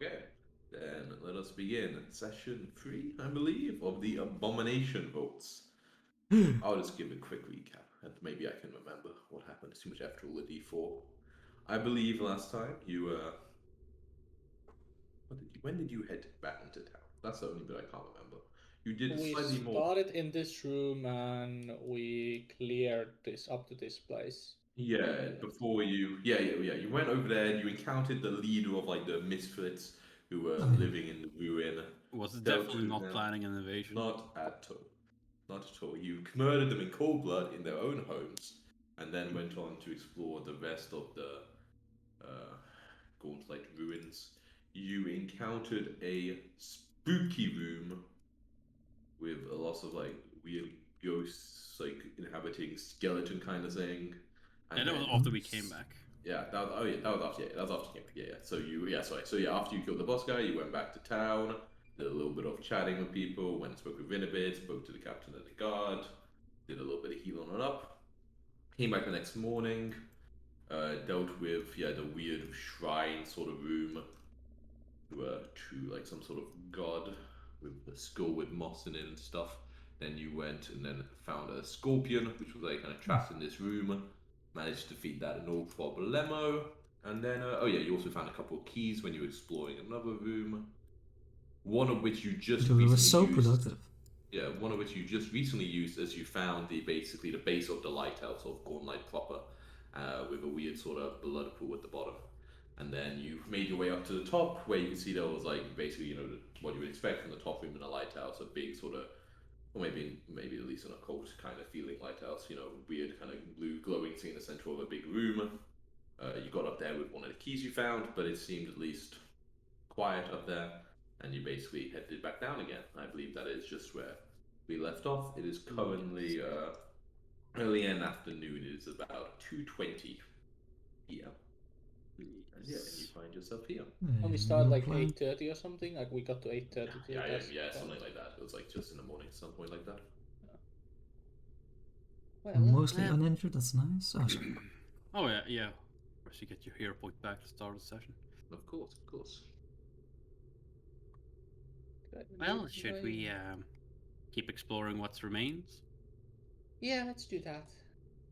Okay, then let us begin. Session 3, I believe, of the Abomination votes. I'll just give a quick recap, and maybe I can remember what happened. Too much after all the D4. I believe last time you when did you head back into town? That's the only bit I can't remember. You did We slightly more. started in this room and we cleared this up to this place. Yeah, before you, you went over there and you encountered the leader of like the misfits who were living in the ruin. Was Dealt definitely with not them. planning an invasion. Not at all. Not at all. You murdered them in cold blood in their own homes, and then went on to explore the rest of the Gauntlet ruins. You encountered a spooky room with a lot of like weird ghosts, like inhabiting skeleton kind of thing. And that was after we came back. Yeah, that was after. Yeah, that was after you came back. Yeah. So after you killed the boss guy, you went back to town. Did a little bit of chatting with people. Went and spoke with Vinabit. Spoke to the captain of the guard. Did a little bit of healing on up. Came back the next morning. Dealt with the weird shrine sort of room. To like some sort of god with a skull with moss in it and stuff. Then you went and then found a scorpion, which was like kind of trapped in this room. Managed to defeat that no problemo. And then, you also found a couple of keys when you were exploring another room. One of which you just Dude, it was so used. productive. Yeah, one of which you just recently used as you found basically the base of the lighthouse of Gauntlet proper, with a weird sort of blood pool at the bottom. And then you made your way up to the top, where you can see there was like basically what you would expect from the top room in a lighthouse, a big sort of, or maybe at least an occult kind of feeling lighthouse. Weird kind of blue glowing thing in the center of a big room. You got up there with one of the keys you found, but it seemed at least quiet up there, and you basically headed back down again. I believe that is just where we left off. It is currently early in the afternoon. It is about 2:20 p.m. And yeah, and you find yourself here. And we started like 8:30 or something. Like we got to 8:30. Yeah, something like that. It was like just in the morning, some point like that. Well, mostly uninjured. That's nice. Oh, sorry. Oh yeah. First you get your hero point back to start the session. Of course. Well, should we keep exploring what remains? Yeah, let's do that.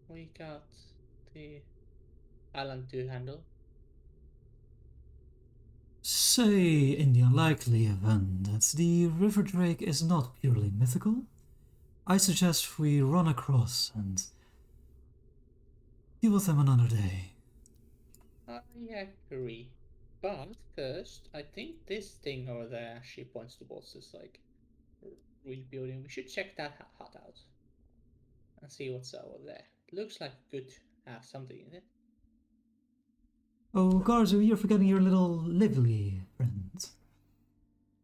We got the island to handle. Say, in the unlikely event that the river drake is not purely mythical, I suggest we run across and deal with them another day. I agree. But first, I think this thing over there actually points towards this like rebuilding. We should check that hut out and see what's over there. It looks like it could have something in it. Oh, Garzu, you're forgetting your little lively friend.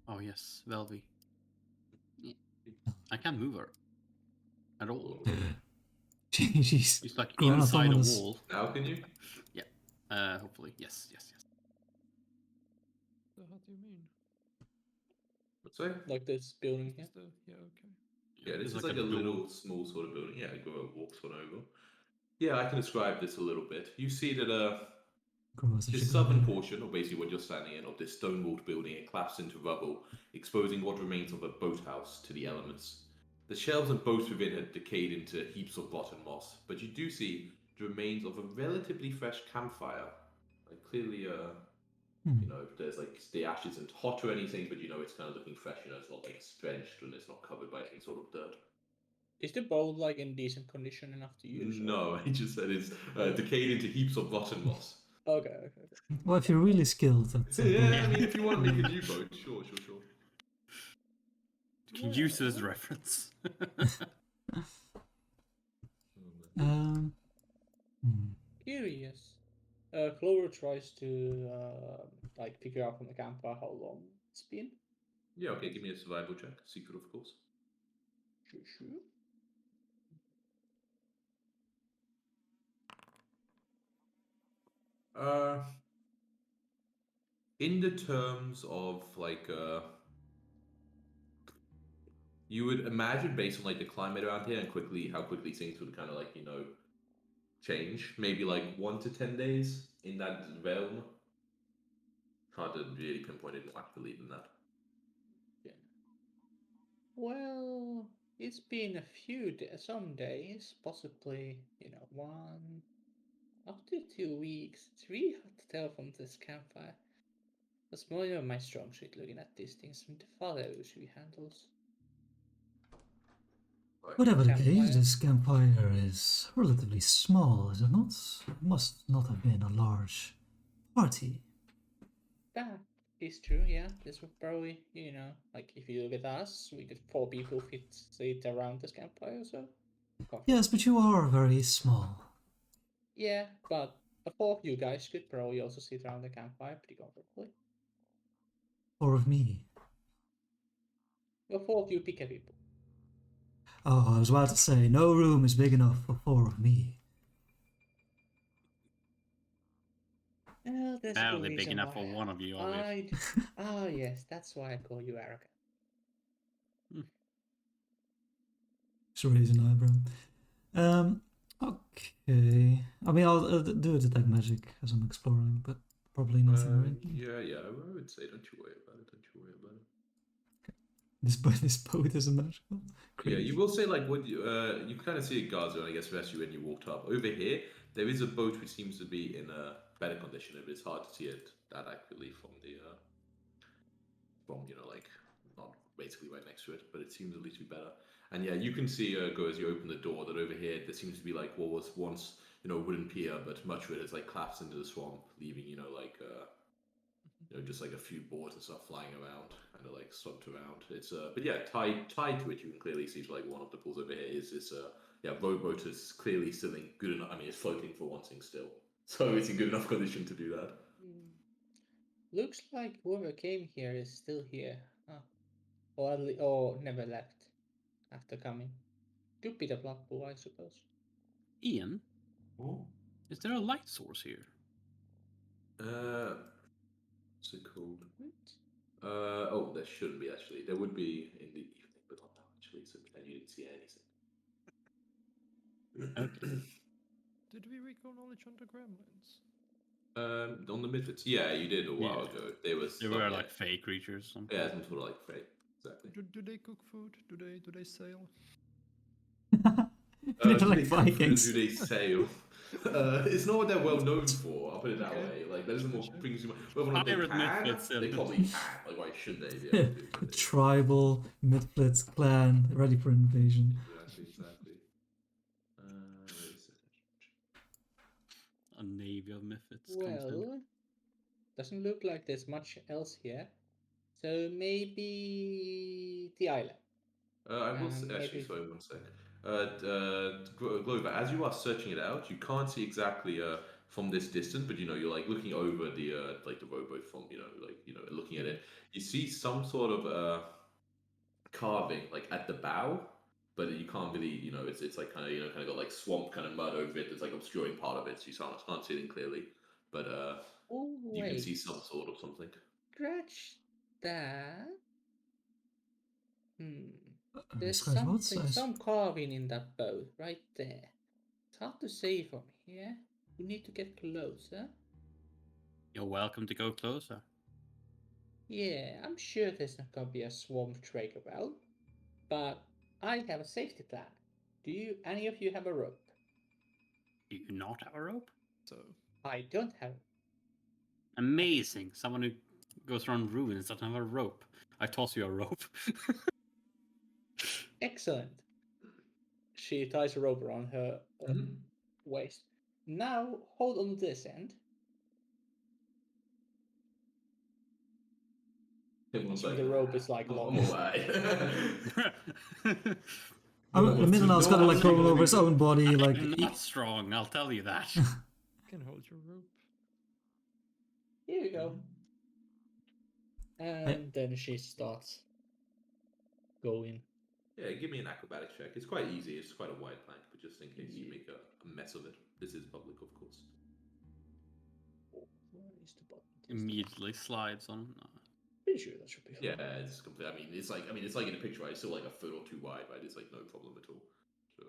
Oh yes, Velvy. I can't move her at all. She's like inside a wall. Now can you? Yeah. Hopefully. Yes. So how do you mean? What's that? Like this building here? Yeah, okay. Yeah, this is like a little small sort of building. Yeah, go walks one over. Yeah, I can describe this a little bit. You see that this southern portion, or basically what you're standing in, of this stone-walled building, it collapsed into rubble, exposing what remains of a boathouse to the elements. The shelves and boats within had decayed into heaps of rotten moss, but you do see the remains of a relatively fresh campfire. Like clearly, there's like the ash isn't hot or anything, but it's kind of looking fresh. It's not like drenched and it's not covered by any sort of dirt. Is the boat like in decent condition enough to use? No, I just said it's decayed into heaps of rotten moss. Okay. Well, if you're really skilled, that's yeah. I mean, if you want to make a new boat, sure. You can use it as a reference. Curious. Clover tries to like figure out from the campfire how long it's been. Yeah, okay, give me a survival check. Secret, of course. Sure. In the terms of like you would imagine based on like the climate around here and how quickly things would kind of like change, maybe like 1 to 10 days in that realm. hard to really pinpoint it more accurately than that. Well, it's been some days, possibly, 1 up to 2 weeks. It's really hard to tell from this campfire. That's more of my strong suit looking at these things from the father usually handles. Whatever the case, Campfire. this campfire is relatively small, is it not? It must not have been a large party. That is true, yeah. This would probably, like if you look at us, we could 4 people sit around this campfire or so. Yes, but you are very small. Yeah, but the 4 of you guys could probably also sit around the campfire pretty comfortably. 4 of me. The 4 of you pick a people. Oh, I was about to say, no room is big enough for 4 of me. Well, there's Apparently a big reason enough why. for one of you, obviously. Ah, yes, that's why I call you arrogant. Just raise an eyebrow. Okay. I mean, I'll do a detect magic as I'm exploring, but probably nothing, right? Yeah, I would say, don't you worry about it. This boat is a magical. Yeah, you will say like what you kind of see a guard zone, I guess, especially when you walked up. Over here, there is a boat which seems to be in a better condition. It's hard to see it that accurately from the like not basically right next to it, but it seems at least to be better. And yeah, you can see go as you open the door that over here there seems to be like what was once a wooden pier, but much of it is like collapsed into the swamp, leaving just like a few boards and stuff flying around, kind of like slumped around. It's but yeah, tied to it, you can clearly see like one of the pools over here is this rowboat is clearly still in good enough. I mean, it's floating for one thing still, so it's in good enough condition to do that. Looks like whoever came here is still here, or never left after coming. Could be the blood pool, I suppose. Ian, Oh. is there a light source here? What's it called? Oh, there shouldn't be actually. There would be in the evening, but not now actually. So and you didn't see anything. Okay. Did we recall knowledge on the gremlins? On the Misfits, yeah, you did a while ago. There were like fake creatures. Something. Yeah, some sort of like fake. Exactly. Do they cook food? Do they sail? They're like Vikings. Do they sail? It's not what they're well known for. I'll put it that way. Like that doesn't more brings you. Well, they Pirate can. Misfits, They probably can. Like, why should they be able to? Tribal Midflits clan ready for invasion. Exactly. A navy of Misfits. Well, doesn't look like there's much else here. So maybe the island. I will actually. Sorry, one sec. Glover, as you are searching it out, you can't see exactly from this distance, but you're like looking over the like the rowboat from looking at it. You see some sort of carving like at the bow, but you can't really it's like kind of got like swamp kind of mud over it that's like obscuring part of it, so you can't see it clearly. But you can see some sort of something. Scratch that. There's some carving in that boat right there. It's hard to say from here. We need to get closer. You're welcome to go closer. Yeah, I'm sure there's not gonna be a swarm drake around, but I have a safety plan. Do any of you have a rope? Do you not have a rope? So I don't have. Amazing! Someone who goes around ruins doesn't have a rope. I toss you a rope. Excellent. She ties a rope around her waist. Now hold on this end. The rope is like long. The Midland's kind of like going over his own body, like I'm not strong. I'll tell you that. can hold your rope. Here you go. And then she starts going. Yeah, give me an acrobatics check. It's quite easy. It's quite a wide plank, but just in case you make a mess of it. This is public, of course. Where is the button? Immediately slides on. Pretty sure that should be fine. Yeah, it's complete. I mean, it's like in a picture, right? It's still like a foot or two wide, right? It's like no problem at all to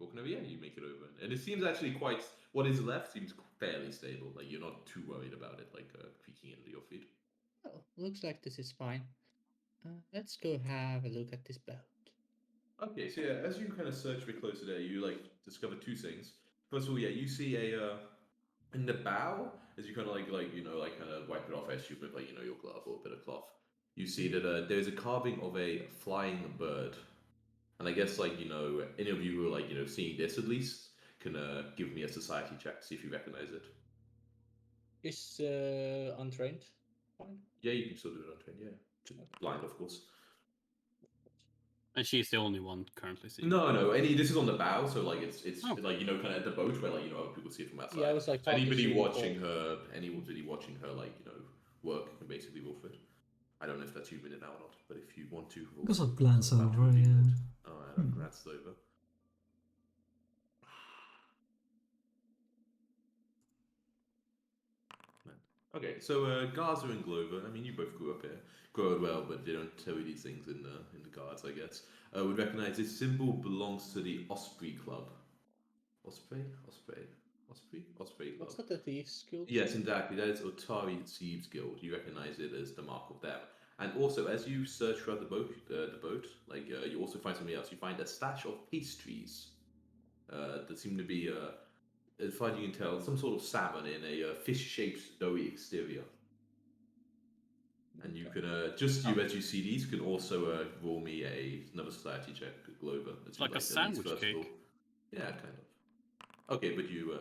walking over, yeah, you make it over, and it seems actually quite. What is left seems fairly stable. Like you're not too worried about it, like creaking into your feet. Oh, looks like this is fine. Let's go have a look at this boat. Okay, so yeah, as you kind of search a bit closer there, you like discover two things. First of all, yeah, you see a in the bow as you kind of like kind of wipe it off, I assume with like your glove or a bit of cloth. You see that there's a carving of a flying bird, and I guess like any of you who are like seeing this at least can give me a society check, see if you recognize it. Is untrained fine? Yeah, you can still do it on train. Yeah, just blind of course. And she's the only one currently seeing. No. This is on the bow, so like it's Oh. like kind of at the boat where like other people see it from outside. Yeah, I was like So anybody shooting watching for- her, like work can basically wolf it. I don't know if that's you minute now or not, but if you want to, I guess I'll roll- glance roll back to over, the yeah. minute. Oh, I Hmm. glanced over. Man. Okay, so Garza and Glover. I mean, you both grew up here, grow up well, but they don't tell you these things in the guards, I guess. Would recognize this symbol belongs to the Osprey Club. Osprey Club. What's that, the Thieves Guild? Yes, exactly. That is Otari Thieves Guild. You recognize it as the mark of them. And also, as you search throughout the boat, like you also find something else. You find a stash of pastries that seem to be, as far as you can tell, some sort of salmon in a fish-shaped doughy exterior. And you can as you see these, can also roll me another society check, Glover. It's like a at least sandwich first cake. roll. Yeah, kind of. Okay, but you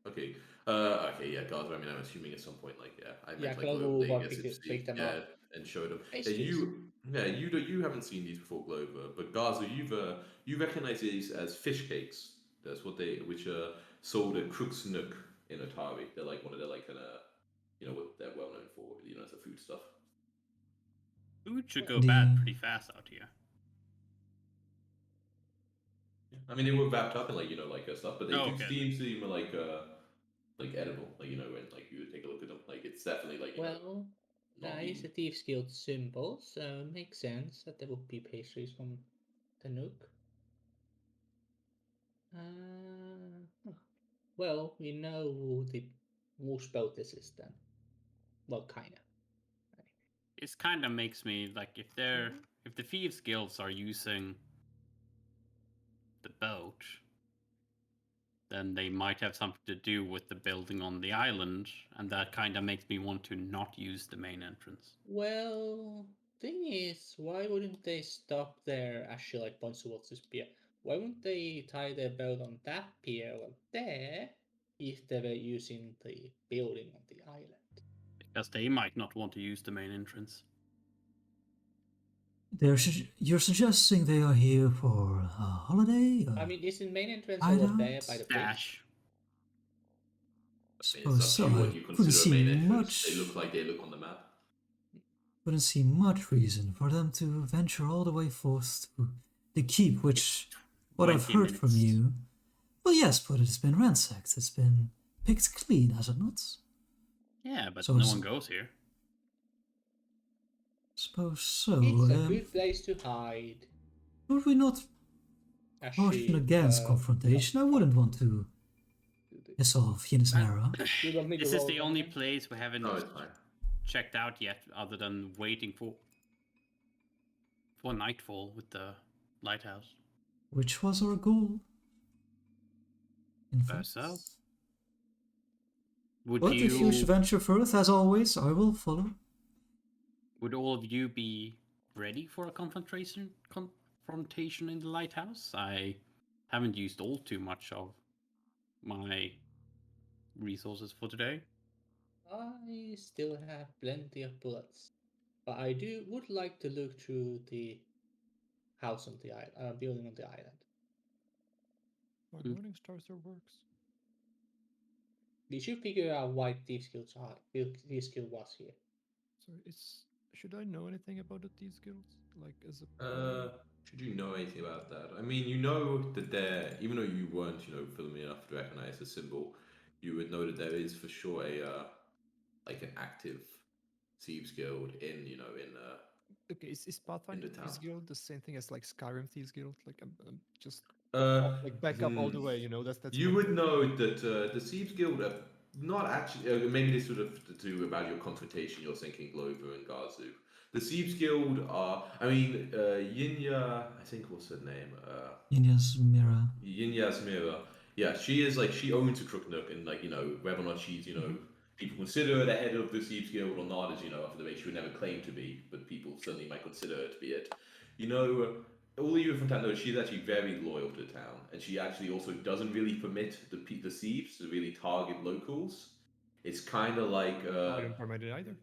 okay. Okay, yeah, guys. I mean, I'm assuming at some point, like, yeah, I Yeah, meant like Glover Glover, will they walk gets pick to it- see, pick them yeah, up. and show them. Yeah, Pastries. you haven't seen these before, Glover, but Gaza, you recognize these as fish cakes. That's what which are sold at Crook's Nook in Otari. They're like one of their like kind of what they're well known for, as a food stuff. Food should go The- bad pretty fast out here. I mean, they were wrapped up in like stuff, but they Oh, do okay. seem like edible. Like when like you take a look at them, like it's definitely like Well, not it's a eaten. Thieves Guild symbol, so it makes sense that there would be pastries from the Nook. Huh. Well, we know whose boat this is then. Well, kinda. It kind of makes me like if the thieves guilds are using the boat, then they might have something to do with the building on the island, and that kind of makes me want to not use the main entrance. Well, thing is, why wouldn't they stop there? Actually, like points towards this pier. Why wouldn't they tie their boat on that pier or there if they were using the building on the island? Because they might not want to use the main entrance. You're suggesting they are here for a holiday? I mean, isn't main entrance over there by the bridge? Dash. It's suppose up so. to you I what you wouldn't consider a see main entrance. much. They look on the map. Wouldn't see much reason for them to venture all the way forth to the keep, which, what I've 20 heard from minutes. you. Well, yes, but it's been ransacked. It's been picked clean, has it not? Yeah, but So no s- one goes here. Suppose so. It's a good place to hide. Would we not caution against confrontation? I wouldn't want to piss off Yinismera. You want me to This is roll the only anything? place we haven't No, it's fine. checked out yet, other than waiting for nightfall with the lighthouse. Which was our goal. In fact. So, would But if you should venture forth, as always, I will follow. would all of you be ready for a confrontation in the lighthouse? I haven't used all too much of my resources for today. I still have plenty of bullets, but I would like to look through the house on the island, building on the island. My Mm. Morning Star still works. We should figure out why Thieves Guild was here. So should I know anything about the Thieves Guilds? Like as a Should you know anything about that? I mean, you know that there, even though you weren't, filming enough to recognize the symbol, you would know that there is for sure like an active Thieves Guild in okay, is Pathfinder the Thieves town. Guild the same thing as like Skyrim Thieves Guild? Like I'm just Like back up all the way, you know. That's You my would know that the Thieves Guild are not actually. Maybe this would have to do about your confrontation. You're thinking Glover and Gazu. The Thieves Guild are. I mean, Yinya. I think what's her name? Inya's mirror. Yinya's Mirror. Yeah, she is like she owns a Crooknook, and like whether or not she's people consider her the head of the Thieves Guild or not, as after the way she would never claim to be, but people certainly might consider her to be it. All you from town know she's actually very loyal to the town, and she actually also doesn't really permit the thieves to really target locals. It's kind of like I don't permit it either.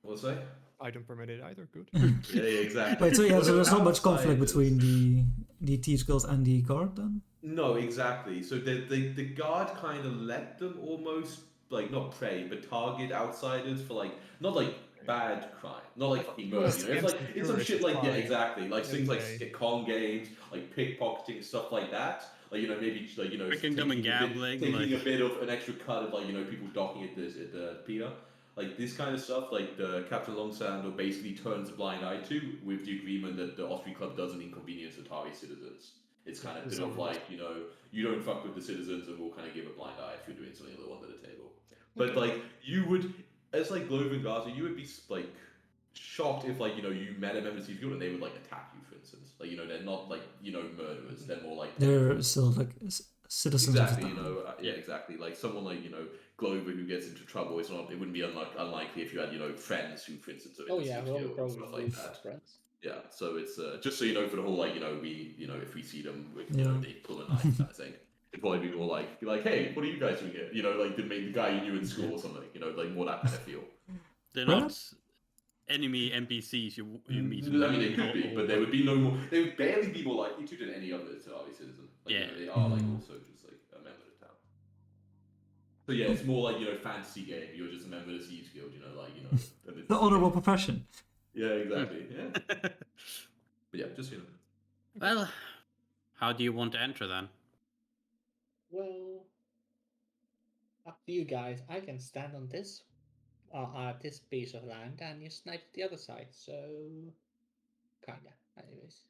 what's that? I don't permit it either. Good. Yeah, exactly. Wait, so yeah, Well, so the there's not much conflict outsiders- between the Thieves Guild and the guard then? No, exactly. So the guard kind of let them almost like not prey, but target outsiders for like not like bad crime, not like fucking Well, murder. it's It's like against it's some shit like crime. exactly like things like Okay. con games, like pickpocketing stuff like that. Like maybe like Picking them and gambling, taking like- a bit of an extra cut of like people docking at the pier. Like this kind of stuff, like the Captain Longsander basically turns a blind eye to, with the agreement that the Austrian club doesn't inconvenience Atari citizens. It's kind of a bit of like, you don't fuck with the citizens, and we'll kind of give a blind eye if you're doing something a little under the table. But like you would, as like Glover and Gaza, you would be like shocked if like you met a member of the Guild and they would like attack you, for instance. Like they're not like murderers. They're more like They're still like citizens exactly. of the town. Yeah, exactly. Like someone like Glover who gets into trouble. It wouldn't be unlikely if you had friends who, for instance, are in Oh the yeah, Thieves we'll Guild and probably stuff like lose that. friends. Yeah, so it's just so for the whole we if we see them, Yeah. they pull a knife kind of thing. It'd probably be more like hey, what are you guys doing here? Like the guy you knew in school or something. Like more that kind of feel. They're Well- not enemy NPCs you meet. I mean, they could be, but they would be no more. They would barely be more likely to than any other Atari citizen. Like, Yeah. they are like Mm. also just like a member of the town. So yeah, it's more like fantasy game. You're just a member of the Thieves Guild. and it's- The honorable profession. Yeah, exactly. Yeah, but yeah, just Well, how do you want to enter then? Well, up to you guys. I can stand on this piece of land, and you snipe the other side. So, kinda. Anyways,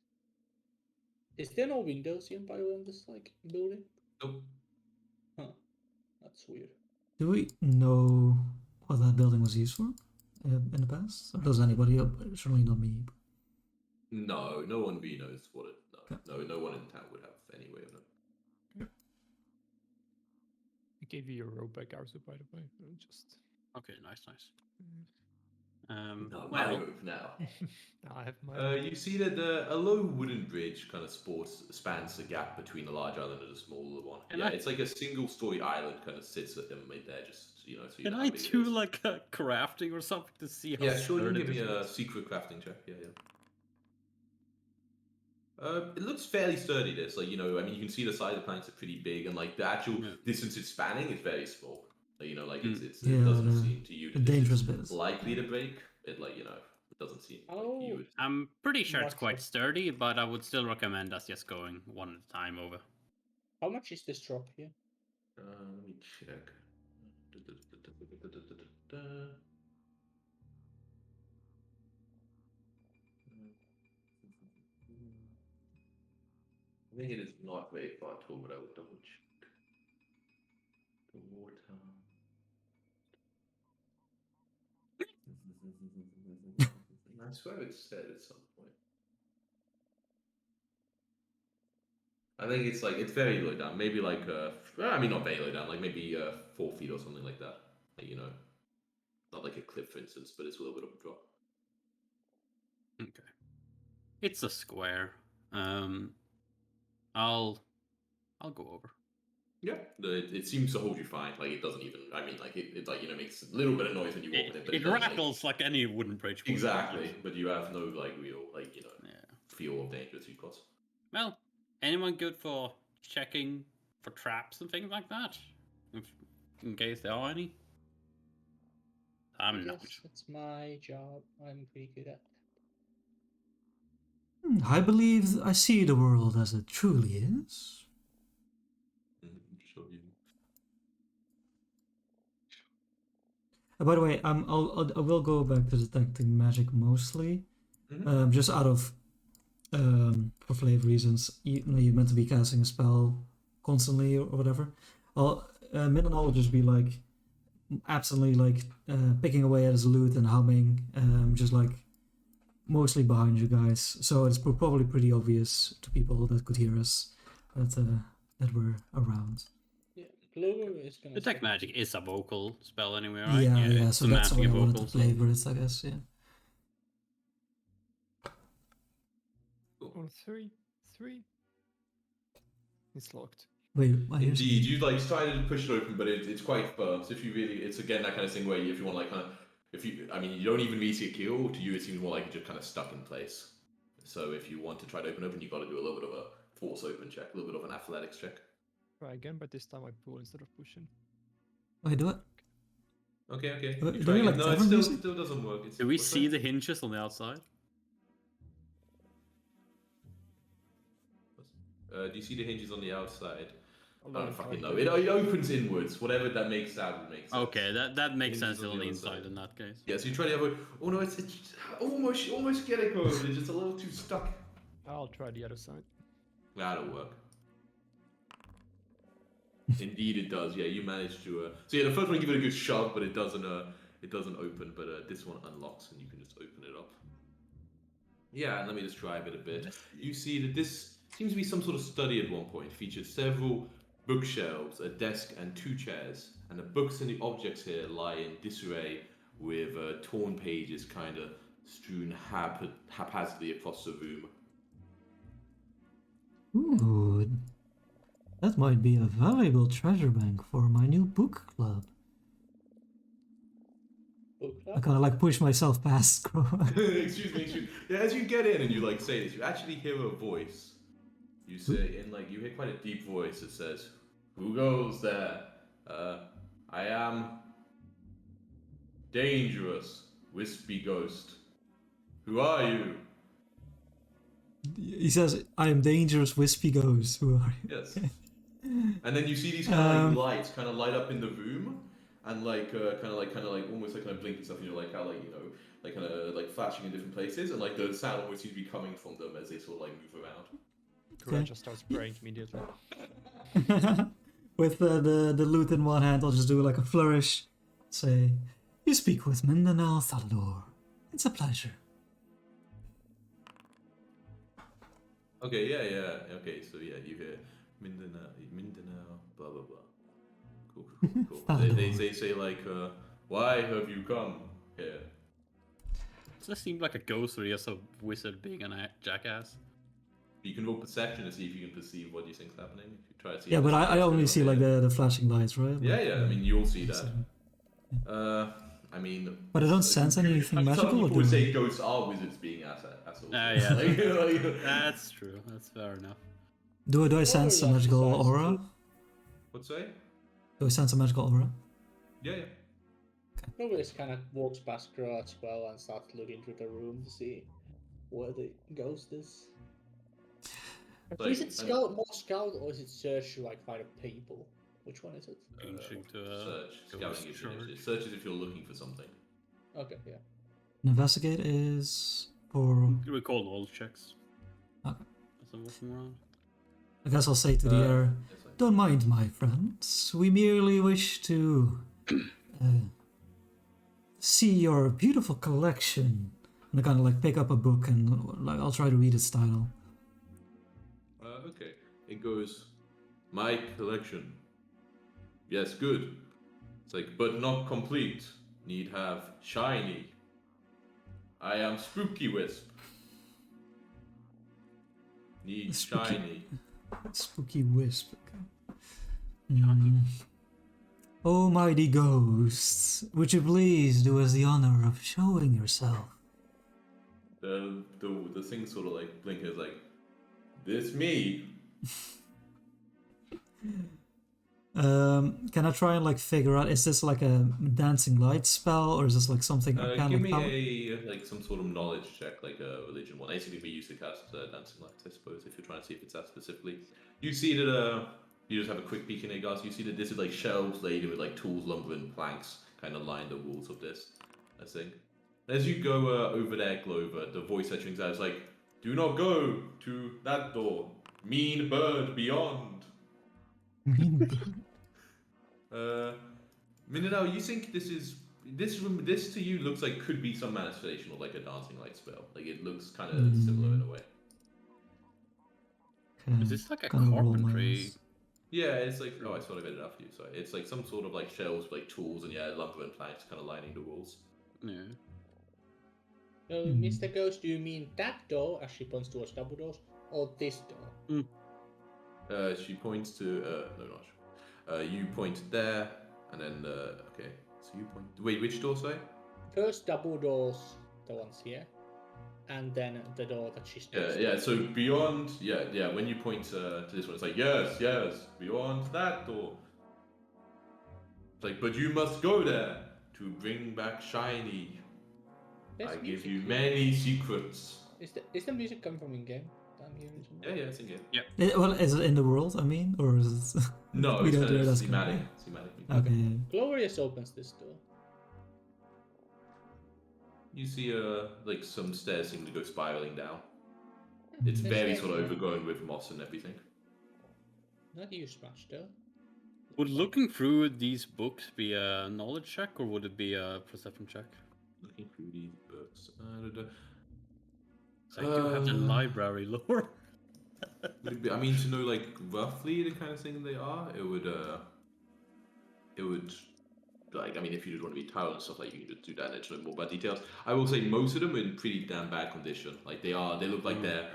is there no windows here, by the way, on this building? Nope. Huh. That's weird. Do we know what that building was used for in the past? Or does anybody? Certainly not me. No, no one really knows what it. Okay. No one in town would have any way of knowing. I gave you your robe back, Arzu, by the way. Just. Okay, nice. No, Well, my move now. I have my. You see that a low wooden bridge kind of spans the gap between the large island and the smaller one. Can Yeah, I- it's like a single-story island kind of sits at them mid there, just so you can know I how big it do is. like a crafting or something to see how Yeah, sure. You can sturdy give me this a is? secret crafting check. Yeah. It looks fairly sturdy. This, I mean, you can see the side of the planks are pretty big, and like the actual Yeah. distance it's spanning is very small. It Yeah, doesn't seem to you The that this dangerous is bits. likely to break. It it doesn't seem like you Oh. would. I'm pretty sure it's Much quite of- sturdy, but I would still recommend us just going one at a time over. How much is this drop here? Let me check. I think it is not very far at all, but I will double check. The water. I swear it said at some point. I think it's very low down. Maybe I mean not very low down, like maybe 4 feet or something like that. Not like a cliff, for instance, but it's a little bit of a drop. Okay. It's a square. I'll go over. Yeah, it seems to hold you fine. Like it doesn't even. I mean, like it makes a little bit of noise when you walk in it, but It doesn't, rattles like any wooden bridge. would. exactly. But you have no real Yeah. feel of danger to you, cause. Well, anyone good for checking for traps and things like that? In case there are any? I'm not. Yes, it's my job. I'm pretty good at. I believe I see the world as it truly is. Show you. By the way, I will go back to detecting magic mostly, Mhm. just out of for flavor reasons, you're meant to be casting a spell constantly or whatever. Well, Midden will just be like absently like picking away at his loot and humming, just like mostly behind you guys. So it's probably pretty obvious to people that could hear us that we're around. Yeah, Clover is gonna. Detect start- magic is a vocal spell anyway, right? Yeah. it's So that's semantic what I wanted to vocal, so- flavor it, I guess. Yeah. On three. It's locked. Wait, I hear Indeed, you like try to push it open, but it's quite firm. So if you really, it's again that kind of thing where if you want like kind of, I mean, you don't even really see a keel. To you, it seems more like you're just kind of stuck in place. So if you want to try to open, you got to do a little bit of a force open check, a little bit of an athletics check. Try again, but this time I pull instead of pushing. Wait, do it. Okay. Do You we try again. like No, it tavern still, music? still doesn't work. It's, Do we what's see that? the hinges on the outside? Do you see the hinges on the outside? I Although don't I'm fucking trying know. to- It opens inwards. Whatever that makes would make sense. Okay, that makes Hinges sense on on the the other inside side. in that case. Yeah, so you try the other. Oh no, it's almost get it going. It's just a little too stuck. I'll try the other side. That'll work. Indeed, it does. Yeah, you managed to. So yeah, the first one you give it a good shove, but it doesn't open. But this one unlocks, and you can just open it up. Yeah, and let me describe it a bit. You see that this seems to be some sort of study at one point. Features several bookshelves, a desk, and 2 chairs. And the books and the objects here lie in disarray, with torn pages kind of strewn haphazardly across the room. Ooh, that might be a valuable treasure bank for my new book club. Book I club? kind of like push myself past Crow. Excuse me. Yeah, as you get in and you like say this, you actually hear a voice. You say in like you hear quite a deep voice that says, "Who goes there? I am dangerous, wispy ghost. Who are you?" He says, "I am dangerous, wispy ghost. Who are you?" Yes. And then you see these kind of like lights kind of light up in the room, and like kind of like almost like kind of blinking stuff. And you're like how like like kind of like flashing in different places, and like the sound almost seems to be coming from them as they sort of like move around. Kura just starts praying immediately. With the loot in one hand, I'll just do like a flourish. Say, "You speak with Mindanao Thalor. It's a pleasure." Okay, yeah. Okay, so yeah, you hear Mindanao, blah blah blah. Cool. They say like, why have you come here? Does that seem like a ghost or just a wizard being a jackass? You can roll perception to see if you can perceive what you think's happening. If you try to see. Yeah, if but there's I only going see on like here. the flashing lights, right? Yeah, Like, I mean, you'll see that. so- I mean. But I don't sense anything Some magical. Or people do would I? say ghosts are wizards being assholes. Yeah. Like- That's true. That's fair enough. Do I sense a Or magical exercise. aura? What's that? Do I sense a magical aura? Yeah. Clover just kind of walks past Crow as well and starts looking through the room to see where the ghost is. Like, Is it scout, more scout, or is it search to like find people? Which one is it? Changing to Search. ghost Scouting is charge. initiative. Search is if you're looking for something. Okay, yeah. Investigate is for. We call all checks. Okay. As I'm walking around. I guess I'll say to the air. Yes, I- Don't mind, my friends. We merely wish to see your beautiful collection. And I kind of like pick up a book and like I'll try to read its title. Okay. It goes, my collection. Yes, good. It's like, but not complete. Need have shiny. I am Spooky Wisp. Need Spooky- shiny. Spooky wisp. Okay. Oh, mighty ghosts, would you please do us the honor of showing yourself? The thing sort of like blinking is like, this me. Can I try and like figure out, is this like a dancing light spell or is this like something kind Give of me power? a like some sort of knowledge check, like a religion one. Basically, we used to cast dancing lights, I suppose. If you're trying to see if it's that specifically, you see that you just have a quick peek in it, guys. You see that this is like shelves laden with like tools, lumber, and planks, kind of line the walls of this. I think. As you go over there, Glover, the voice that rings out is like, Do not go to that door. Mean bird beyond. Mean Minano, you think this to you looks like could be some manifestation of like a dancing light spell. Like it looks kind of similar in a way. Is this like a Kinda roll my carpentry? eyes. Yeah, it's like I sort of made it up for you. Sorry, it's like some sort of like shelves, like tools, and lumber and planks, kind of lining the walls. Yeah. So, Mr. Ghost, do you mean that door, as she points towards double doors, or this door? She points to no, not. You point there, and then okay. So you point. Wait, which door? Sorry. First double doors, the ones here, and then the door that she's Yeah. So beyond, yeah. When you point to this one, it's like yes, beyond that door. It's like, but you must go there to bring back shiny. I give you many secrets. Is the music coming from in-game? Yeah, it's in game. Well, is it in the world, I mean? Or is it... No, We it's don't do it as thematic. company. Thematic. Okay, yeah. Glorious opens this door. You see like some stairs seem to go spiraling down. It's There's very stairs sort of here. overgrown with moss and everything. Not used much though. Would looking through these books be a knowledge check or would it be a perception check? Looking through these books. So I do have the library lore. I mean, to know like roughly the kind of thing they are, it would like, I mean, if you just want to be tired and stuff, like you can just do that and it's more about details. I will say most of them are in pretty damn bad condition. Like they look like they're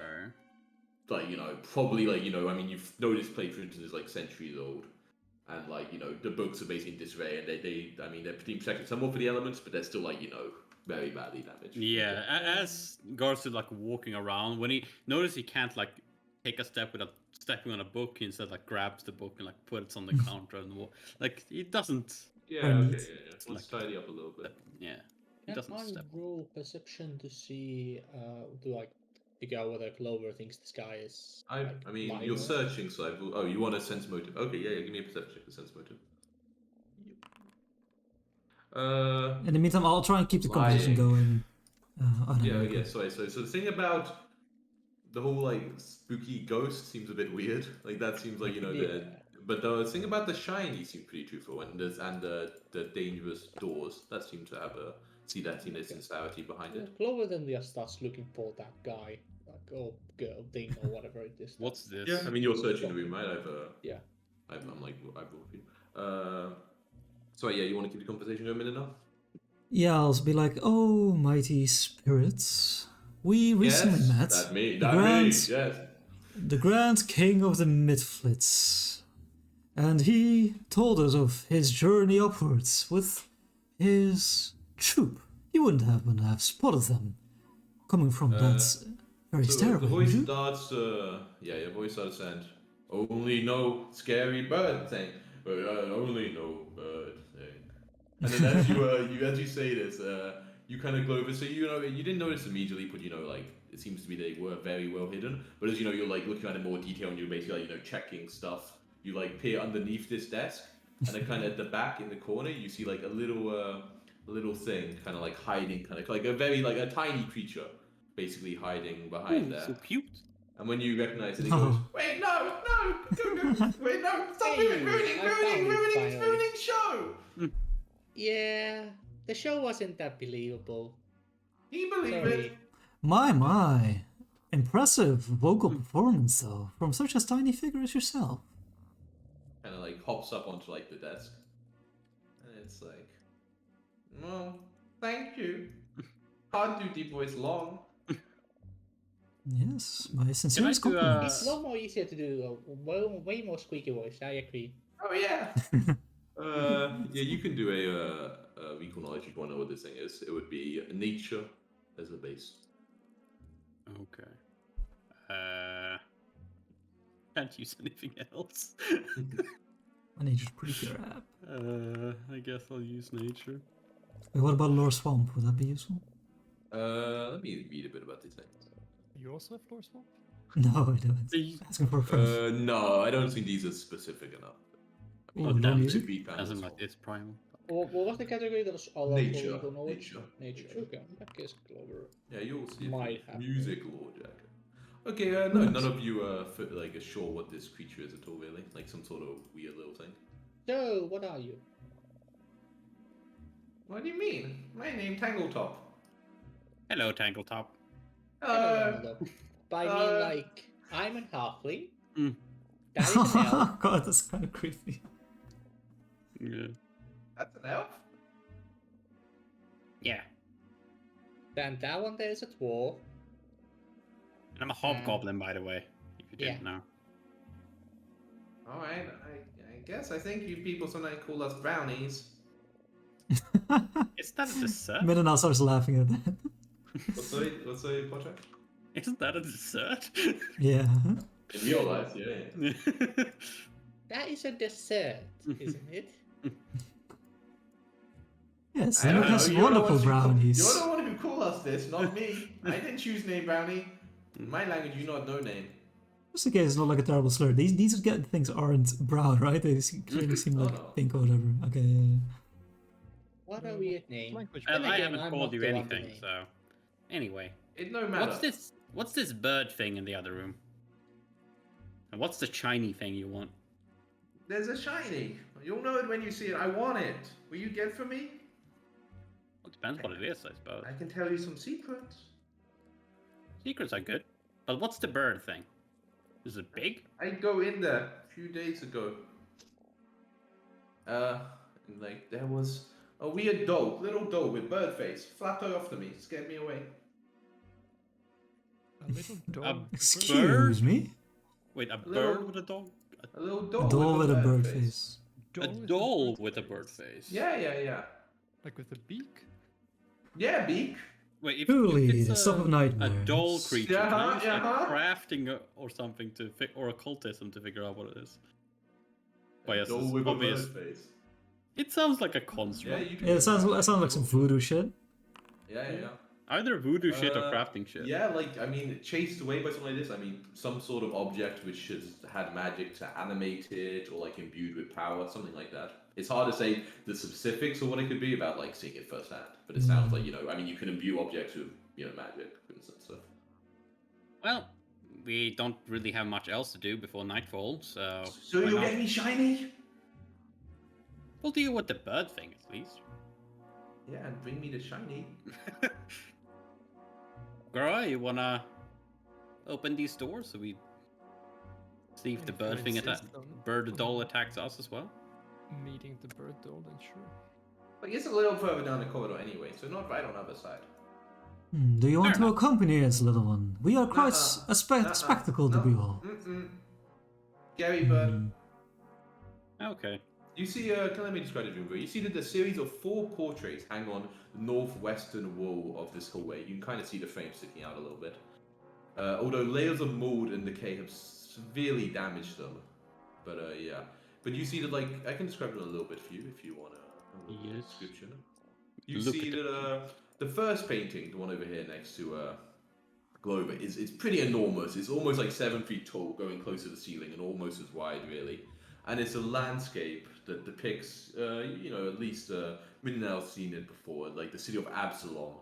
like, probably like, I mean, you've noticed play, for instance, is like centuries old. And like, the books are basically in disarray and they're pretty protected somewhat for the elements, but they're still like, very badly damaged. Yeah, as Garth's like walking around, when he notices he can't like take a step without stepping on a book, he instead like grabs the book and like puts it on the counter and wall. Like he doesn't. Yeah, And- okay, yeah. Let's tidy up a little bit. Yeah, he Can doesn't I step. roll perception to see to like figure out whether Clover thinks this guy is I mean, lying you're or- searching, so you want a sense motive. Okay, yeah, give me a perception check for sense motive. In the meantime, I'll try and keep the conversation Lying. going. Yeah, sorry. So the thing about the whole like spooky ghost seems a bit weird. Like that seems like Yeah. but the thing about the shiny seems pretty truthful, and the dangerous doors that seem to have there's sincerity behind it. Clover then just starts looking for that guy, like or girl thing or whatever it is. What's this? Yeah, I mean you're searching the room, right? Yeah. I've brought you. So yeah, you want to keep the conversation going a minute now? Yeah, I'll be like, oh, mighty spirits. We recently met That me, Grand- yes. the Grand King of the Midflits. And he told us of his journey upwards with his troop. You wouldn't happen to have spotted them coming from that very So stairway, the would voice you? starts, your voice starts saying, only no scary bird thing, but only no bird thing. And then as you say this, you kind of go over. So you didn't notice immediately, but like it seems to be they were very well hidden. But as you're like looking at it in more detail, and you're basically like checking stuff. You like peer underneath this desk, and then kind of at the back in the corner, you see like a little thing, kind of like hiding, kind of like a tiny creature, basically hiding behind there. So cute. And when you recognize it, it Oh. goes, wait, no, wait, no, stop Hey, ruining finally. show. Yeah, the show wasn't that believable. Can you believe Sorry. it? My. Impressive vocal performance, though, from such a tiny figure as yourself. Kind of like hops up onto like the desk, and it's like, well, thank you. Can't do deep voice long. Yes, my sincerest do a- compliments. It's a lot more easier to do way more squeaky voice. I agree. Oh yeah. Yeah, you can do a recall knowledge if you want to know what this thing is. It would be nature as a base. Okay. Can't use anything else. My nature's pretty crap. I guess I'll use nature. Wait, what about Lore Swamp? Would that be useful? Let me read a bit about this thing. You also have floor swamp? No, I don't. The- Asking for a friend. No, I don't think these are specific enough. Oh, Oh, no damn. music? To be found As in as like well. it's primal. What was the category that was all Nature. Nature. Okay, I guess Clover. Yeah, you'll see. Might have Music lore jacket. Okay, no, none of you are sure what this creature is at all, really. Like some sort of weird little thing. So, what are you? What do you mean? My name Tangletop. Hello, Tangletop. Hello, Ronaldo. But I mean, uh, like, I'm a halfling. Mm. That is an elf. God, that's kind of creepy. Yeah. That's an elf? Yeah. Then that one there is a dwarf. And I'm a hobgoblin, by the way, if you didn't know. Alright, I guess I think you people sometimes call us brownies. Is that a dessert? Minna starts laughing at that. What's the project? Isn't that a dessert? Yeah. In real life, yeah. That is a dessert, isn't it? Yes, I and don't it know, has you're the wonderful ones who brownies. You're the one who called us this, not me. I didn't choose name brownie. In my language, you not know name. Just in case it's not like a terrible slur. These things aren't brown, right? They clearly seem like no. pink or whatever. Okay, yeah. What a What weird name. language Then Well, I again, haven't I'm called not you the one anything, to name. so... Anyway. It no matter. What's this bird thing in the other room? And what's the shiny thing you want? There's a shiny. You'll know it when you see it. I want it. Will you get for me? Well, it depends what it is, I suppose. I can tell you some secrets. Secrets are good. But what's the bird thing? Is it big? I go in there a few days ago. And like there was a weird dog, little dog with bird face, flattered off to me, scared me away. A little dog. Excuse me? Wait, a Little- bird with a dog? A little A dog. doll with a bird face. A doll with a bird face. Yeah. Like with a beak? Yeah, beak. Wait, if Truly, it's the stuff of a nightmares. doll creature, can I use like Yeah. crafting or something to or occultism to figure out what it is? Well, A yes, doll it's with obvious. a bird face. It sounds like a Yeah, construct. you can Yeah, it do sounds that. like some voodoo shit. Yeah. Either voodoo shit or Uh, crafting shit. Yeah, like I mean, chased away by something like this. I mean, some sort of object which has had magic to animate it, or like imbued with power, something like that. It's hard to say the specifics of what it could be about, like seeing it firsthand. But it sounds like I mean, you can imbue objects with magic and stuff. Well, we don't really have much else to do before nightfall, so. So why you'll not? get me shiny? We'll deal with the bird thing at least. Yeah, and bring me the shiny. Gora, you wanna open these doors so we see if the If bird you thing insist on bird doll attacks us as well? meeting the bird doll, then sure. Like it's a little further down the corridor anyway, so not right on the other side. Do you want Fair to enough. accompany us, little one? We are quite Nuh-uh. a spectacle to No. behold. Gary Bird. Mm. Okay. You see, let me describe the room. You see that the series of 4 portraits hang on the northwestern wall of this hallway. You can kind of see the frame sticking out a little bit. Although layers of mold and decay have severely damaged them. But yeah. But you see that, like, I can describe it a little bit for you if you want a little Yes. description. You Look see at that the first painting, the one over here next to Glover, is pretty enormous. It's almost like 7 feet tall, going close to the ceiling, and almost as wide, really. And it's a landscape that depicts, at least Minnell's seen it before, like the city of Absalom,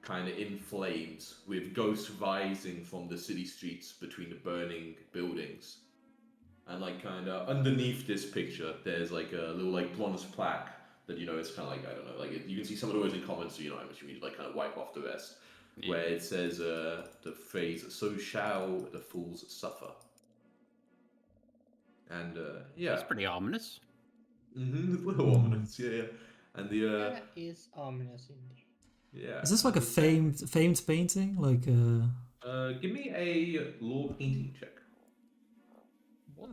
kind of in flames, with ghosts rising from the city streets between the burning buildings. And like kind of underneath this picture, there's like a little like bronze plaque that it's kind of like, I don't know, like you can see some of the words in comments, so I'm assuming you like kind of wipe off the rest, where it says the phrase "So shall the fools suffer." And yeah, That's pretty ominous. it's a little ominous, yeah. And the That is ominous indeed. yeah. Is this like a famed painting? Like Give me a law painting check.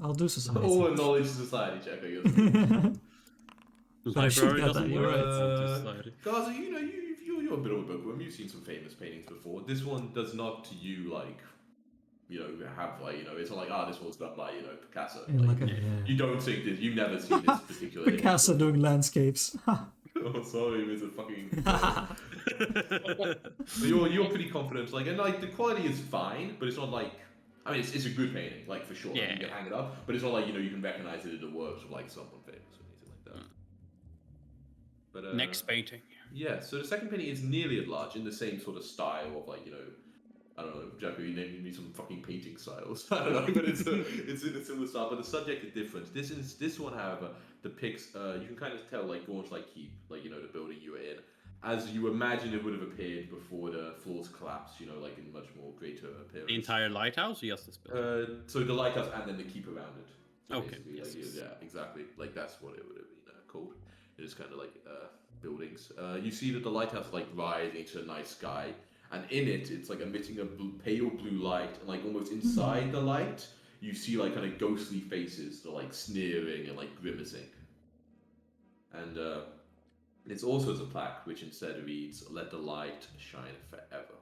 I'll do society. Or a knowledge society check, I guess. I should Library get doesn't that, you're work right. on society. Gaza, you're a bit of a bookworm. You've seen some famous paintings before. This one does not to you like, have like, it's not like this one's done by Picasso. In Like, like a, you don't think this. You've never seen this particular. Picasso doing landscapes. Oh, sorry, Mr. Fucking. But you're pretty confident, like, and like the quality is fine, but it's not like. I mean, it's a good painting, like for sure. Like, Yeah. you can hang it up, but it's not like you can recognize it as the works of like someone famous or anything like that. But Next painting. yeah. So the second painting is nearly as large in the same sort of style of like I don't know, Jacko, you named me some fucking painting styles. I don't know, but it's in a similar style, but the subject is different. This one, however, depicts you can kind of tell like Gauntlet Keep, like the building you were in, as you imagine it would have appeared before the floors collapsed. Like in much more greater appearance. The entire lighthouse, or just this building? So the lighthouse and then the keep around it. So Okay, basically, yes, yes. yeah, exactly. Like that's what it would have been called. It is kind of like buildings. You see that the lighthouse like rising into a night sky, and in it, it's like emitting a pale blue light, and like almost inside the light, you see like kind of ghostly faces that are like sneering and like grimacing. And it's also a plaque which instead reads, "Let the light shine forever."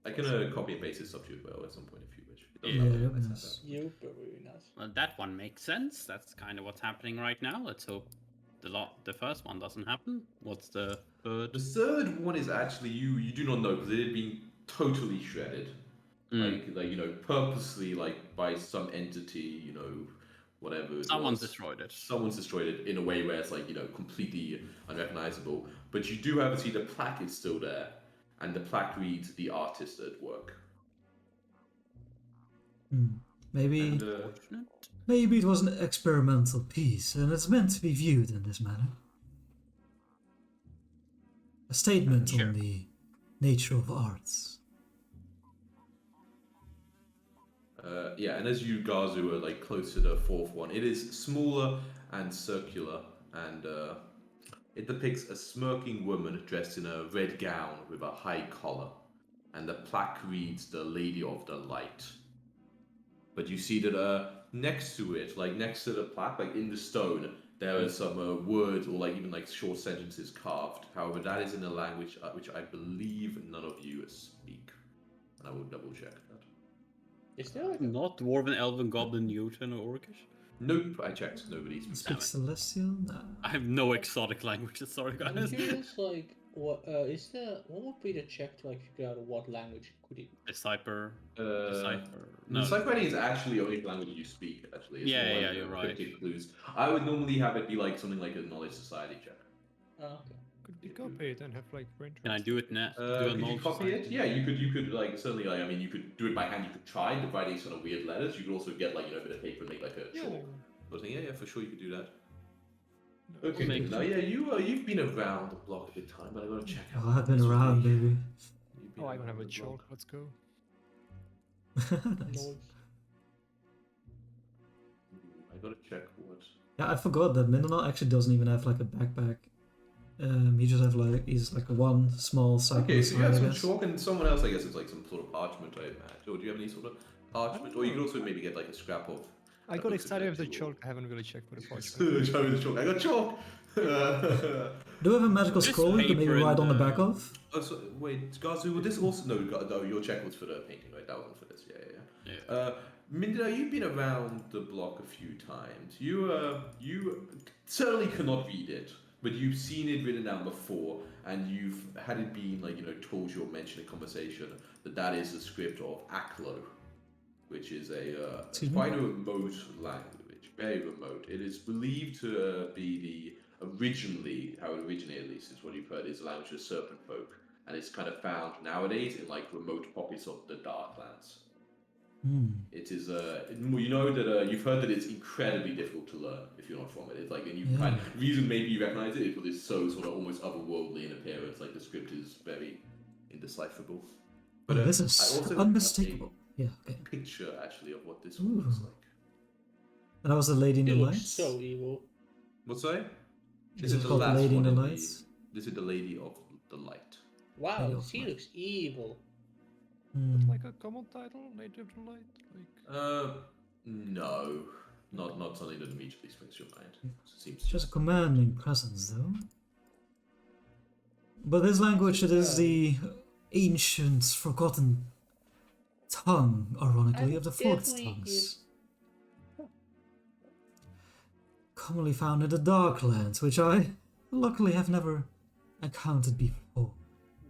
I can copy and paste this up to you as well at some point if you wish. It doesn't Yeah, have to be that'd be like nice. that. You very nice. Well, that one makes sense. That's kind of what's happening right now. Let's hope the first one doesn't happen. What's the third? The third one is actually you do not know because it had been totally shredded, like purposely like by some entity, whatever. Someone's destroyed it. Someone's destroyed it in a way where it's like completely unrecognizable. But you do have to see the plaque is still there, and the plaque reads "The artist at work." Maybe And, maybe it was an experimental piece, and it's meant to be viewed in this manner. A statement Sure. on the nature of arts. yeah, and as you Gazu are like close to the fourth one, it is smaller and circular, and it depicts a smirking woman dressed in a red gown with a high collar, and the plaque reads "The Lady of the Light." But you see that next to it, like next to the plaque, like in the stone, there are some words or like even like short sentences carved. However, that is in a language which I believe none of you speak, and I will double check that. Is there like Not Dwarven, Elven, Goblin, Jotun, or Orcish? Nope, I checked. Nobody speaks. Speak Celestial? Nah. I have no exotic languages, sorry I'm guys. curious, like, what would be the check to like figure out what language could it? Decipher. Uh, Decipher. No. Sight writing is actually the only language you speak. Actually, it's Yeah, more yeah, like, you're right. cryptic clues. I would normally have it be like something like a knowledge society check. Oh, okay. Could we copy it and have like brain Can I do it now? Could you copy it? Yeah, you could like certainly like I mean you could do it by hand. You could try the writing sort of weird letters. You could also get like a bit of paper and make like a chalk. But yeah, for sure you could do that. Okay, make- now yeah, you've been around the block a bit time, but I gotta check out. Oh, I've been this around, week. baby. You've been Oh, I don't around have a the chalk. block. Let's go. Nice. Noise. I gotta check what. Yeah, I forgot that Mindanao actually doesn't even have like a backpack. He's like a one small cycle. Okay, so you have I some guess. chalk and someone else, I guess, it's like some sort of parchment, I imagine. Or do you have any sort of parchment? Or you could also maybe get like a scrap of. I that got looks excited with the acceptable. chalk. I haven't really checked for the parchment. Show me the chalk. I got chalk! Do we have a magical This scroll you can maybe paper in write on the the- back of? Oh, so, wait, Gazu, will this also. No, your check was for the painting, right? That wasn't for this. Yeah. Yeah. Minda, you've been around the block a few times. You certainly cannot read it, but you've seen it written down before, and you've had it been told you or mentioned in conversation that is the script of Aklo, which is Excuse me? quite a remote language, very remote. It is believed to be originally, how it originated at least, is what you've heard, is the language of serpent folk, and it's kind of found nowadays in like remote pockets of the Darklands. It is you know that you've heard that it's incredibly difficult to learn if you're not from it. It's like, and you Yeah. kind of, reason maybe you recognize it is because it's so sort of almost otherworldly in appearance. Like the script is very indecipherable. But this I is also have unmistakable. Yeah, okay. a picture actually of what this one looks Ooh. like. And that was the Lady in It the looks Lights? so evil. What's that? Is it called the Lady in the Lights? This is the Lady of the Light. Wow, Lady of she Light. looks evil. Like a common title, Lady of the Light. Like No, not something that immediately springs to your mind. Seems It's just a commanding presence, though. But this language, it is the ancient, forgotten tongue, ironically, of the forked definitely tongues. Commonly found in the Darklands, which I luckily have never encountered before.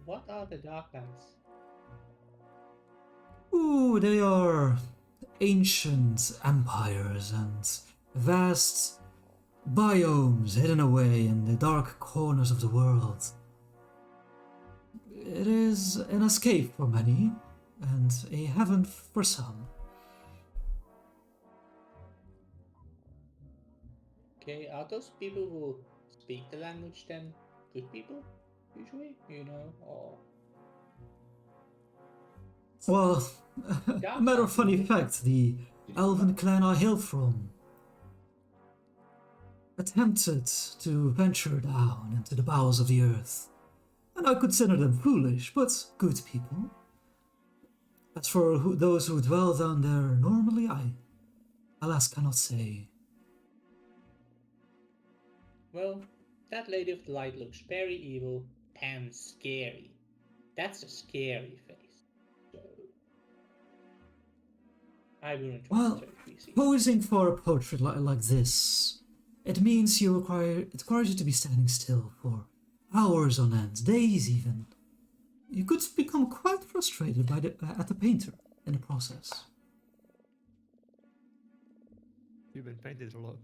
What are the Darklands? Ooh, they are ancient empires and vast biomes hidden away in the dark corners of the world. It is an escape for many, and a heaven for some. Okay, are those people who speak the language then good people? Usually, or Well, a matter of funny fact, the elven clan I hail from attempted to venture down into the bowels of the earth, and I consider them foolish, but good people. As for those who dwell down there normally, I, alas, cannot say. well, that Lady of the Light looks very evil and scary. That's a scary face. So I wouldn't trust Well, her if we see her. posing for a portrait like this, it means it requires you to be standing still for hours on end, days even. You could become quite frustrated at the painter in the process. You've been painted a lot.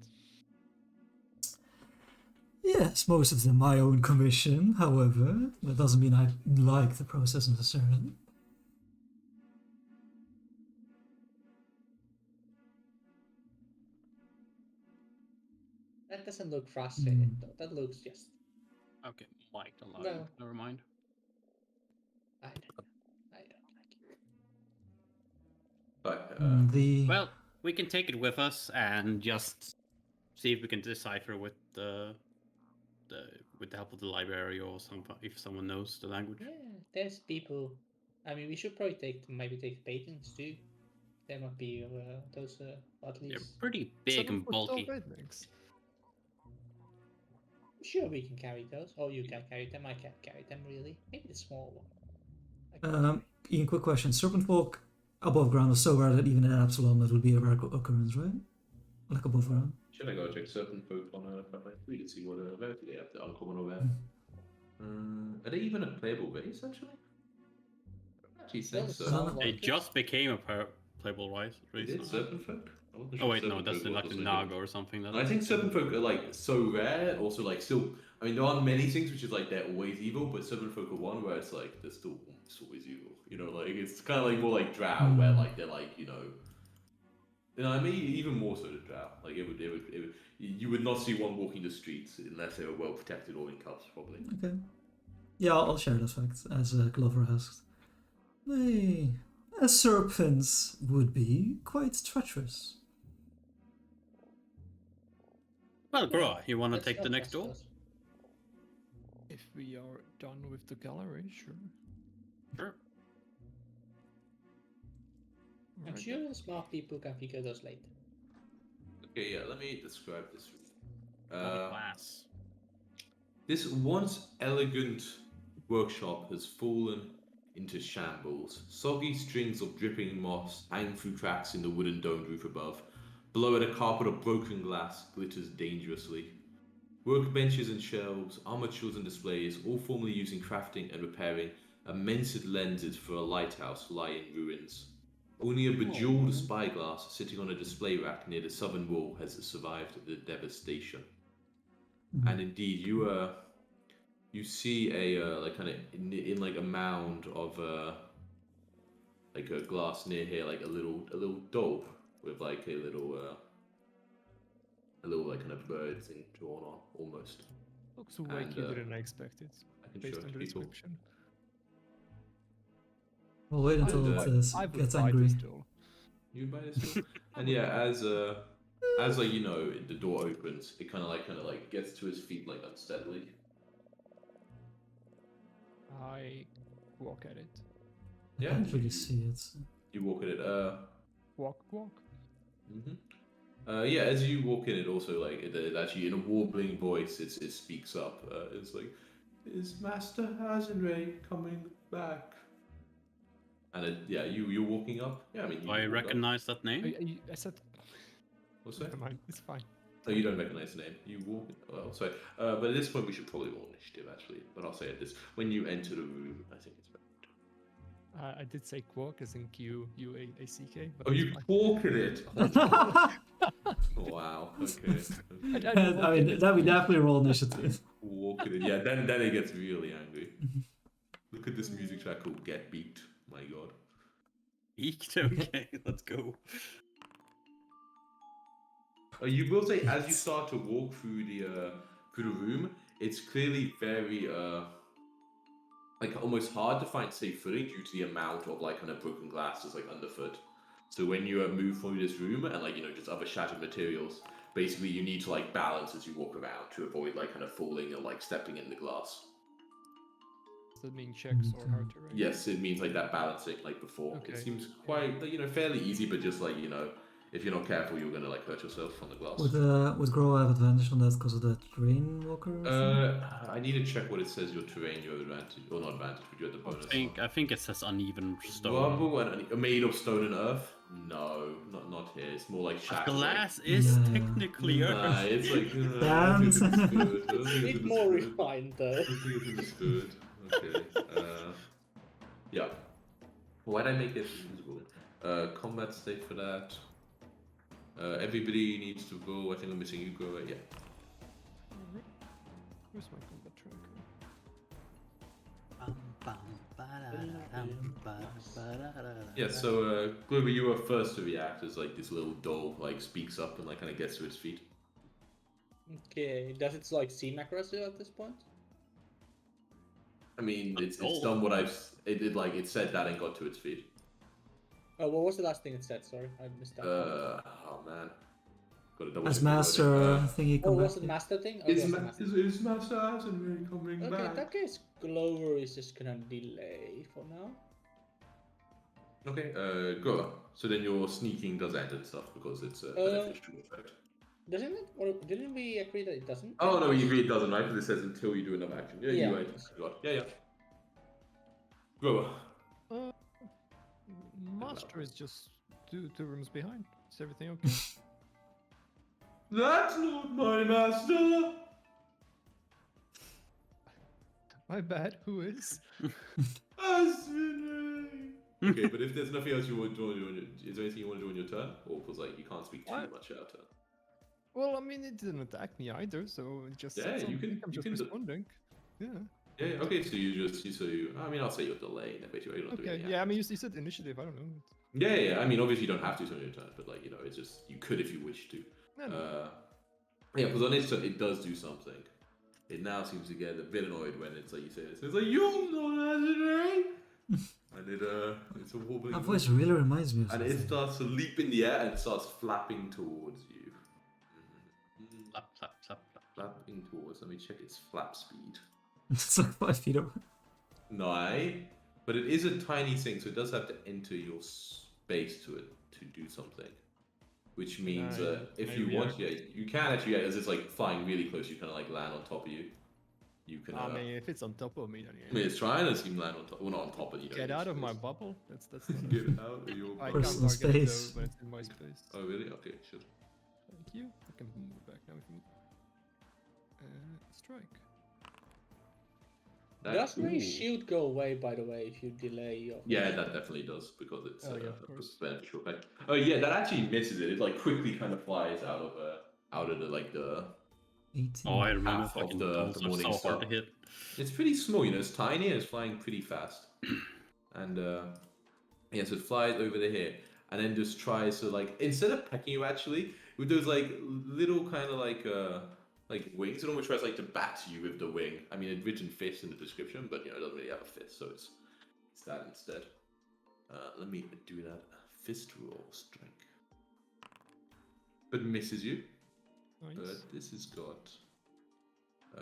Yes, most of them my own commission, however. That doesn't mean I like the process necessarily. That doesn't look frustrated though. That looks just Okay, might allow No. you. Never mind. I don't know. I don't like it. But Well, we can take it with us and just see if we can decipher with the with the help of the library or if someone knows the language. Yeah, there's people. I mean, we should probably maybe take paintings too. There might be those at They're least. pretty big and bulky. Sure, we can carry those. Or you can carry them. I can't carry them really. Maybe the small one. I can carry. Ian, quick question. Serpent folk above ground is so rare that even in Absalom that would be a rare occurrence, right? Like above ground. should I go check Serpent folk on Pathfinder 3 to see what rarity they have, the uncommon or rare? Are they even a playable race actually? I actually think so. Sound It like it. just became a playable race. Is it Serpent folk? I wasn't Oh sure wait, no, Serpent that's folk like was the also Naga or something. I think Serpent folk are like so rare, also like still. I mean, there aren't many things which is like they're always evil, but Serpent folk are one where it's like they're still always evil. You know, like it's kind of like more like Drow, where like they're like you know, I mean even more so than Drow. Like it would, you would not see one walking the streets unless they were well protected or in cuffs, probably. Okay. Yeah, I'll share that fact, as Glover asked. They, as serpents, would be quite treacherous. Well, Groa, you want to Let's take the not next trust door? those. If we are done with the gallery, sure. Sure. I'm Right, sure the smart people can figure those later. Okay, yeah. Let me describe this. Class. This once elegant workshop has fallen into shambles. Soggy strings of dripping moss hang through cracks in the wooden domed roof above. Below it, a carpet of broken glass glitters dangerously. Workbenches and shelves, armatures and displays, all formerly used in crafting and repairing immense lenses for a lighthouse, lie in ruins. Only a bejeweled spyglass sitting on a display rack near the southern wall has survived the devastation. And indeed, you see a like kind of in like a mound of like a glass near here, like a little doll with like a little like kind of bird thing drawn on almost. looks way and, cuter than I expected, I can based show on it the to people. description. Well, wait until I it would gets buy angry. this doll. You buy this doll? And yeah, as like you know, the door opens, it kind of like gets to his feet like unsteadily. I walk at it. I Yeah, can't really see it. You walk at it. Walk. Yeah, as you walk in, it also like it actually in a warbling voice, it speaks up. It's like, "Is Master Hazenray coming back?" And yeah, you're walking up. Yeah, I mean, Do you I walk up. recognize that name? I said, What's that? never mind, it's fine. Oh, you don't recognize the name. You walk. Well, sorry. But at this point, we should probably roll initiative actually. But I'll say it this: when you enter the room, I think it's better. I did say quark as in Q-U-A-C-K. But Oh, it's you fine. walk at it. Oh, wow. Okay. I mean, that we definitely roll initiative. Walk at it. Yeah. Then it gets really angry. Look at this music track called Get Beat. My god. Eeked. Okay, let's go. You will say as you start to walk through the room, it's clearly very like almost hard to find safe footing due to the amount of like kind of broken glass that's like underfoot. So when you move through this room and like just other shattered materials, basically you need to like balance as you walk around to avoid like kind of falling or like stepping in the glass. Does that mean checks or hard terrain? Yes, it means like that balancing like before. Okay. It seems quite fairly easy, but just like if you're not careful, you're gonna like hurt yourself on the glass. Would Grow have advantage on that because of the terrain walker? I need to check what it says. Your terrain, your advantage, or not advantage, but you have the bonus. I think it says uneven stone. Rubble and made of stone and earth. No, not here. It's more like shadow. Glass is Yeah. technically Nah, earth. it's like Damn. A bit more refined though. Understood. Okay. Yeah. Why'd I make it invisible? Combat state for that. Everybody needs to go. I think I'm missing you. Go. Yeah. Alright. Where's my combat tracker? Yeah. So, Glover, you were first to react as like this little doll like speaks up and like kind of gets to its feet. Okay, does it like seem aggressive at this point? I mean, it's doll. done what it said that and got to its feet. Oh, what was the last thing it said? Sorry, I missed that. Oh man. Got to double As check the master wording. thingy Oh, come was back. it master thing? Oh, Is it was the ma- master. is master hasn't really coming Okay, in back? that case, Glover is just gonna delay for now. Okay, go. So then your sneaking does end and stuff because it's a beneficial effect. Doesn't it? Or didn't we agree that it doesn't? Oh no, you agree it doesn't, right? Because it says until you do another action. Yeah, Yeah. you're right. God. Yeah. Go. Master is just two rooms behind. Is everything okay? That's not my master. My bad. Who is? Okay, but if there's nothing else you want to do is there anything you want to do on your turn? Or because like you can't speak too What? much out of turn. Well, I mean, it didn't attack me either, so it just. Yeah, said you something. can- I'm you just can do- responding. Yeah. Yeah. Okay, so I mean, I'll say you're delaying. Basically, you're not doing Okay. any Yeah. I mean, you said initiative. I don't know. Yeah. I mean, obviously, you don't have to on your turn, but like it's just you could if you wish to. No, no. Yeah, because on its turn, it does do something. It now seems to get a bit annoyed when it's like you say this. It's like you're not legendary, and it's a wobbling. That voice really reminds me of And something. it starts to leap in the air and starts flapping towards you. Flap, flap, flap, flap. Flapping towards. Let me check its flap speed. It's like 5 feet away. No, but it is a tiny thing, so it does have to enter your space to do something. Which means if you maybe want, you can actually, as it's like flying really close, you kind of like land on top of you. You can. I mean, if it's on top of me, then yeah. I mean, it's trying to seem land on top. Well, not on top, but Get out of my bubble. That's not Get out of your I bubble. can't Personal target it space. though, but it's in my space. Oh really? Okay, sure. Thank you. I can move back now if you. Strike. Does Ooh. my shield go away, by the way, if you delay your... Yeah, that definitely does because it's Oh, yeah, of a course. beneficial effect. Oh yeah, that actually misses it. It like quickly kind of flies out of the like the. 18. Oh, I remember Half of fucking the dolls are morning so hard to star. hit. It's pretty small, it's tiny and it's flying pretty fast. And yeah, so it flies over the here and then just tries to like instead of pecking you actually with those like little kind of like wings, it almost tries like to bat you with the wing. I mean, it's written fist in the description, but it doesn't really have a fist, so it's that instead. Let me do that fist roll strike, but misses you. Nice. But this has got the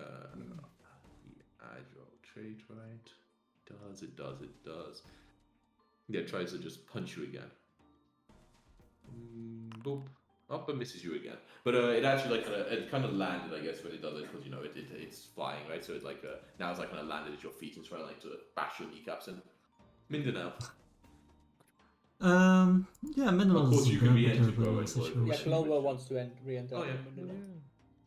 agile trait, right? It does. Yeah, it tries to just punch you again. Boop. Oh, but misses you again. But it actually like kind of landed, I guess, when it does it because it's flying, right? So it's like now it's like kind of landed at your feet and trying like to bash your kneecaps in. Mindanao. Yeah, Mindanao Of course, is a you can very re-enter terrible Grover, situation. Yeah, Glover wants to re-enter. Oh, yeah. Yeah.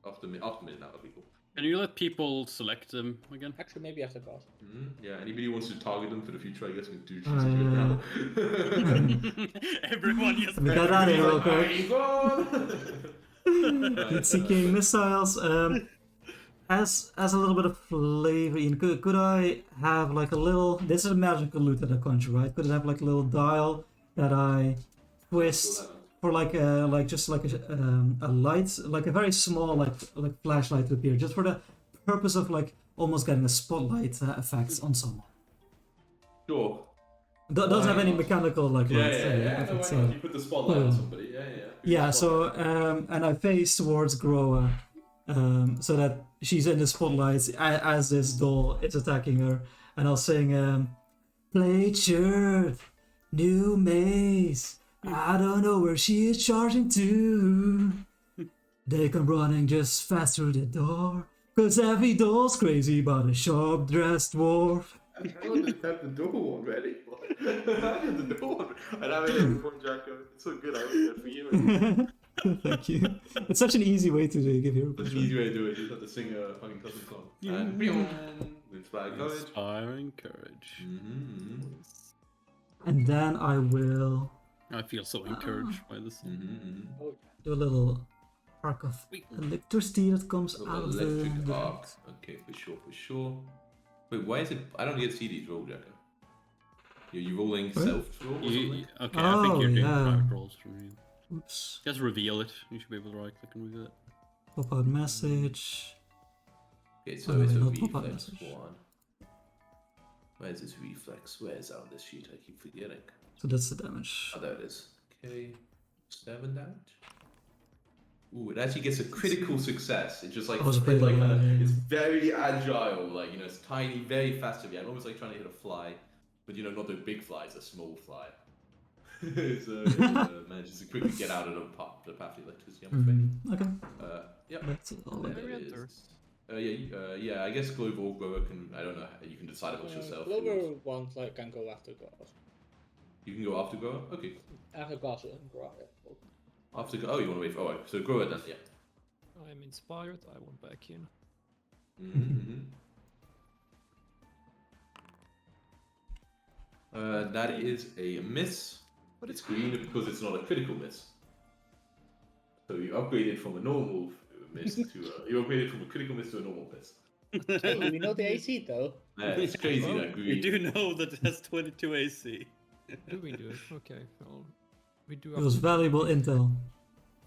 After Mindanao, that'd be cool. Can you let people select them again? Actually, maybe after God. Yeah, anybody who wants to target them for the future, I guess we can do yeah. now. Everyone just We got out of here real There quick. you go. Heat-seeking missiles. as a little bit of flavor, Ian, could I have like a little? This is a magical loot that I conjure, right? Could it have like a little dial that I twist for like just like a light, like a very small like flashlight to appear, just for the purpose of like almost getting a spotlight effect on someone. Sure. Doesn't have Why any not? mechanical like Yeah, lights, yeah, yeah. No, effects, why not? You put the spotlight on somebody. Yeah, yeah. Put yeah, the spotlight. so and I face towards Groa, so that she's in the spotlight as this doll is attacking her, and I'll sing, "Play shirt, new maze. I don't know where she is charging to. They come running just fast through the door, 'cause every doll's crazy about a sharp-dressed dwarf." I don't understand the door already. I have the door. And I made it before Jacko. It's so good. I was for you. Thank you. It's such an easy way to give hero That's points. an easy way to do it. You just have to sing a fucking custom song. And inspired courage. Inspiring courage. Mm-hmm. And then I will I feel so encouraged by this. Mm-hmm. do a little arc of electricity that comes So out of electric the arc. Okay, for sure, for sure. Wait, why is it? I don't get to see these roll, Jacko. You rolling What? self roll or something? Okay, I think you're doing yeah. private rolls for me. Oops. Just reveal it. You should be able to right click and reveal it. Pop out message. Okay, so Oh, it's a not pop-up reflex message. one. Where's this reflex? Where's it on this sheet? I keep forgetting. So that's the damage. Oh, there it is. Okay, 7 damage. Ooh, it actually gets a critical success. It's just like, Oh, it's it's pretty like low, it's yeah. very agile. Like, you know, it's tiny, very fast to be. I'm almost like trying to hit a fly, but you know, not the big fly. It's a small fly. So it manages to quickly get out of the path of electricity. I'm afraid. Okay. Yep. That's all. There Maybe it enter. is. Yeah. I guess Glover or Grower can. I don't know. You can decide amongst yourself. Clover wants like can go after Gross. You can go after Grower. Okay. After Gross and Gross. After oh, you want to wait? Oh, so Grower then. Yeah. I'm inspired. I want back in. Mm-hmm. That is a miss. But it's green because it's not a critical miss. So you upgraded from a normal miss to you upgraded from a critical miss to a normal miss. Hey, do we know the AC though? Yeah, it's crazy Well, that green. We do know that it has 22 AC. Do we do it? Okay. Well, we do. It was valuable intel.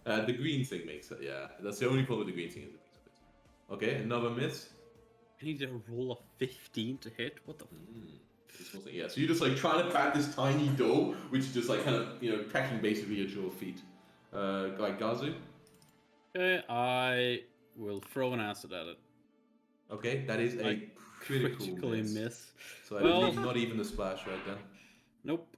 The green thing makes it. Yeah, that's the only problem with the green thing is it makes it. Okay, another miss. I need a roll of 15 to hit. What the? This wasn't, yeah, so you're just like trying to crack this tiny door, which is just like kind of cracking basically at your feet. Like Gazu. Okay, I will throw an acid at it. Okay, that is a I critically miss. So I Well- believe not even the splash right then. Nope.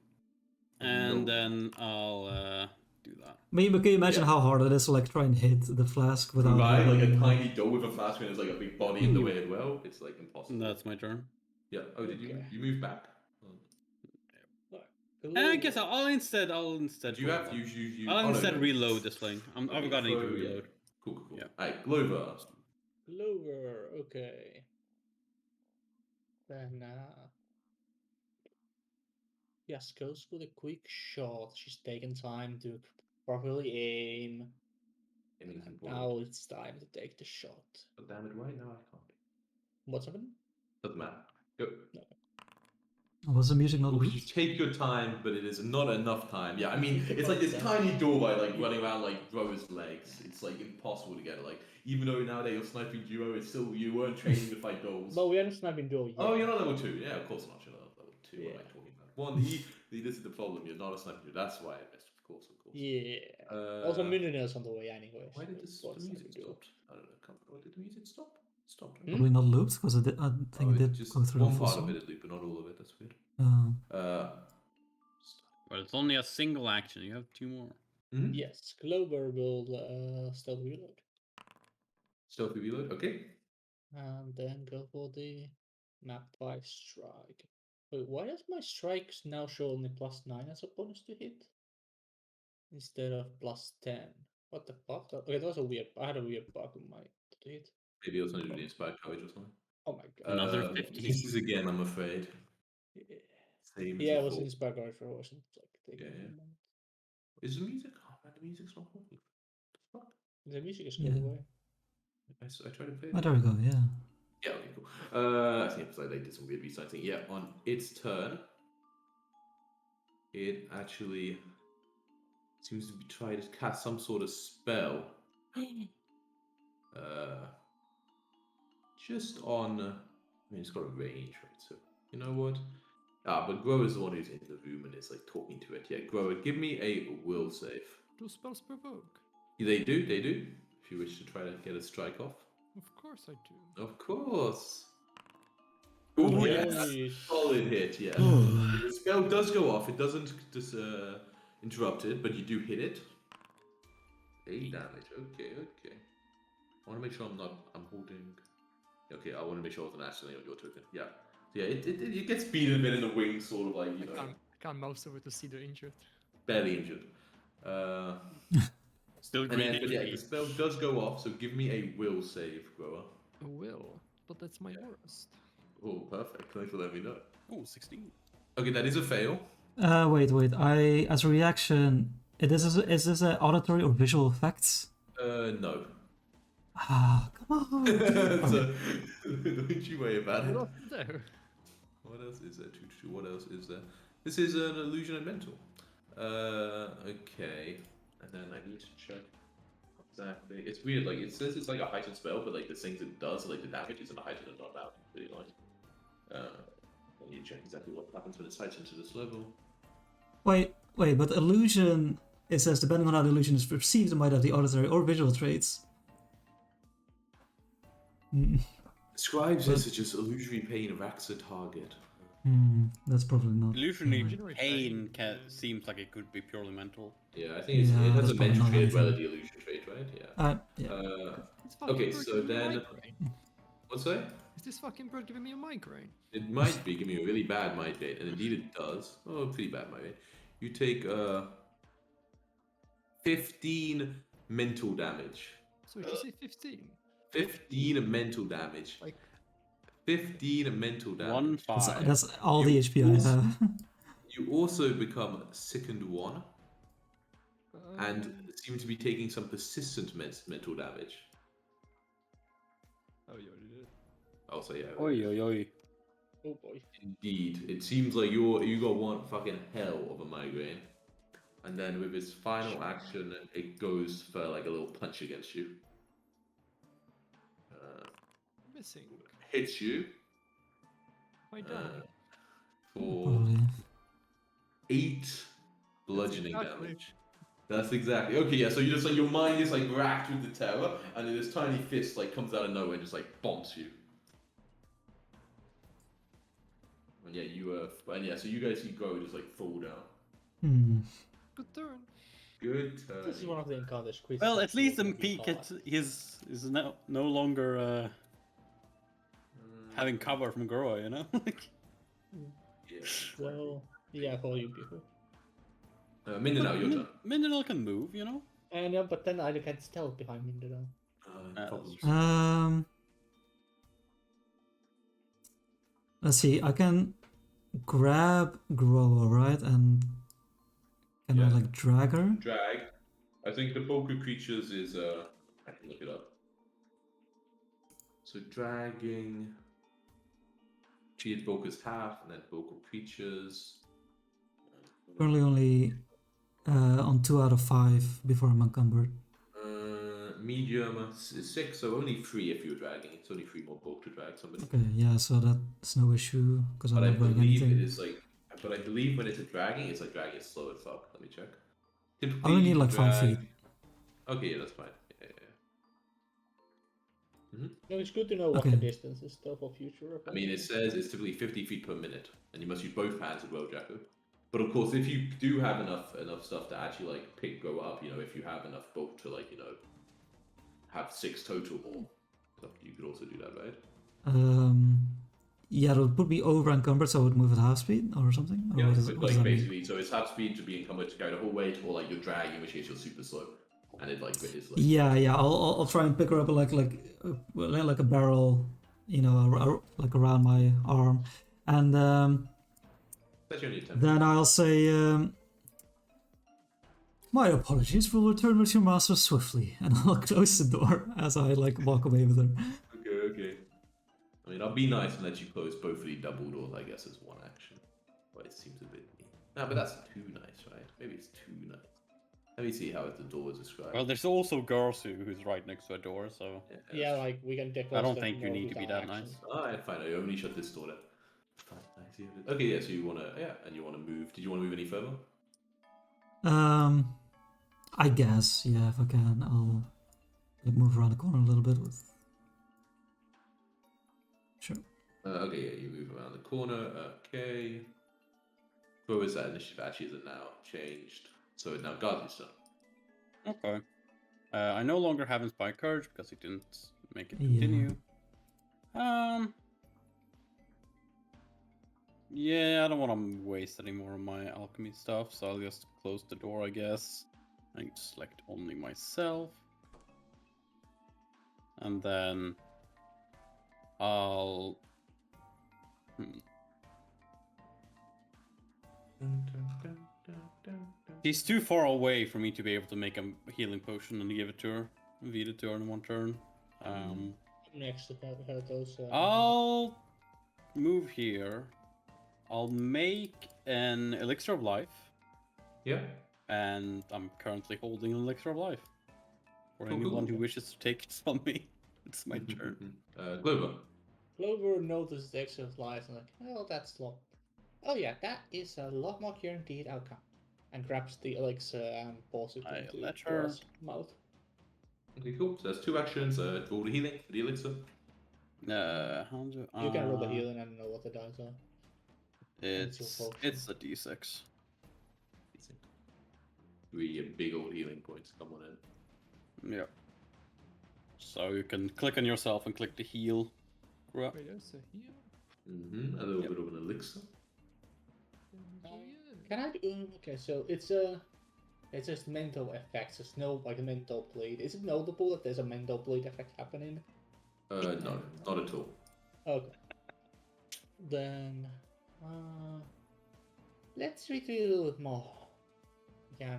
And Nope. then I'll do that. Maybe can you imagine how hard it is to like try and hit the flask without Right, like a having- tiny door with a flask and there's like a big body in the way as well. It's like impossible. And that's my turn. Yeah. Oh, did you Okay. you move back? And I guess I'll instead. Do you have you? I'll oh, no, instead no. reload this thing. Okay, I've got to need to so, yeah. reload. Cool. Yeah. Alright, Glover. Clover, okay. Then yes, goes for the quick shot. She's taken time to properly aim. Aiming's And important. now it's time to take the shot. But damn it, right now I can't. What's happening? Doesn't matter. Go. Was the music not You weak? take your time, but it is not enough time. Yeah, I mean, it's like this tiny doorway, like running around like Grover's legs. It's like impossible to get it. Like, even though nowadays you're sniping duo, it's still you weren't training to fight dolls. No, we haven't sniping duel yet. Oh, you're not level 2. Yeah, of course not. You're not level 2. What am Yeah. I talking about? One, this is the problem. You're not a sniper duo. That's why I missed. Of course. Yeah. Also, Millionaire's on the way anyway. Why did so this, what's the music sniping duel? stop? I don't know. Why did the music stop? It stopped. Hmm? Probably not looped because I think it did just go through one the full part of song. it is loop, but not all of it. That's weird. But it's only a single action. You have 2 more. Mhm. Yes, Clover will stealth reload. Stealthy reload. Okay. And then go for the map 5 strike. Wait, why does my strikes now show only +9 as a bonus to hit? Instead of +10. What the fuck? Okay, that was a weird. I had a weird bug in my to hit. Maybe it was something to do with the inspired courage or something. Oh my god. Another 15. Misses again, I'm afraid. Yeah, Same yeah, as it was before. inspired by for wasn't like taking Yeah, a yeah. moment. Is the music? Oh man, the music's not working. What the fuck? The music is Yeah. good away. I tried to play it. Oh, there we go. Yeah. Yeah, okay, cool. I think it's like they did some weird resign thing. Yeah, on its turn, it actually seems to be trying to cast some sort of spell. Just on. I mean, it's got a range, right? So you know what? But Grower's the one who's in the room and is like talking to it. Yeah, Grower, give me a will save. Do spells provoke? They do, they do. If you wish to try to get a strike off. Of course I do. Of course. Oh, yeah, yes. solid hit. Yeah, the spell does go off. It doesn't just interrupt it, but you do hit it. 8 damage. Okay, okay. I want to make sure I'm holding. Okay, I want to make sure it's an accident on your token. Yeah. So yeah, it gets beaten a bit in the wings, sort of like I can't mouse over to see the injured. barely injured. Still And green then, but yeah, HP. the spell does go off. So give me a will save, Grower. I will, but that's my worst. Oh, perfect. Thanks for letting me know. Oh, 16. Okay, that is a fail. Wait. I as a reaction, is this a auditory or visual effects? No. Ah, come on. So, don't you worry about it. What there? What else is there? What else is there? This is an illusion and mental. Okay. And then I need to check exactly. It's weird, like it says it's like a heightened spell, but like the things it does, like the damage isn't heightened and not out. Really nice. I need to check exactly what happens when it's heightened to this level. Wait, but illusion. It says depending on how the illusion is perceived, it might have the auditory or visual traits. Describes this as just illusory pain racks a target. That's probably not. Illusionary Illusionary pain seems like it could be purely mental. Yeah, I think it Yeah, has that's a mental probably trait not as well as anything. the illusion trait, right? Yeah. Yeah. This fucking Okay, bird so giving me a then- migraine. What's that? Is this fucking bird giving me a migraine? It might be giving you a really bad migraine, and indeed it does. Oh, pretty bad migraine. You take 15 mental damage. So did you say 15? 15 mental damage. Like 15 mental damage. 1-5. That's all the You HP I also- have. You also become sickened 1, and seem to be taking some persistent mental damage. Oh, you already did. I'll say yeah. Oi, oi, oi. Oh boy. Indeed, it seems like you got one fucking hell of a migraine, and then with his final action, it goes for like a little punch against you. Missing. Hits you My dad. for Probably. 8 bludgeoning exactly. damage. That's exactly okay. Yeah, so you just like your mind is like racked with the terror, and then this tiny fist like comes out of nowhere and just like bonks you. And yeah, so you guys see Go just like fall down. Good turn. Good turn. This is one of the encounters. Chris Well, has at least to in be peak hard. is no longer having cover from Groa, you know? Yeah. So yeah, for you people. Mindanao, your turn. Mindanao can move, you know? And but then I can stealth behind Mindanao. Problems. Let's see. I can grab Grower, right, and can I Yeah. like drag her? Drag. I think the bulk of creatures is I can look it up. So dragging. Cheated bulk is half, and then bulk of creatures. Currently only on 2 out of 5 before I'm encumbered. Medium is 6, so only 3 if you're dragging. It's only 3 more bulk to drag somebody. Okay, yeah, so that's no issue because I'm But I not wearing believe anything. it is like. But I believe when it's a dragging, it's like dragging slow as fuck. Let me check. I only need like 5 feet. Okay, yeah, that's fine. Yeah. No, it's good to know what Okay. the distance is though for future. I mean, it says it's typically 50 feet per minute, and you must use both hands as well, Jacko. But of course, if you do have enough stuff to actually like go up, you know, if you have enough bulk to like, you know, have 6 total more stuff, you could also do that, right? Yeah, it would put me over encumbered, so I would move at half speed or something. Or Yeah, what does, but what does like that mean? basically, so it's half speed to be encumbered to carry the whole weight, or like you're dragging, in which case you're super slow, and it like is like. Yeah. I'll try and pick her up like a barrel, you know, like around my arm, and That's only 10. then I'll say, My apologies. We'll return with your master swiftly, and I'll close the door as I like walk away with her. Okay. I mean, I'll be nice and let you close both of the double doors, I guess, as one action. But it seems a bit mean. No, but that's too nice, right? Maybe it's too nice. Let me see how the door is described. Well, there's also Garsu who's right next to a door, so Yeah, like we can get I don't close to think you more need to be without that actions. nice. Alright, fine. I only shut this door then. Fine, I see it. Okay, yeah, so you wanna, and you wanna move. Did you wanna move any further? I guess, yeah, if I can, I'll like, move around the corner a little bit with. Sure. Okay, yeah, you move around the corner. Okay. Where was that initiative? Actually, is it now changed? So now Guardian's turn. Okay. I no longer have Inspired Courage because it didn't make it Yeah. continue. Yeah, I don't want to waste any more of my alchemy stuff, so I'll just close the door, I guess. And select only myself. And then I'll... He's too far away for me to be able to make a healing potion and give it to her. Feed it to her in one turn. I'm next to her though, so. I'll move here. I'll make an elixir of life, Yeah. and I'm currently holding an elixir of life. For Cool, anyone cool. who wishes to take it from me, it's my turn. Glover. Clover notices the extra life and like, oh, that's lot. Oh yeah, that is a lot more guaranteed outcome. And grabs the elixir and pours it I into let her- Dora's mouth. Okay, cool. So that's two actions. Roll the healing for the elixir. How do You can roll the healing and know what the dice are. It's your potion. It's a d6. Three big old healing points. Come on in. Yeah. So you can click on yourself and click the heal. Grab. Wait, there's a heal. A little bit of an elixir. Can I do? Okay, so it's just mental effects. It's no like a mental bleed. Is it notable that there's a mental bleed effect happening? No, not at all. Okay. Then, let's read through a little bit more. Yeah.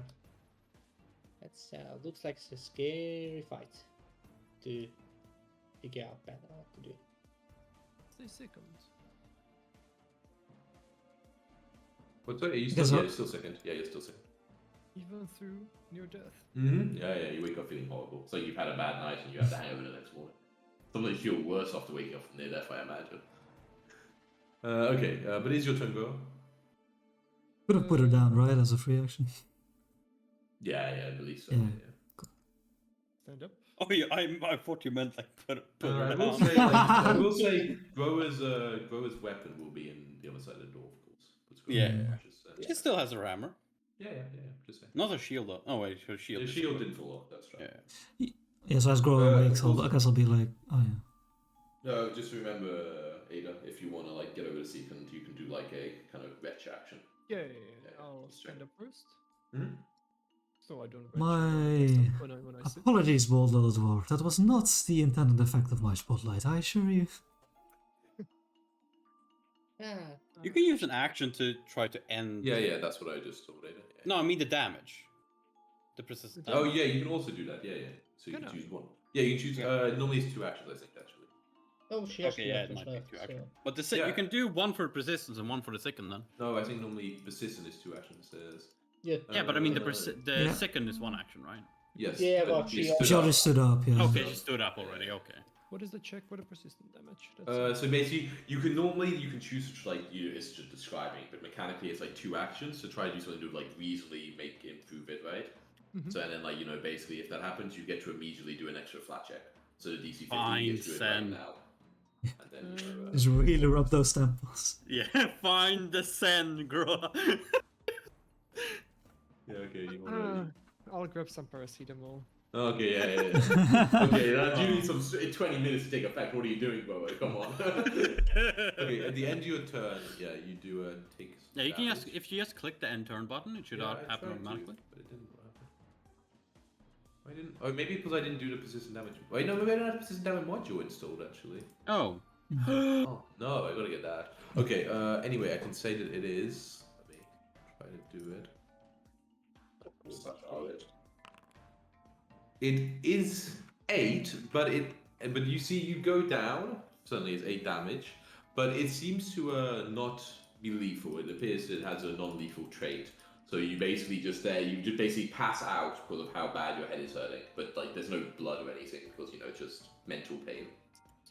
It's looks like it's a scary fight to figure out better what to do. Stay second. What's that? Are you Because still? I- Yeah, you're still second. Yeah, you're still second. Even through near death. Yeah. You wake up feeling horrible. It's like you've had a bad night and you have to hangover the next morning. Sometimes you feel worse after waking up from near death, I imagine. Okay, but is your turn go? Could have put her down, right, as a free action. Yeah, I believe so. Yeah. Stand up. Oh yeah, I thought you meant like put her I down. will say, I will say, Grower's weapon will be in the other side of the door, of course. But Grower's Yeah. weapon is just, She still has her hammer. Yeah. Just saying. Not a shield though. Oh wait, her shield. The is shield still- didn't fall off. That's right. Yeah. Yeah, so as Grover wakes, also- I guess I'll be like, oh yeah. No, just remember, Ada, if you want to like get over the second, you can do like a kind of retch action. Yeah. Yeah, I'll let's stand check. up first. Hmm? So I don't retch My when I sit. apologies, bold little dwarf. That was not the intended effect of my spotlight, I assure you. Yeah. You can use an action to try to end. Yeah, that's what I just told Ada. Yeah. No, I mean the damage. The persistent Oh damage. yeah, you can also do that. Yeah. So you Can can I? choose one. Yeah, you can choose. Normally it's two actions, I think actually. Oh, she has Okay, two yeah, it actions might be left, two so- actions. But the Yeah. you can do one for persistence and one for the second then. No, I think normally persistent is two actions. Yeah. Yeah, but I mean the Yeah. second is one action, right? Yes. Yeah, but but she she stood She up. already stood up, yeah. Okay, she stood up already. Okay. What is the check for the persistent damage? So basically, you can choose to like it's just describing, but mechanically it's like two actions. So try to do something to like reasonably make improve it, right? Mhm. So and then like basically if that happens, you get to immediately do an extra flat check. So the DC 15 Fine, gets to it right Sen. now. And then Just really rub those temples. Yeah, find the Sen, girl. yeah, okay, you want I'll grab some paracetamol. Okay, yeah. Okay, now you need some 20 minutes to take effect. What are you doing, bro? Come on. Okay, at the end of your turn, yeah, you do take. Yeah, you can damage. just if you just click the end turn button, it should Yeah, I happen tried to, automatically. but it didn't happen. I didn't. Oh, maybe because I didn't do the persistent damage. Wait, no, maybe I don't have the persistent damage module installed actually. Oh. Oh no, I gotta get that. Okay. Anyway, I can say that it is. Let me try to do it. Such are it. It is 8, but you see you go down. Certainly, it's 8 damage, but it seems to not be lethal. It appears it has a non-lethal trait. So you basically just basically pass out because of how bad your head is hurting. But like, there's no blood or anything because it's just mental pain.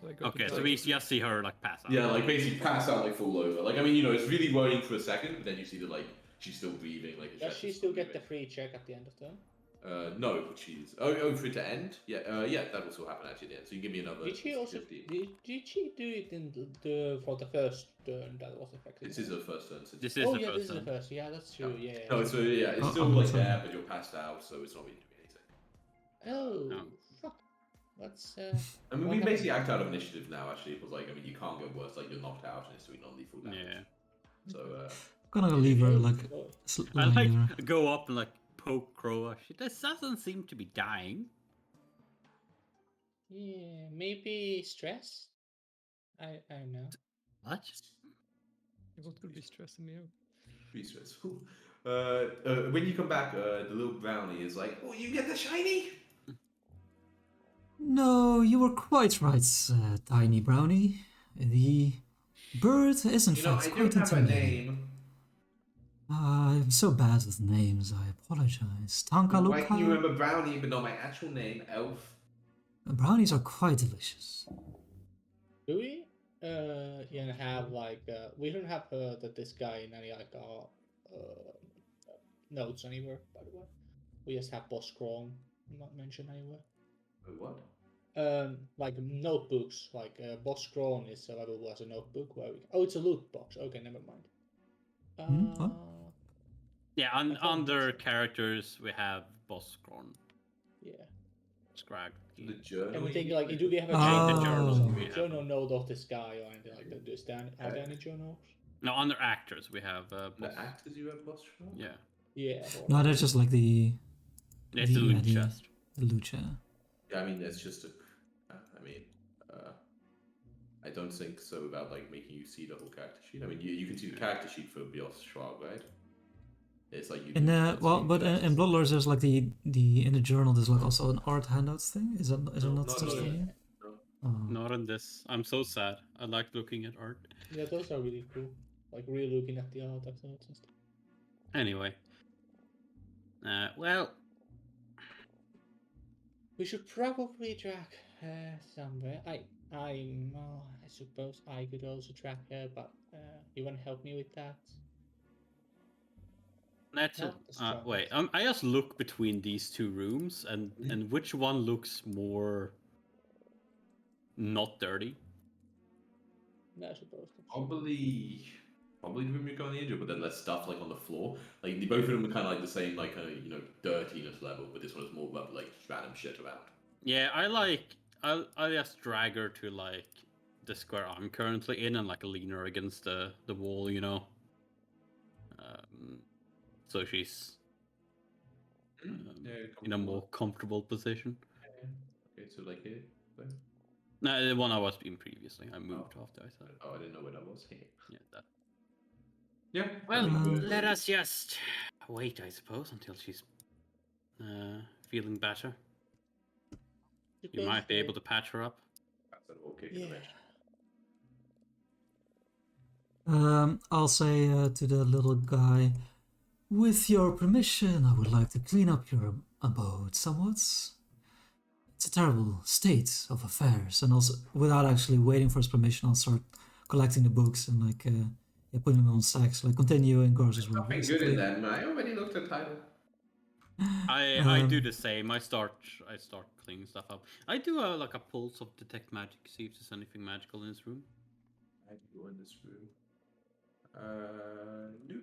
So I got Okay, to so die. we just see her like pass out. Yeah, like basically pass out, like fall over. Like, I mean, it's really worrying for a second, but then you see that like she's still breathing. Like, her Does chest she is still get the moving. free check at the end of turn? No, she's for it to end. Yeah, that will still happen actually. At the end. So you give me another. Did she also 15. did she do it in for the first turn that was effective? This is her first turn. So This is Oh the yeah, first this is turn. the first. Yeah, that's true. Yeah. No, so yeah, it's Oh, still I'm like sorry. there, but you're passed out, so it's not really doing anything. Oh No. fuck. That's I mean, What we happened? basically act out of initiative now. Actually, because like, I mean, you can't get worse. Like, you're knocked out and it's doing non-lethal damage. Yeah. So I'm gonna leave her like Oh, I lying like there. go up and like poke Crow. This doesn't seem to be dying. yeah, maybe stress. I don't know. What? What could be stressing me out? pretty stressful. When you come back, the little brownie is like, "Oh, you get the shiny." No, you were quite right, Tiny Brownie. The bird is in You know, fact I quite don't have a intimidating. name. I'm so bad with names, I apologize. Why can you Tankaluka? remember brownie but not my actual name, Elf? Brownies are quite delicious. Do we have like we don't have that this guy in any like notes anywhere, by the way. We just have Boss Chrome not mentioned anywhere. What? Like notebooks, like Boss Chrome is available as a notebook where we. Oh, it's a loot box. Okay, never mind. What? Yeah, I thought under that's- characters we have Bosscorn, Yeah. Scrag. The journal. And we you think mean? like, do we have a Oh. journal? journal. A journal note of this guy or anything like that? Are there any journals? No, under actors we have The Boss. actors you have lost from? Yeah, Yeah. No, that's just like the it's the loot the- chest. lucha. Yeah, I mean, it's just a. I mean, I don't think so about like making you see the whole character sheet. I mean, you can see the character sheet for Bios Schwab, right? It's like you. In do well, see but chests. in Bloodlords there's like the in the journal there's like also an art handouts thing. Is it No, not not such really. thing? No. Oh. Not in this. I'm so sad. I like looking at art. Yeah, those are really cool. Like really looking at the art afterwards and stuff. Anyway. Well, We should probably track her somewhere. I suppose I could also track her, but you want to help me with that? let's Not the wait. strongest. I just look between these two rooms and which one looks more not dirty. No, I suppose. Probably the room you're currently injured, but then there's stuff like on the floor. Like both of them are kind of like the same, like dirtiness level, but this one is more about like just random shit around. Yeah, I'll just drag her to like the square I'm currently in and like lean her against the wall, you know. So she's in a more comfortable position. Okay, so like here. So. No, the one I was in previously. I moved after I said. Oh, I didn't know where that was. Yeah, that. Yeah. Well, I mean, let us just wait, I suppose, until she's feeling better. You might be able to patch her up. That's an okay Yeah. I'll say to the little guy, with your permission, I would like to clean up your abode somewhat. It's a terrible state of affairs, and also without actually waiting for his permission, I'll start collecting the books and like putting them on stacks, like continuing Garza's work. Nothing good in that, man. I already looked at the title. I do the same. I start cleaning stuff up. I do like a pulse of detect magic, see if there's anything magical in this room. I can go in this room. Nope.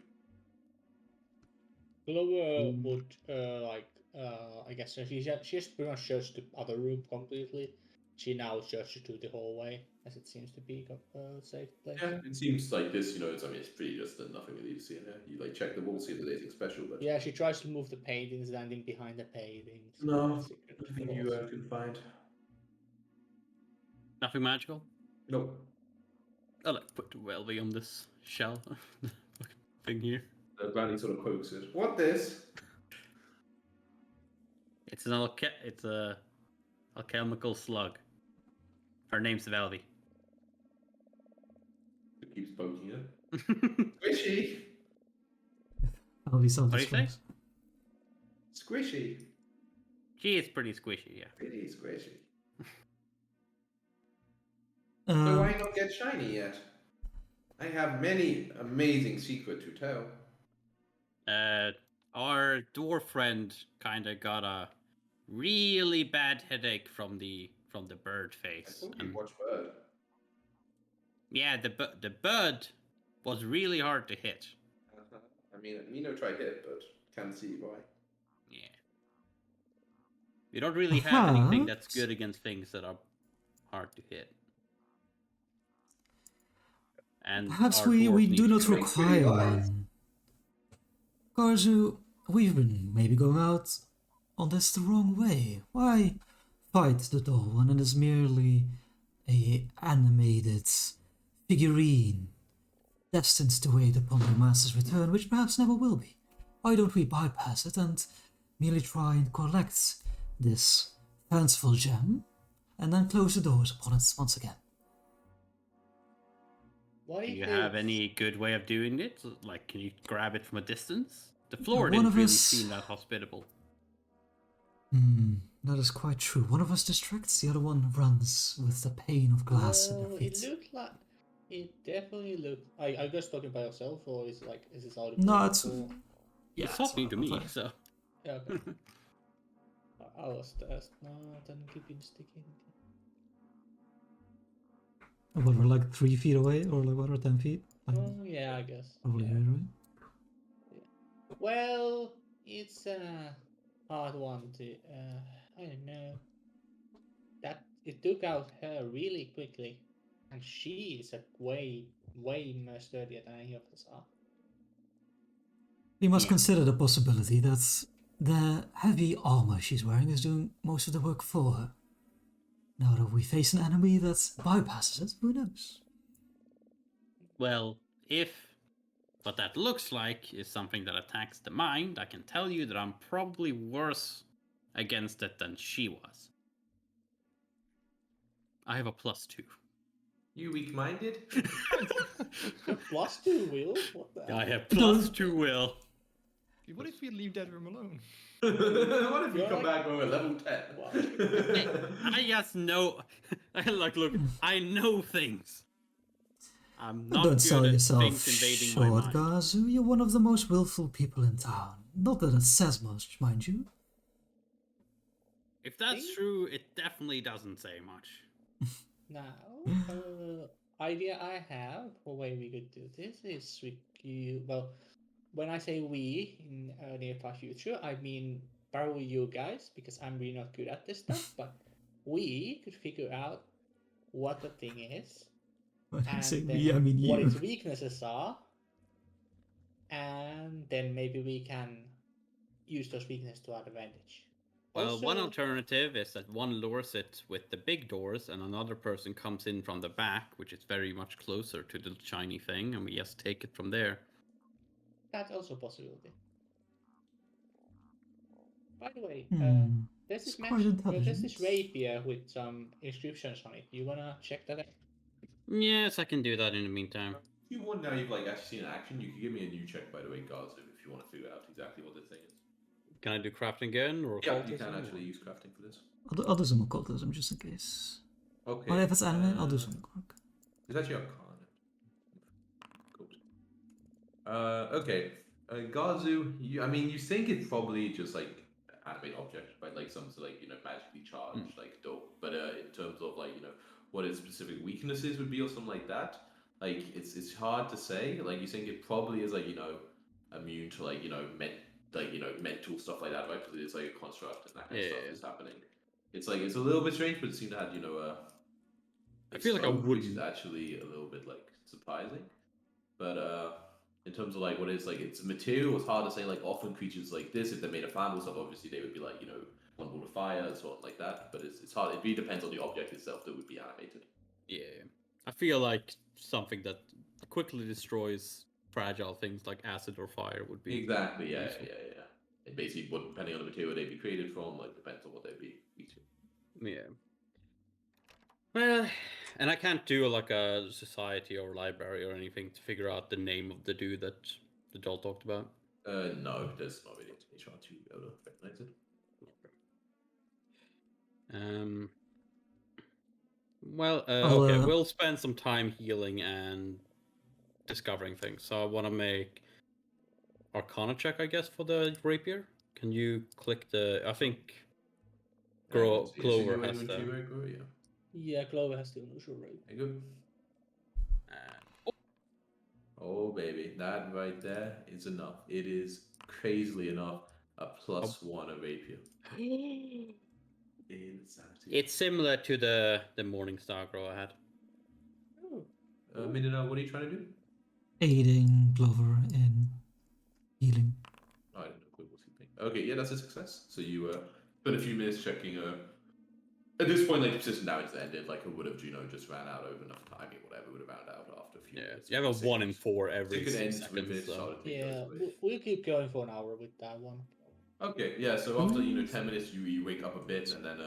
Glover would I guess she just pretty much searched the other room completely. She now searches to the hallway as it seems to be a safe place. Yeah, it seems like this. It's pretty just nothing really to see in there. You like check the wall, see if there's anything special, but Yeah, she tries to move the paintings, landing behind the paintings. no, Secret nothing you doors. can find. Nothing magical. Nope. I like put the Welby on this shell thing here. The brownie sort of pokes it. What this? It's a alchemical slug. Her name's Velvy. It keeps poking it. Squishy! I'll be self What do you say? Squishy! She is pretty squishy, yeah. Pretty squishy. So why not get shiny yet? I have many amazing secret to tell. Our dwarf friend kind of got a really bad headache from the bird I face. thought you And watched Bird. yeah, the bird was really hard to hit. I mean, Mino tried it, but can't see why. Yeah. We don't really have anything that's Perhaps- good against things that are hard to hit. And Perhaps our we dwarf do needs not to- make pretty require lies. one. Garzu, we've been maybe going out on this the wrong way. Why fight the doll when it is merely a animated figurine destined to wait upon the master's return, which perhaps never will be? Why don't we bypass it and merely try and collect this fanciful gem and then close the doors upon it once again? What Do if you have it's- any good way of doing it? Like, can you grab it from a distance? The floor One didn't of really us- seem that hospitable. That is quite true. One of us distracts, the other one runs with the pain of glass in Well, their it feet. looked like it definitely looked. Are you just talking by yourself, or is this audible? No, it's Or... Yeah, it's talking to not me, like- so. Yeah, okay. I was test. No, den keep in sticking. What, we're like 3 feet away, or like what, or 10 feet? Like, Oh yeah, I guess. probably Yeah. right, right? Well, it's a hard one to. I don't know. That it took out her really quickly, and she is a way more sturdier than any of us are. We must Yeah. consider the possibility that the heavy armor she's wearing is doing most of the work for her. Now that we face an enemy that bypasses it, who knows? Well, if what that looks like is something that attacks the mind, I can tell you that I'm probably worse against it than she was. I have a +2. You weak-minded? +2 will. What the? I have Don't- +2 will. What if we leave that room alone? What if you You're come like- back when we're level 10? Wow. I just know. Like, look, I know things. I'm not Don't good sell at yourself things invading my short, mind. Gazu. You're one of the most willful people in town. Not that it says much, mind you. If that's Think- true, it definitely doesn't say much. Now, idea I have for way we could do this is well, when I say we in near far future, I mean probably you guys, because I'm really not good at this stuff, but we could figure out what the thing is, When I say and we, I then mean what you. its weaknesses are, and then maybe we can use those weaknesses to our advantage. Well, one Also- alternative is that one lures it with the big doors, and another person comes in from the back, which is very much closer to the shiny thing, and we just take it from there. That's also a possibility. By the way, there's It's this quite there's this intelligent. rapier with some inscriptions on it. You wanna check that out? Yes, I can do that in the meantime. If you want now you've like actually seen in action, you can give me a new check by the way, Gazu, if you want to figure out exactly what this thing is. Can I do crafting again, or Yeah, you occultism, can or- actually use crafting for this. I'll do some occultism just in case. Okay. But if it's anime, I'll do some work. It's actually Arcana. Cool. Okay. Gazu, I mean, you think it's probably just like animate object, right? Like some sort of, like, magically charged, like dope. But in terms of like, what its specific weaknesses would be or something like that, like it's hard to say. Like you think it probably is like, immune to like, mental stuff like that, right? Because it's like a construct and that kind of stuff Yeah. is happening. It's like it's a little bit strange, but it seemed to have, I feel like I explode, which is wouldn't- actually a little bit like surprising. But in terms of like what it's like, it's material. It's hard to say. Like often creatures like this, if they're made of flammable stuff, obviously they would be like vulnerable to fire and so on like that. But it's hard. It really depends on the object itself that would be animated. Yeah, I feel like something that quickly destroys fragile things like acid or fire would be Exactly. Yeah. useful. Yeah. Yeah. It basically would, depending on the material they'd be created from, like depends on what they'd be eating. Yeah. Well, and I can't do like a society or library or anything to figure out the name of the dude that the doll talked about. No, there's not really any chance to be able to recognize it. Well, I'll, okay, we'll spend some time healing and discovering things. So I want to make Arcana check, I guess, for the rapier. Can you click the? I think Clover has the. Yeah, Clover has the unusual rate. There you go. Oh baby, that right there is enough. It is crazily enough a +1 of rapier. Insanity. It's similar to the Morningstar grow I had. Oh. Minina, what are you trying to do? Aiding Glover in healing. Oh, I don't know what was he thinking. Okay, yeah, that's a success. So you spent a few minutes checking. At this point, like the persistent damage that ended, like it would have, just ran out over enough timing, whatever would have ran out after a few minutes. You have a 1 in 4 every It could end 6 3 seconds. minutes. So. Yeah, we'll keep going for an hour with that one. Okay, yeah. So after 10 minutes, you wake up a bit, and then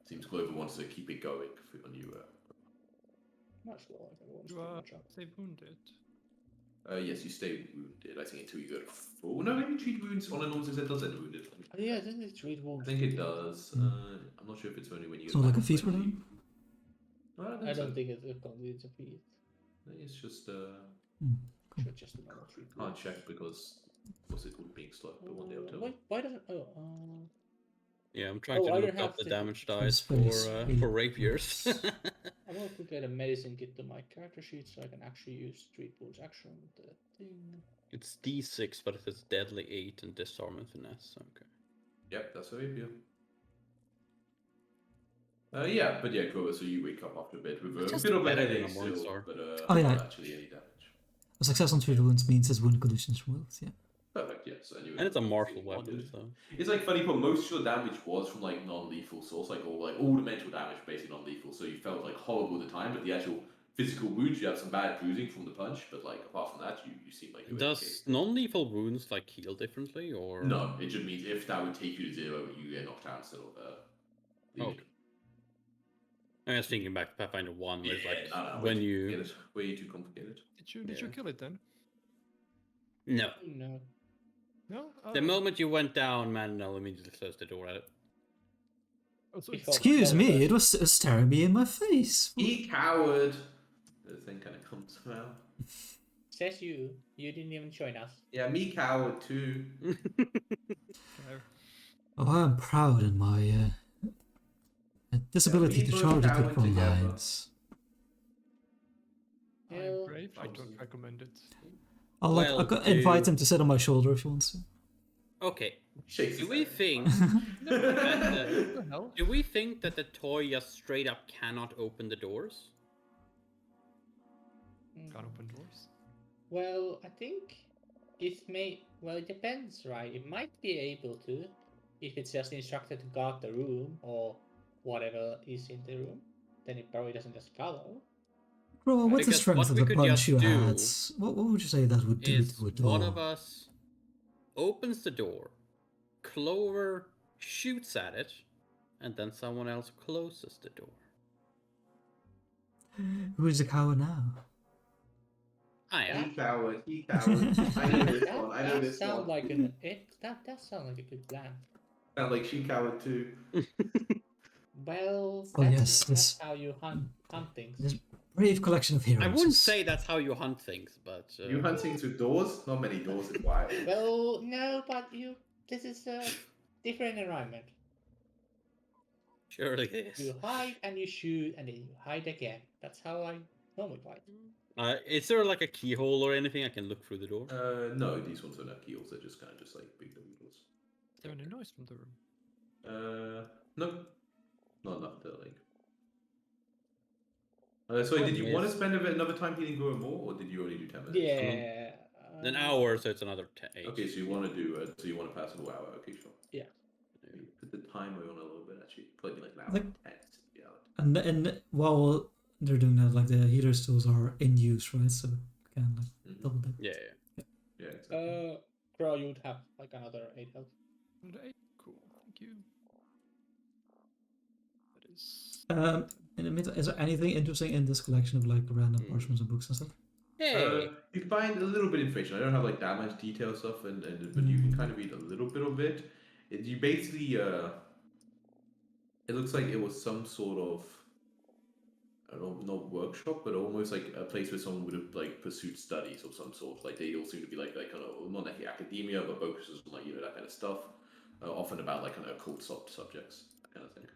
seems Clover wants to keep it going on you. Not sure if everyone's Do pretty much up. stay wounded? Yes, you stay wounded. I think until you go to 4. No, maybe treat wounds on a normal success does end wounded. Oh, yeah, doesn't it treat wounds? I think it does. I'm not sure if it's only when you. It's not like a feast for them? I don't think it's a feat. It's just Should just a normal treat. can't check because what's it called, being slow. But one day I'll tell you. Wait, why doesn't? Yeah, I'm trying to I look don't up have the to- damage dice Space. for rapiers. I want to get a medicine kit to my character sheet so I can actually use treat wounds action. The thing. It's D6, but it says deadly 8 and disarm and finesse. Okay. Yep, that's a rapier. Yeah, but yeah, Clover, so you wake up after a bit with a Just bit of a better than headache a still, Morningstar. but Oh, yeah. not actually any damage. A success on treat wounds means his wound conditions removed, yeah. Perfect, yeah. So anyway, And it's a martial weapon, so. it's like funny, but most of your damage was from like non-lethal source, like all the mental damage basically non-lethal. So you felt like horrible at the time, but the actual physical wounds, you have some bad bruising from the punch, but like apart from that, you seem like you were okay. Does non-lethal wounds like heal differently, or? No, it just means if that would take you to 0, you get knocked down instead of leaving. Okay. I was thinking back to Pathfinder 1, where it's like no, when way you. too way too complicated. Did you kill it then? No. No. No. The moment you went down, Manel immediately closed the door at it. Oh, so Before- Excuse me, it was staring me in my face. You coward! The thing kind of comes out. Says you. You didn't even join us. Yeah, me coward too. Oh, I'm proud in my disability we to both charge cowered critical together. lines. Well, I'm brave. I don't recommend it. I'll Well, invite him to sit on my shoulder if he wants to. Okay. Shakes Do his we head. think What the hell? do we think that the toy just straight up cannot open the doors? Can't open doors. Well, I think it may. Well, it depends, right? It might be able to, if it's just instructed to guard the room or whatever is in the room. Then it probably doesn't just follow. Bro, what's the Because strength what of we the could punch just you do had? What would you say that would do Is to a one door? of us opens the door, Clover shoots at it, and then someone else closes the door. Who is the coward now? I am. He coward. He coward. I know this one. I know That this sounds one. like an that sounds like a good plan. Sound like she coward too. Well, Oh, that's, yes, that's this- how you hunt things. This brave collection of heroes. I wouldn't is- say that's how you hunt things, but You hunting through doors? Not many doors in Wild. Well, no, but this is a different environment. surely it is. You hide and you shoot and then you hide again. That's how I normally fight. Is there like a keyhole or anything I can look through the door? No, these ones don't have keys. They're just kind of just like big doors. Is there any noise from the room? No, not enough to like. So did you Problem want to is- spend another time healing Guru more, or did you only do 10 minutes? Yeah. An hour, so it's another 8. Okay, so you want to do so you want to pass an hour? Okay, sure. Yeah. Maybe put the timer on a little bit actually. Probably like an hour Like- and 10. Yeah. And while they're doing that, like the healer tools are in use, right? So you can like Mhm. double dip. Yeah. Yeah. Exactly. Crow, you would have like another 8 health. 108. Cool. Thank you. That is. In the meantime, is there anything interesting in this collection of like random parchments and books and stuff? Hey, You find a little bit of information. I don't have like that much detailed stuff, but you can kind of read a little bit of it. You basically, it looks like it was some sort of, I don't know, not workshop, but almost like a place where someone would have like pursued studies of some sort. Like they all seem to be like kind of not like academia, but focuses on like that kind of stuff. Often about like kind of occult subjects, that kind of thing.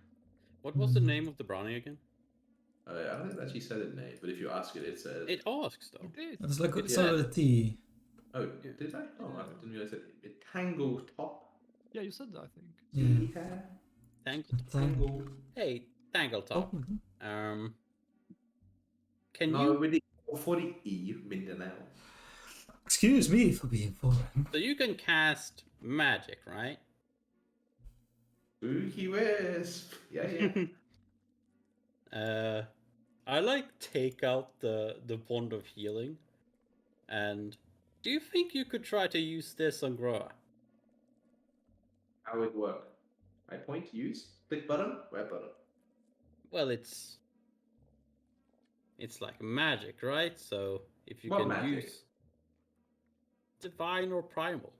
What was the name of the brownie again? I don't think it actually said a name, but if you ask it, it says. It asks though. You did. It's like It it's started with a T. Oh, did I? Oh, I didn't realize it. Tangle top. Yeah, you said that, I think. Yeah. Tangle. Hey, Tangletop. Oh, Can No, you? with the for the E Mindanao. excuse me for being foreign. So you can cast magic, right? Spooky wisp. Yeah, yeah. I like take out the wand of healing, and do you think you could try to use this on Groa? How it work? I point, use, click button, where button? Well, it's like magic, right? So if you What can magic? use divine or primal.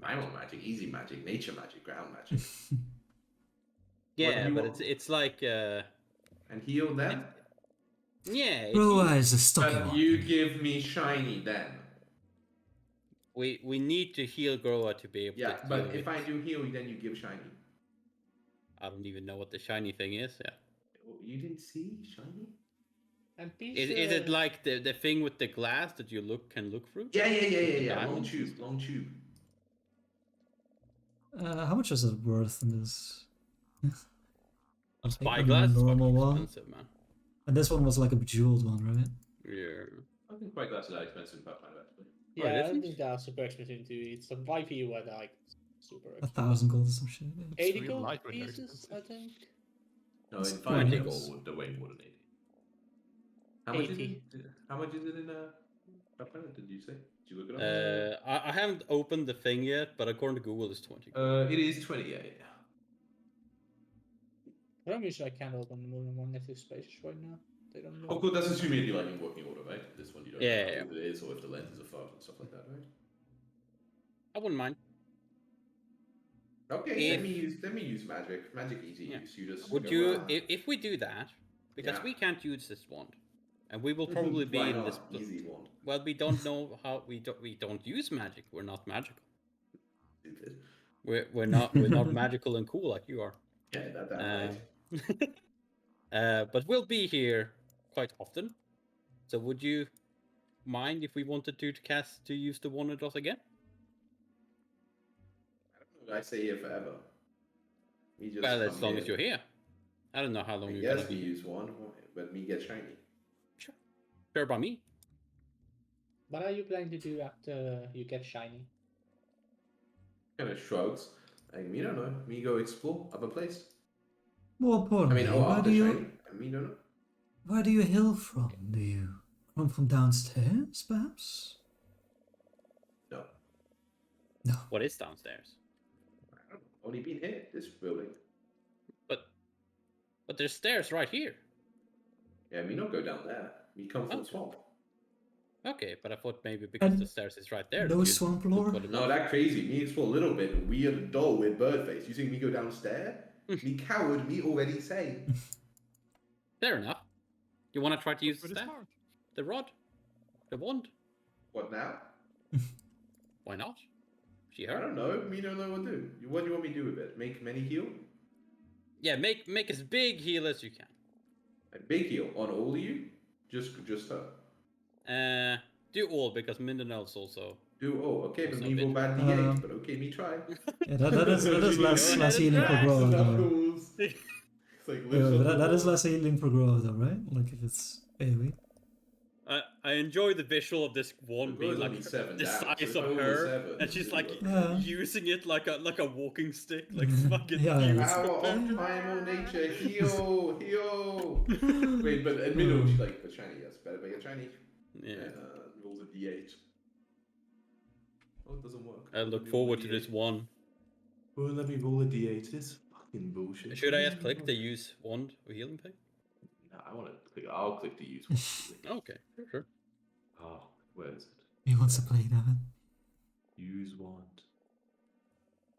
Primal magic, easy magic, nature magic, ground magic. Yeah, you but want? it's like And heal them? yeah. Broa is a stocky But one. you give me shiny then. We need to heal Groa to be able Yeah, to but heal if it. I do heal, then you give shiny. I don't even know what the shiny thing is. Yeah. Oh, you didn't see shiny? I'm pretty Is it like the thing with the glass that you can look through? Yeah. The Long diamonds? tube, long tube. How much is it worth in this? Spyglass is normal fucking one. expensive, man. And this one was like a bejeweled one, right? Yeah. I think quite glad that expensive in Pathfinder actually. Yeah, it I don't isn't? think they are super expensive to It's a 5e where they're like super expensive. 1,000 gold or some shit. Yeah. 80 real gold light when they're pieces, I expensive. think. No, in It's 5 20 gold, they're way more than 80. How much is 80. it? How much is it in Pathfinder? Did you say? Did you look it up? I haven't opened the thing yet, but according to Google, it's 20. It is 28. For some reason, I can't open more than one native spaces right now. They don't know. Oh, cool. That's assuming you like in working order, right? This one you don't Yeah, know yeah. how old it is, or if the lenses are fucked and stuff like that, right? I wouldn't mind. Okay, If- let me use magic. Magic easy Yeah. use. You just Would go you, around. if we do that, because Yeah. we can't use this wand, and we will probably be Why in not? this. Easy one. Well, we don't know how we don't use magic. We're not magical. Stupid. We're not magical and cool like you are. Yeah, that right. But we'll be here quite often. So would you mind if we wanted to use the wand dot again? I don't know. I say here forever. Me just Well, as come long here. as you're here. I don't know how long you're Yes, gonna we be. use one, but me get shiny. Sure by me. What are you planning to do after you get shiny? Kind of shrugs. Like, me don't know. Me go explore other place. More I importantly, mean, where after do you shiny. Me don't know. where do you hail from? Do you come from downstairs, perhaps? No. No. What is downstairs? I don't know. Only been here, this building. But there's stairs right here. Yeah, me not go down there. Me come from Okay. swamp. Okay, but I thought maybe because And the stairs is right there. no that you'd swamp look lore? for the No, top. that crazy. Me explore a little bit. Weird doll with bird face. You think me go downstairs? Me coward. Me already say. Fair enough. You want to try to use the With his staff? heart. The rod? The wand? What now? Why not? She I heard. don't know. Me don't know what to do. What do you want me to do with it? Make many heal? Yeah, make as big heal as you can. A big heal on all of you? Just her. Do all because Mindanao's also. Do okay, but Also me a roll bit. bad d8, but okay, me try. Yeah, that is less Go ahead healing and for try. Groa, though. Knuckles. It's like Yeah, lifts but up that the is wall. less healing for Groa, though, right? Like if it's AoE. I enjoy the visual of this wand It being was like only 7 the down, so size if of I roll a her, 7, and she's it like works. Yeah. using it like a walking stick, like fucking. Yeah, yeah. huge Power of compared- primal nature, heal. Wait, but in middle, she's like, a shiny, yes, better make a shiny. Yeah. Rolls a d8. Oh, it doesn't work. I look forward to this one. Well, let me roll a d8. This fucking bullshit. Should I just click the use wand or healing thing? No, I want to click. I'll click the use one. Okay, sure. Oh, where is it? He wants to play that. Use wand.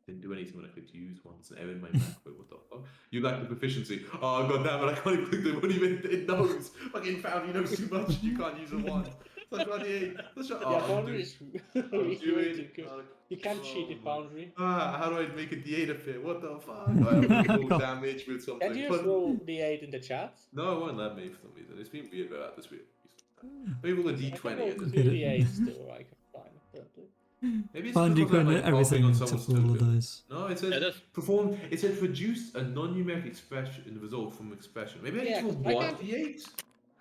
Didn't do anything when I clicked use wand. It's an error in my Mac. Wait, what the fuck? You lack the proficiency. Oh, god damn it, I can't even click the one even it knows. Fucking found, he knows too much. You can't use a wand. That's 28. That's right. Yeah, Foundry is really doing. good. You can't cheat the Foundry. How do I make a d8 appear? What the fuck? I have roll damage with something. Can you just roll the 8 in the chat? No, it won't let me for some reason. It's been weird about this weird. Maybe roll a I can d20. roll and 2 then- d8s too, I can find apparently. Maybe it's Foundry because I'm, can like, everything on except someone's for all the token. dice. No, it says Yeah, that's- perform. It says produce a non-numeric expression in the result from expression. Maybe I Yeah, need to 'cause I roll can't- 1d8.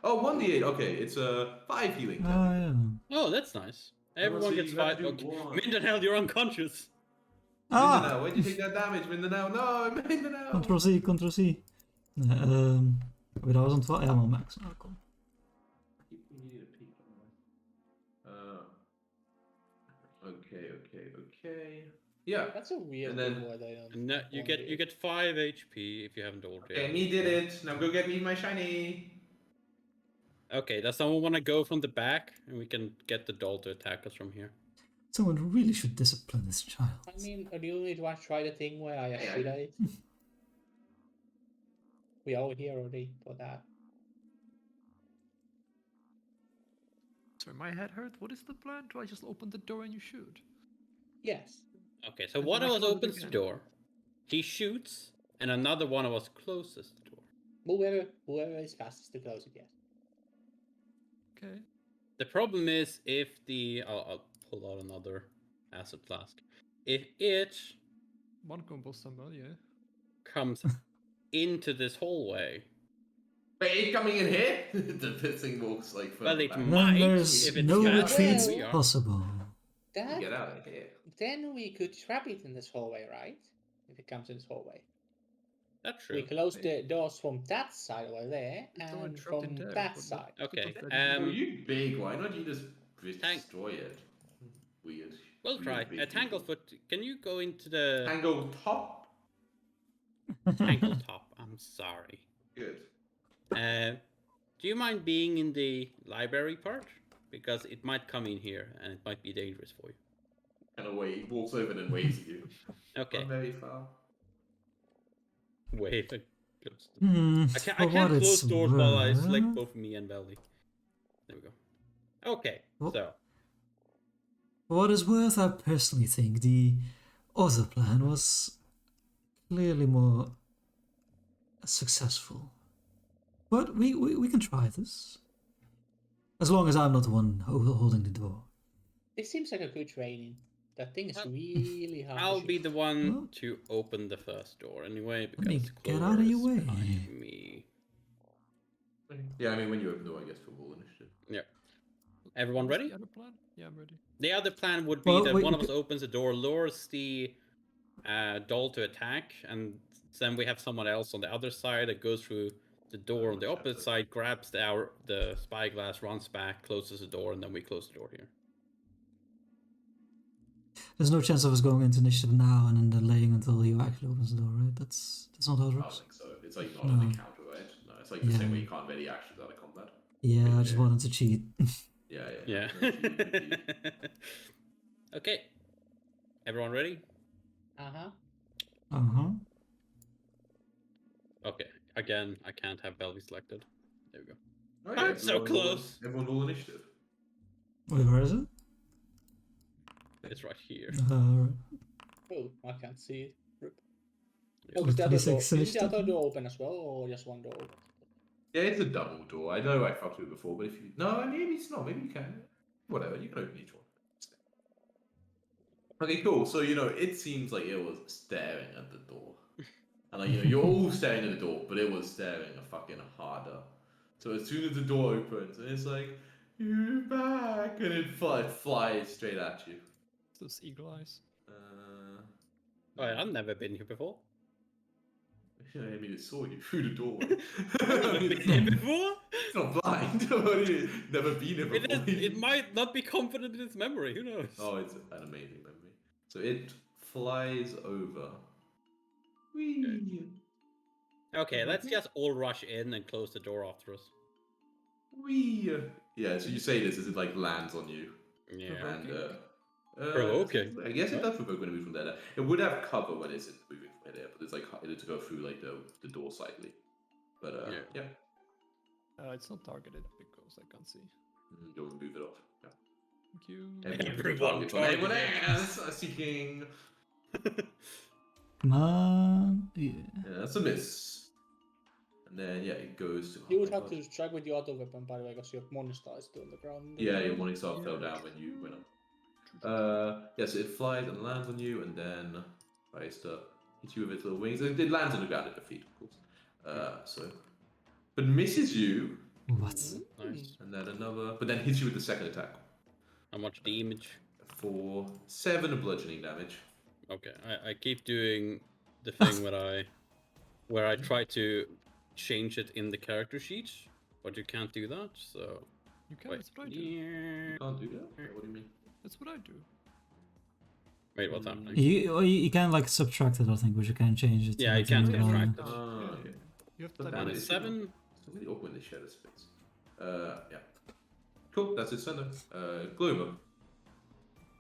Oh, 1d8. Okay, it's a 5 healing. Oh yeah. Oh, that's nice. Everyone so gets you have 5. to do Okay. one. Mindanao, you're unconscious. Ah! Mindanao, where'd you take that damage, Mindanao? No, Mindanao. Control C, Control C. Wait, I was on 12. Yeah, I'm on max. Oh, cool. Okay. Yeah. That's a weird And then- thing where they don't. No, you get 5 HP if you haven't already. Okay, me did it. Now go get me my shiny. Okay, does someone want to go from the back and we can get the doll to attack us from here? Someone really should discipline this child. I mean, do you need to try the thing where I shoot at it? We are here already for that. Sorry, my head hurt. What is the plan? Do I just open the door and you shoot? Yes. Okay, so And one then of I us close it opens the again. door, he shoots, and another one of us closes the door. Whoever is fastest to close it, yes. Okay. The problem is if the I'll pull out another acid flask. If it One combo stumble, yeah. comes into this hallway, Wait, coming in here? The thing walks like well, further it back. Then might there's if it's no faster than retreats we are. possible. That Get out of here. then we could trap it in this hallway, right? If it comes in this hallway. That's We true. close the doors from that side over there It's already and trapped in from there, that but side. Okay, Oh, you big. Why not you just Tank. destroy it? Weird. We'll Weird try. big people. Tanglefoot, can you go into the Tangle top. Tangle top? I'm sorry. Good. Do you mind being in the library part? Because it might come in here and it might be dangerous for you. And away, walks over and waves at you. Okay, Not very far. wave and close the door. I For can't what close it's doors while I select worth. both me and Belly. There we go. Okay, Well- so For what is worth, I personally think the other plan was clearly more successful. But we can try this. As long as I'm not the one holding the door. This seems like a good training. That thing is Well, really hard. I'll to be shoot. the one Well- to open the first door anyway Let me because get Clover out of your is way. behind me. Yeah, I mean, when you open the door, I guess for roll initiative. Everyone What's ready? The other plan? Yeah, I'm ready. The other plan would be Well, that wait, one we of us opens the door, lures the doll to attack, and then we have someone else on the other side that goes through the door on the opposite side, grabs the spyglass, runs back, closes the door, and then we close the door here. There's no chance of us going into initiative now and then delaying until he actually opens the door, right? That's not how it I don't works. think so. It's like not an No. encounter, right? No, it's like the same way Yeah. you can't ready actions out of combat. Yeah, I just Yeah. wanted to cheat. Yeah. Yeah. Okay. Everyone ready? Uh-huh. Uh-huh. Okay. Again, I can't have Belvy selected. There we go. Okay, I'm so everyone close. Everyone roll initiative. Wait, where is it? It's right here. Right. Oh, I can't see it. Rip. Yes. Oh, is the other door, 26 is the initiative. other door open as well, or just one door open? Yeah, it's a double door. I know I fucked with it before, but if you maybe it's not. Maybe you can. Whatever, you can open each one. Okay, cool. So it seems like it was staring at the door, and like you're all staring at the door, but it was staring a fucking harder. So as soon as the door opens, and it's like you're back, and it flies straight at you. Those eagle eyes. Oh, yeah, I've never been here before. Yeah, I mean, it saw you through the door. I've I mean, been here before? it's not blind. What do you- Never been here before. It might not be confident in its memory. Who knows? Oh, it's an amazing memory. So it flies over. Whee! Okay, let's just all rush in and close the door after us. Whee! Yeah, so you say this as it like lands on you. Yeah. And Provoking. I guess it does provoke when it moves from there. It would have cover when it's moving from there, but it's like it to go through like the door slightly. But yeah. It's not targeted because I can't see. You'll remove it off. Yeah. Thank you. Everyone Anyone targeted. else are seeking. Come on. Yeah. Yeah, that's a miss. And then it goes to. You oh would my have God. to strike with your auto weapon, by the way, because your monster is still on the ground. Yeah, your morning star fell down when you went up. So it flies and lands on you, and then tries to hit you with its little wings. It lands on the ground at the feet, of course. But misses you, What? Nice. and then but then hits you with the second attack How much damage? for 7 bludgeoning damage. Okay, I keep doing the thing where I try to change it in the character sheet, but you can't do that. So You can. wait, That's what I do. You can't do that. What do you mean? That's what I do. Wait, what's happening? You can like subtract it, I think, but you can change it. to Yeah, you like can the new value. subtract it. Oh, okay. You have to But type then And it it's it's 7. It's really awkward when they share the space. Yeah. Cool. That's its sender. Glover.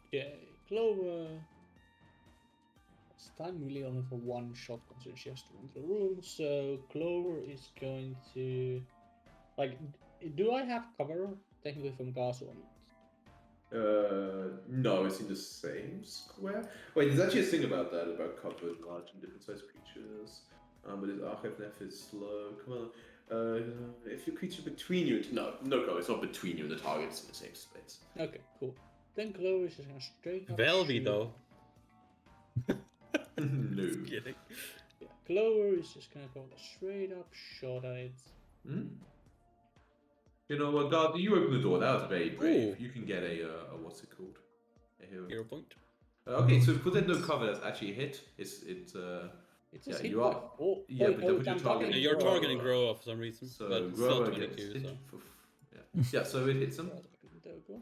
Okay, Clover. It's time really only for one shot considering she has to enter the room. So Clover is going to, like, do I have cover technically from Gas or not? No, it's in the same square. Wait, there's actually a thing about that, about covered large and different sized creatures. But his archive left is slow. Come on. If your creature between you, no, it's not between you and the target. It's in the same space. Okay, cool. Then Clover is just gonna straight up Velvy shoot. though. No. Just kidding. Yeah, Clover is just gonna go a straight up shot at it. Hmm? You know what, God? You open the door. That was very brave. Ooh. You can get a what's it called? A hero. 0 point. Okay, so for that no cover, that's actually a hit. It's It's Yeah, just hit you by are- four. yeah, but oh, you're I'm targeting- targeting You're Grower. targeting Grower for some reason, so but it's Grower still gets 22. hit So yeah, so it hits him. There we go.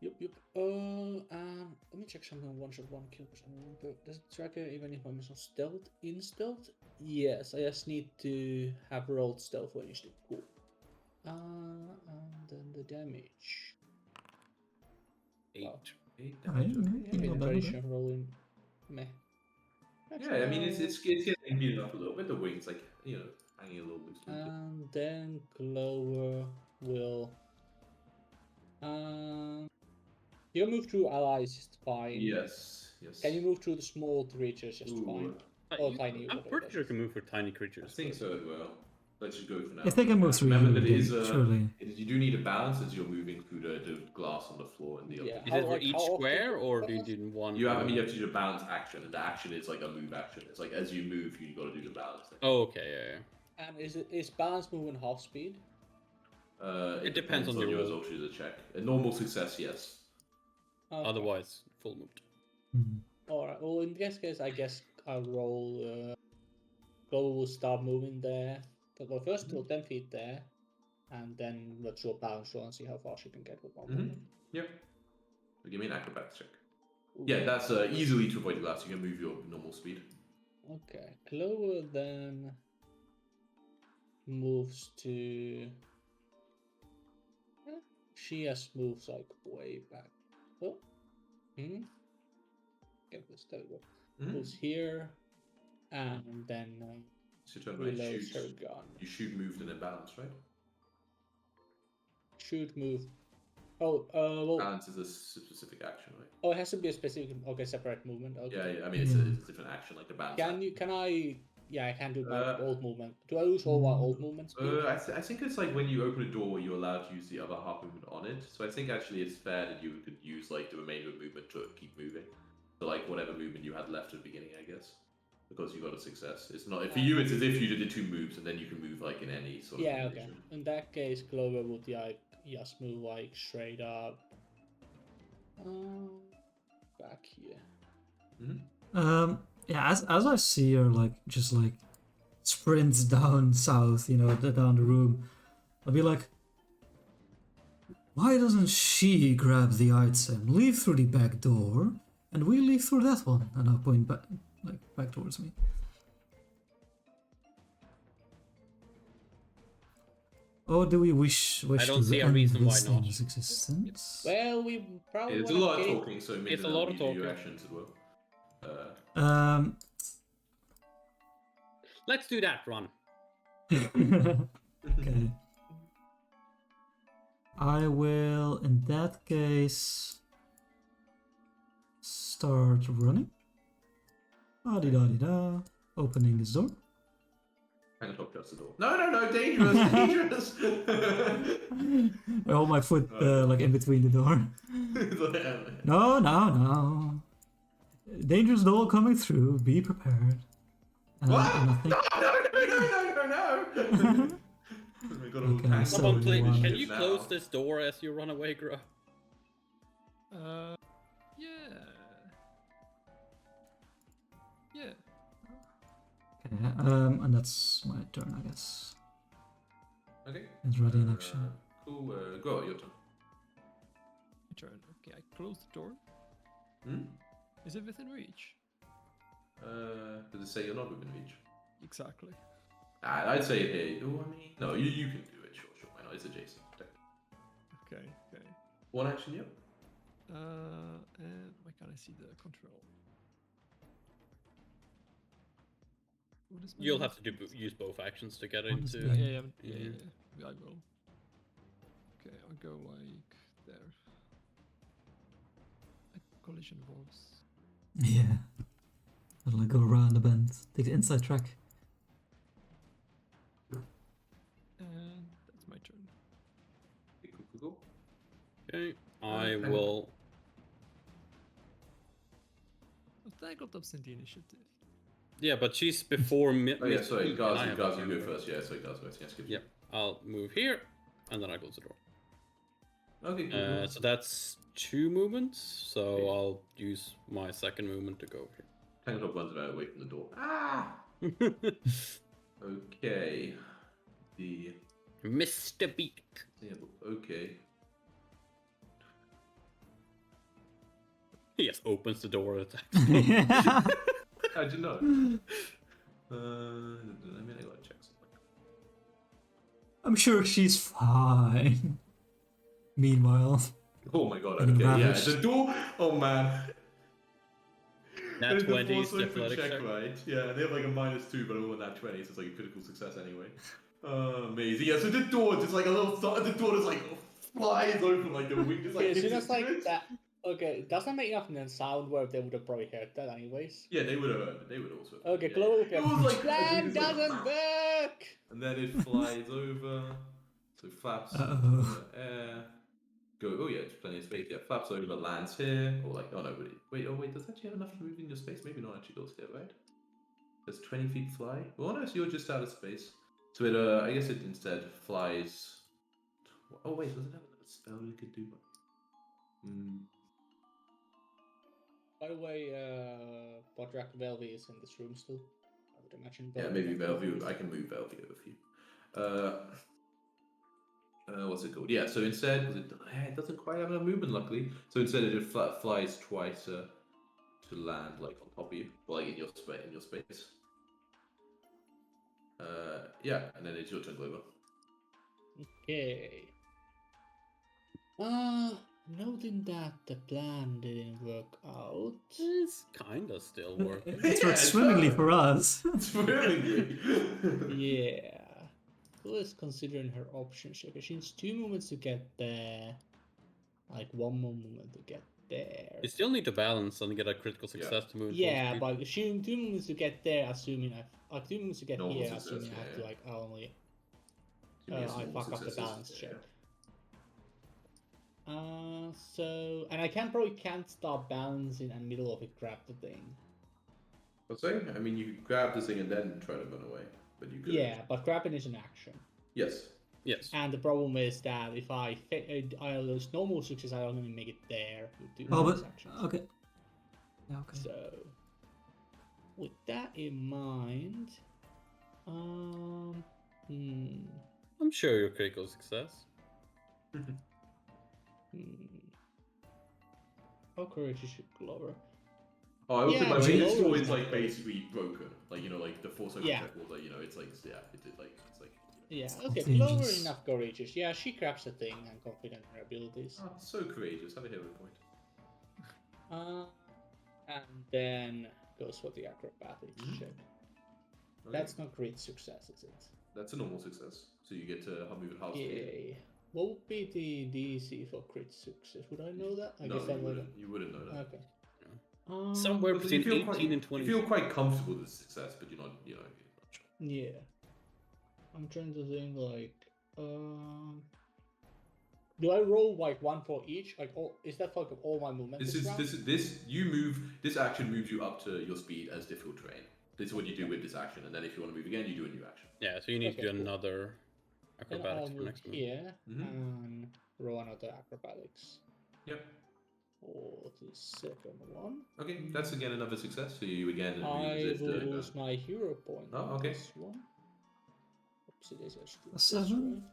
Yep. Let me check something on one shot, one kill. Because I remember, does it tracker even if I'm on stealth? In stealth? Yes, I just need to have rolled stealth when you still cool. And then the damage. 8. Wow. 8 Oh, damage. yeah, Okay. Yeah, yeah, been not bad, tradition not of rolling meh. Yeah, I mean it's getting beaten up a little bit. The wings like hanging a little loosely. And then Clover will. You can move through allies just fine. Yes. Can you move through the small creatures just Ooh, fine? Or tiny? I'm whatever pretty that sure you is. can move for tiny I creatures. think but- so as well. Let's just go for now. If they can move through Remember you, that it is then surely. you do need a balance as you're moving through the glass on the floor and the Yeah. Is How- it for like, each how often- square, or do you do one? You have to do the balance action, and the action is like a move action. It's like as you move, you got to do the balance thing. Oh, okay, yeah. And is balance moving half speed? It depends on your your roll. result to the check. A normal success, yes. Okay. Otherwise, full moved. Mhm. Alright, well in this case I guess I'll roll Clover will start moving there. But well, first roll 10 feet there. And then let's roll balance roll and see how far she can get with one movement. Yep. So give me an acrobatics check. Ooh. Yeah, that's easily to avoid the glass. You can move your normal speed. Okay, Clover then moves to. She has moves like way back. Oh, get this. There we go. Mhm. Moves here, and then So you turn around, reloads her shoot. gun. You shoot, moved, and then balance, right? Shoot, move. Oh, well. Balance is a specific action, right? Oh, it has to be a specific. Okay, separate movement. Okay. Yeah. I mean, it's a different action, like the balance. Can I? Yeah, I can do my Uh, old movement. Do I lose all my old movement speed? I think it's like when you open a door, you're allowed to use the other half movement on it. So I think actually it's fair that you could use like the remainder of movement to keep moving. So like whatever movement you had left at the beginning, I guess, because you got a success. It's not for you. It's as if you did the 2 moves and then you can move like in any sort of. Yeah, okay. formation. In that case, Clover would like just move like straight up. Back here. Yeah, as I see her like just like sprints down south, down the room, I'll be like, why doesn't she grab the item, leave through the back door, And we leave through that one. And I'll point back towards me. Or do we wish I don't to see a end reason why this not. thing's existence? Well, we probably It's a wanna lot of get- talking, so maybe It's a lot of you do your talking. actions as well. Let's do that, Ron. Okay. I will, in that case, start running. Da-di-da-di-da. Opening this door. Hang on, top just the door. No, dangerous, dangerous! I hold my foot in between the door. No. Dangerous door coming through. Be prepared. What? Nothing. No! We got all Okay, tangled so Someone up please, in you can shit you now. close this door as you run away, Gro? Yeah. Yeah. Okay, and that's my turn, I guess. Okay. It's ready in action. Cool. Go, your turn. My turn. Okay, I close the door. Hmm? Is it within reach? Does it say you're not within reach? Exactly. I'd say it. Oh, I mean, no, you can do it. Sure. Why not? It's adjacent. Okay. One action, yep. And why can't I see the control? What is my You'll bonus? have to use both actions to get What is into. that? Yeah, Mhm. I will. Okay, I'll go like there. Collision volts. Yeah. I'll go around the bend. Take the inside track. And that's my turn. Cool. Okay, I Okay. will. Oh, thank God that's in the initiative. Yeah, but she's before me. Oh yeah, sorry, me, and I Gaz, have you a go turn first. Yeah, sorry, Gaz first. Yes, skip you. Yep, I'll move here, and then I close the door. Okay, cool. So that's 2 movements. So Okay. I'll use my second movement to go Tangled runs away from the door. Ah! here. Okay. The... Mr. Beak. Yeah, okay. He just opens the door and attacks. How'd you know? I mean, I gotta check something. I'm sure she's fine. Meanwhile, Oh my god, Getting okay, yeah, ravaged. the door, oh man. Nat The 20 force is open athletic check, check. right? Yeah, they have like a -2, but all that 20, so it's like a critical success anyway. Amazing. Yeah, so the door just like a little, the door just like flies open like the wing, just like Okay, so hits that's into like it. that. Okay, it doesn't make enough sound where they would have probably heard that anyways. Yeah, they would have heard it. They would also. Have Okay, heard it, global yeah. It was like plan it's like, doesn't work. and then it flies over, so flaps Uh-oh. over the air. Go. Oh yeah, it's plenty of space. Yeah, flaps over, lands here, or like oh no, wait. Oh wait, does that actually have enough to move in your space? Maybe not. Actually goes here, right? Does 20 feet fly? Well, no, so you're just out of space. So it, I guess it instead flies. Oh wait, does it have a spell you could do? By the way, Podrak Velvi is in this room still. I would imagine. Yeah, maybe Bellevue. I can move Bellevue over for you. What's it called? Yeah, so instead, it doesn't quite have enough movement, luckily. So instead, it flies twice to land like on top of you, or like in your space. Yeah, and then it's your turn, Glover. Okay. Noting that the plan didn't work out. It's kinda still working. it's Yeah, worked swimmingly it's for us. Swimmingly. Yeah. Who is considering her options here? 'Cause she needs 2 movements to get there. Like 1 more movement to get there. You still need to balance and get a critical success to move. Yeah, towards but assuming 2 movements to get there, assuming like 2 movements to get Normal here, success, assuming I have to yeah. like only Give me a I small fuck up the successes, balance yeah. check. So and I can't start balancing in the middle of it, grab the thing. What's that? I mean, you could grab this thing and then try to run away, but you could. Yeah, but grabbing is an action. Yes. Yes. And the problem is that if I lose normal success, I don't even make it there with 2 Oh, bonus but actions. okay. Yeah, okay. So, with that in mind, I'm sure you're critical success. How courageous is Glover? Oh, I opened Yeah, my but way. you- This door always is like not good. basically broken. Like, you know, like the force open Yeah. check was like, you know, it's like, yeah, it did like, it's like, Yeah, It's okay, contagious. Clover enough courageous. Yeah, she grabs the thing and confident in her abilities. oh, so courageous. Have a hero point. And then goes for the acrobatics Mhm. check. Okay. That's not great success, is it? That's a normal success. So you get to move at half speed. Yay. What would be the DC for crit success? Would I know that? I No, guess I you would. wouldn't. You wouldn't know that. Okay. Somewhere But between you feel 18 quite, and 20. You feel quite comfortable with the success, but you're not, you know, you're not sure. Yeah. I'm trying to think like do I roll like one for each? Like all is that like all my movement This this is round? you move. This action moves you up to your speed as difficult terrain. This is what you do with this action, and then if you want to move again, you do a new action. Yeah, so you need Okay, to do cool. another Then I'll acrobatics for move next one. here Mhm. and roll another acrobatics Yep. for the second one. Okay, that's again another success. So you again I resist will the- lose my hero point. Oh, on okay. This one. Oops, it is A 7.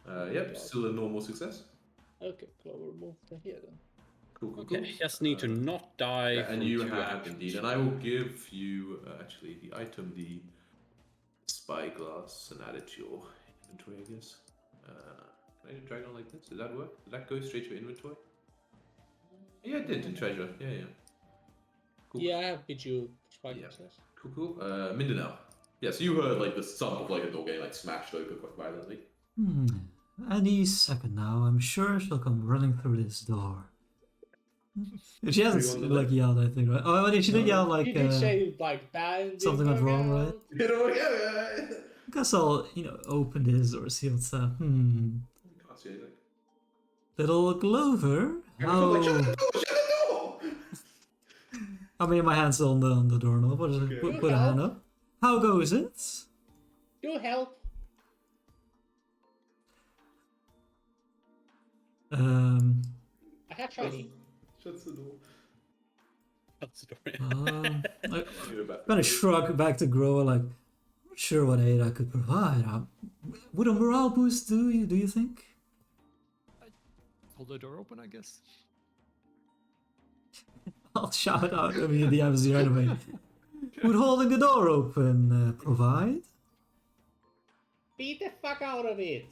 Yeah. Yep, still a normal success. Okay, Clover, move to here then. Cool, cool, Okay, cool. just need to not die. Yeah, and from you 2 have actions. indeed, and I will give you actually the item, the spyglass, and add it to your inventory, I guess. Can I drag it on like this? Does that work? Does that go straight to your inventory? Yeah, it did in treasure. Yeah, yeah. Cool. Yeah, I have Bejeweled spike Yeah. access. Cool, cool. Mindanao. Yeah, so you heard like the sound of like a door getting like smashed open quite violently. Any second now, I'm sure she'll come running through this door. She hasn't Everyone did like yelled, I think, right? Oh, wait, she did No. yell like You did say like bad. something went wrong, right? You know, yeah. I guess I'll, open this or see what's up. Can't see anything. Little Glover? How... Like, shut the door! I mean, my hand's on the doorknob. What is it? Okay. Put a hand up. How goes it? You help. I had shiny. Shuts the door. That's the story. I kind of shrug back to Grower, like, not sure what aid I could provide. Would a morale boost do you think? Hold the door open, I guess. I'll shout out. I mean, the DM's here anyway. Would holding the door open provide? Beat the fuck out of it.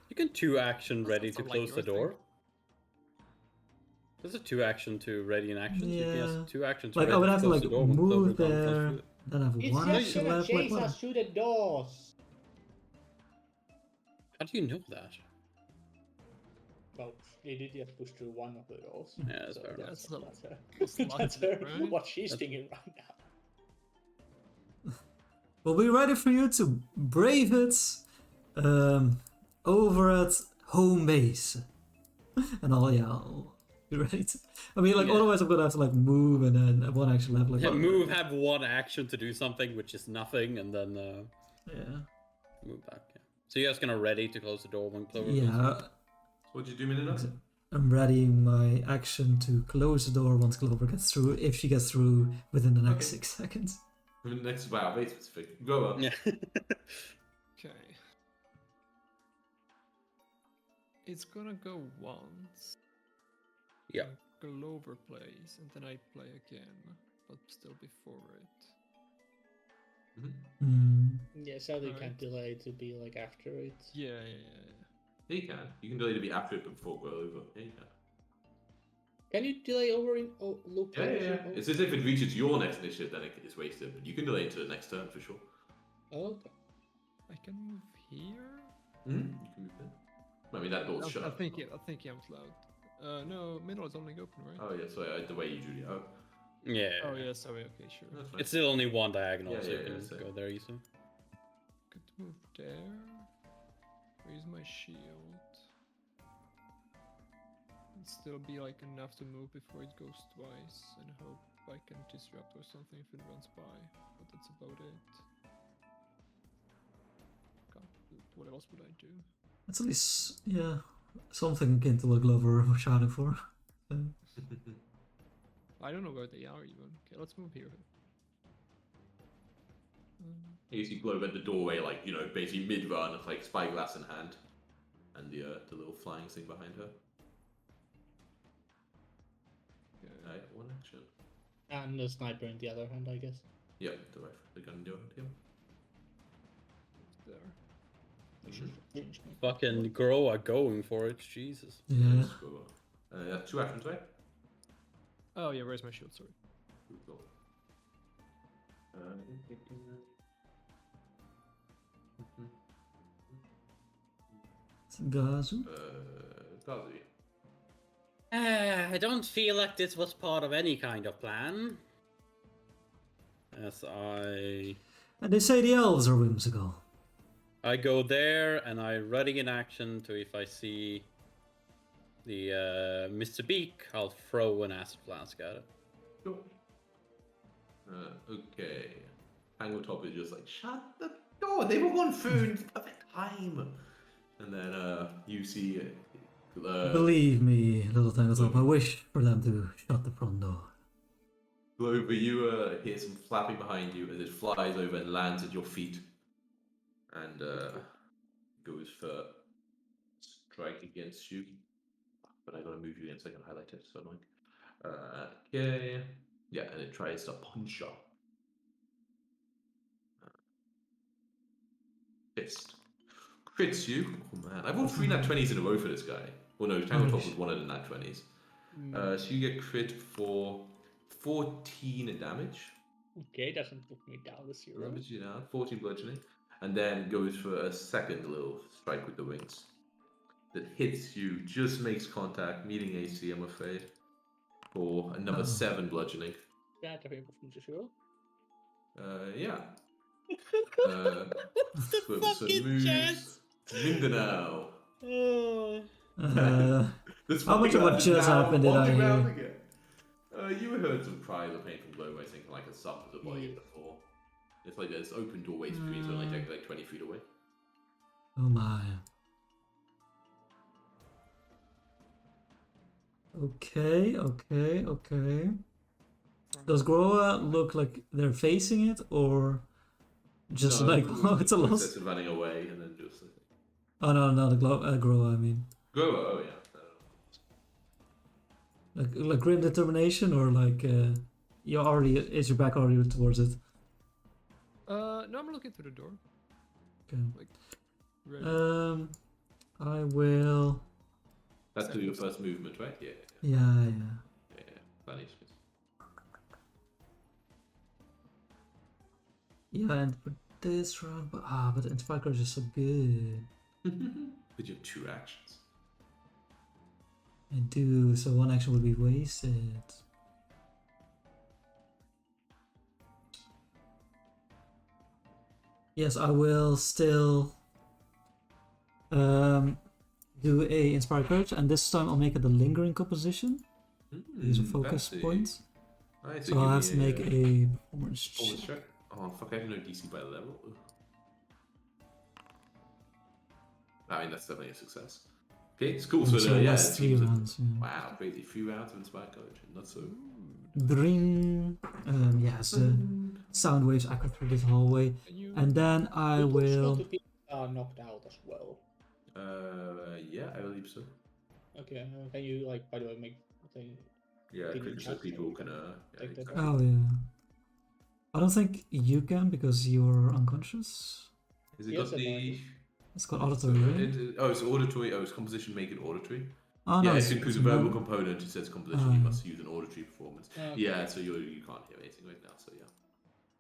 You can 2 action Doesn't ready to sound like close the your door. thing. There's a 2 action to ready an action. So you can Yeah. have 2 actions Like, ready I would have to, close like, the door when Clover move comes there, through it. then have It's one just action gonna left. Like, chase what? us through the doors. How do you know that? Well, they did just push through one of the doors. Yeah, that's fair enough. That's not- That's her, that's that's logic, her, right? what she's thinking right now. We'll be ready for you to brave it over at home base. And I'll be ready to... I mean, like, Yeah. otherwise I'm gonna have to, like, move and then one action left. Like, Yeah, what- move, have 1 action to do something, which is nothing, and then Yeah. move back. Yeah. So you're just gonna ready to close the door when Clover comes Yeah. So what'd you do, Mindanao? I'm readying my action to close the door once Clover gets through, if she gets through within the next Okay. 6 seconds. Next, wow, very specific. Go on. Yeah. Okay. It's gonna go once. Yeah. Glover plays, and then I play again, but still before it. Yeah, sadly you Alright. can't delay to be like after it. Yeah. Yeah, you can. You can delay to be after it but before go over. Yeah, you can. Can you delay over in loop? Yeah, yeah, yeah. It's as if it reaches your next initiative, then it's wasted. But you can delay into the next turn for sure. Okay. I can move here. You can move there. I mean, that door's shut. I think out loud. No, middle is only open, right? Oh, yeah, sorry, the way you drew it. Oh, Yeah. Oh yeah, sorry. Okay, sure. that's fine. It's still only 1 diagonal, Yeah, so yeah, you yeah, can so- go there easily. Could move there. Use my shield. And still be like enough to move before it goes twice, and hope I can disrupt or something if it runs by. But that's about it. What else would I do? It's at least, yeah, something akin to what Glover was shouting for. I don't know where they are even. Okay, let's move here. You see Globe at the doorway, like, you know, basically mid-run, like spyglass in hand. And the little flying thing behind her. one action. And the sniper in the other hand, I guess. Yep, the rifle, the gun in the other hand. There. I should change my- Fucking Grow are going for it, Jesus. Yeah. Let's go. 2 actions, right? Oh yeah, where's my shield? Sorry. Cool. Gazu. Gazi. I don't feel like this was part of any kind of plan. As I And they say the elves are whimsical. go there and I running in action to if I see the Mr. Beak, I'll throw an acid flask at it. Sure. Okay. Tango Top is just like, shut the door, they were on food, perfect time. And then you see Believe me, little Tangletop, I wish for them to shut the front door. Glover, you hear some flapping behind you as it flies over and lands at your feet. And goes for strike against you. But I gotta move you in so I can highlight it, so annoying. Okay. Yeah, and it tries to punch you. Fist. Crits you. Oh man, I've rolled 3 nat 20s in a row for this guy. Well, no, Tango Top was one of the nat 20s. So you get crit for 14 damage. Okay, doesn't put me down to 0. Damage you down, 14 bludgeoning. And then goes for a second little strike with the wings. That hits you, just makes contact, meeting AC, I'm afraid. For another 7 bludgeoning. That I think from 0. Yeah. What's the Some fucking moves. chance? Mindanao. Oh. This How much of what just happened did I hear? You heard some cries of pain from Glow, I think, like a sub of the body before. It's like there's open doorways between, so only take like 20 feet away. Oh my. Okay. Does Groa look like they're facing it, or just No, like, oh, it's a Glow loss? says running away and then just. Oh no, not the Groa, I mean. Grow, oh yeah. Like grim determination, or like you already is your back already towards it? No, I'm looking through the door. Okay. Like, ready. I will. That's your first movement, right? Yeah. Yeah. That is Yeah, and for this round, but the Inspire Courage is so good. But you have 2 actions. I do, so one action would be wasted. Yes, I will still do a Inspire Courage, and this time I'll make it a lingering composition. Use a focus fancy. point. Alright, So I'll have to make a performance performance check. check. Oh fuck, I have no DC by level. Ugh. I mean, that's definitely a success. Okay, it's cool. So, So yeah, last it 3 seems rounds. Yeah. wow, crazy. 3 rounds of Inspired Courage. Not so. Bring, yes, the sound waves echo through this hallway, Can you? and then I It looks will. not to be knocked out as well. Yeah, I believe so. Okay, can you, like, by the way, make the thing? Yeah, Did click you so check people it? can, Take that exactly. Oh yeah. I don't think you can because you're unconscious. Has it Yes, got I the. It's called auditory, right? It's auditory. Oh, it's composition, make it auditory. Oh Yeah, no, if it includes a verbal component, it says composition, you Oh. must use an auditory performance. Okay. Yeah, so you can't hear anything right now, so yeah.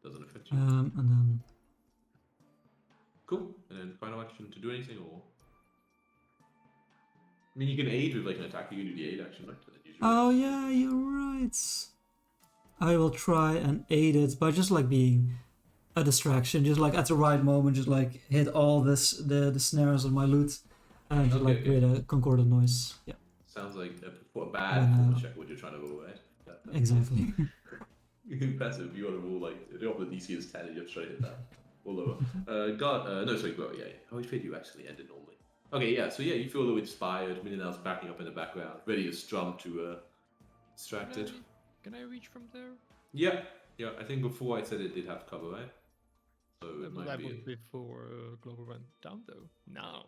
Doesn't affect you. And then Cool. And then final action to do anything, or? I mean, you can aid with like an attack, you can do the aid action, right? And then use your oh yeah, you're right. I will try and aid it by just like being a distraction, just like at the right moment, just like hit all the snares of my loot, and just Okay, like create a concordant noise. Yeah, Sounds like a bad performance check what you're trying to roll, right? exactly. Passive, you want to roll like the opposite DC is 10 and you have to try to hit that. Or lower. Glow, yeah. Oh, which way do you actually end it normally? Okay, yeah, so yeah, you feel a little inspired, Mindanel's backing up in the background, ready to strum to distracted. Can I reach from there? Yeah, I think before I said it did have cover, right? So it might That be. was before Global went down, though. Now.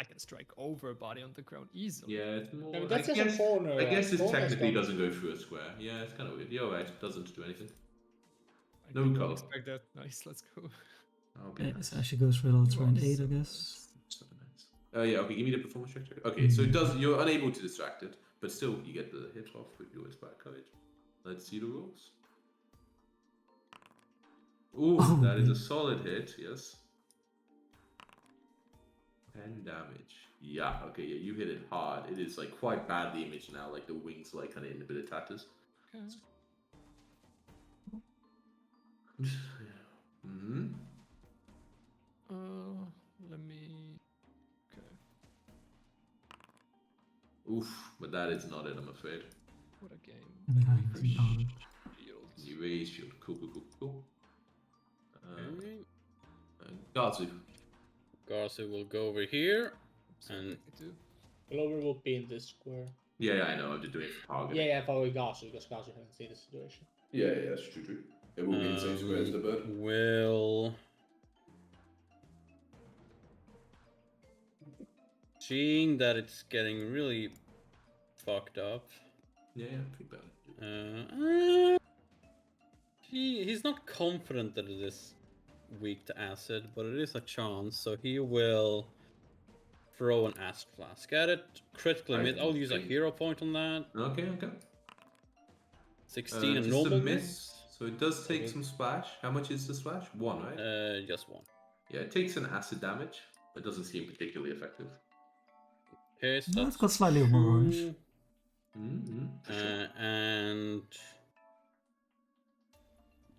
I can strike over a body on the ground easily. Yeah, it's more. No, that's I just a guess, corner. I guess this corners technically don't- doesn't go through a square. Yeah, it's kind of weird. You're right. It doesn't do anything. I No did not color. expect that. Nice, let's go. Okay. It Nice. actually goes for a You turn are 8, so I guess. So nice. Yeah. Okay. Give me the performance check. Okay. So it Mhm. does. You're unable to distract it, but still you get the hit off with your inspired courage. Let's see the rolls. Ooh, Oh, that is a man. solid hit. Yes. 10 damage. Yeah. Okay. Yeah. You hit it hard. It is like quite badly imaged now. Like the wings, like kind of in a bit of tatters. Okay. Hmm. Let me. Okay. Oof. But that is not it. I'm afraid. What a game. Yeah, Let me it's refresh not it. shields. You raise shield. Cool. Okay. Gazu. Garza will go over here. So And- I do. Glover will be in this square. Yeah, I know. I'm just doing it for target. Yeah, probably Gasu, because Gasu hasn't seen the situation. Yeah, that's true. It will be in the same square as the bird. Will. Seeing that it's getting really fucked up. Yeah, think about it. He's not confident that it is weak to acid, but it is a chance, so he will throw an acid flask at it. Critically I miss. I'll use a think- hero point on that. Okay. 16 and Just normal a miss. So it does take some splash. How much is the splash? 1, right? Just one. Yeah, it takes an acid damage, but doesn't seem particularly effective. Okay, so No, that's it's got slightly more orange. 2, For sure. and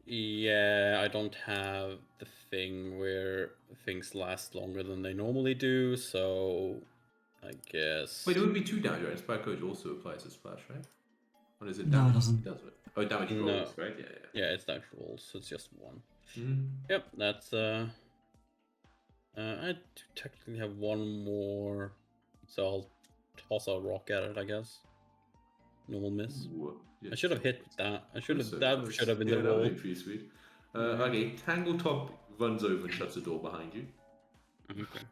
yeah, I don't have the thing where things last longer than they normally do, so I guess. Wait, it would be 2 damage, right? Inspire Coach also applies a splash, right? Or is it No, it damage? doesn't. It does, right? Oh, damage No. rolls, right? Yeah. Yeah, it's that rolls, so it's just one. Mhm. Yep, that's I do technically have one more, so I'll toss a rock at it, I guess. Normal miss. Ooh, yeah, I should have sure. hit that. I should have. So That close. should have been Yeah, the that roll. would be pretty sweet. Okay, Tangletop runs over and shuts the door behind you. Okay.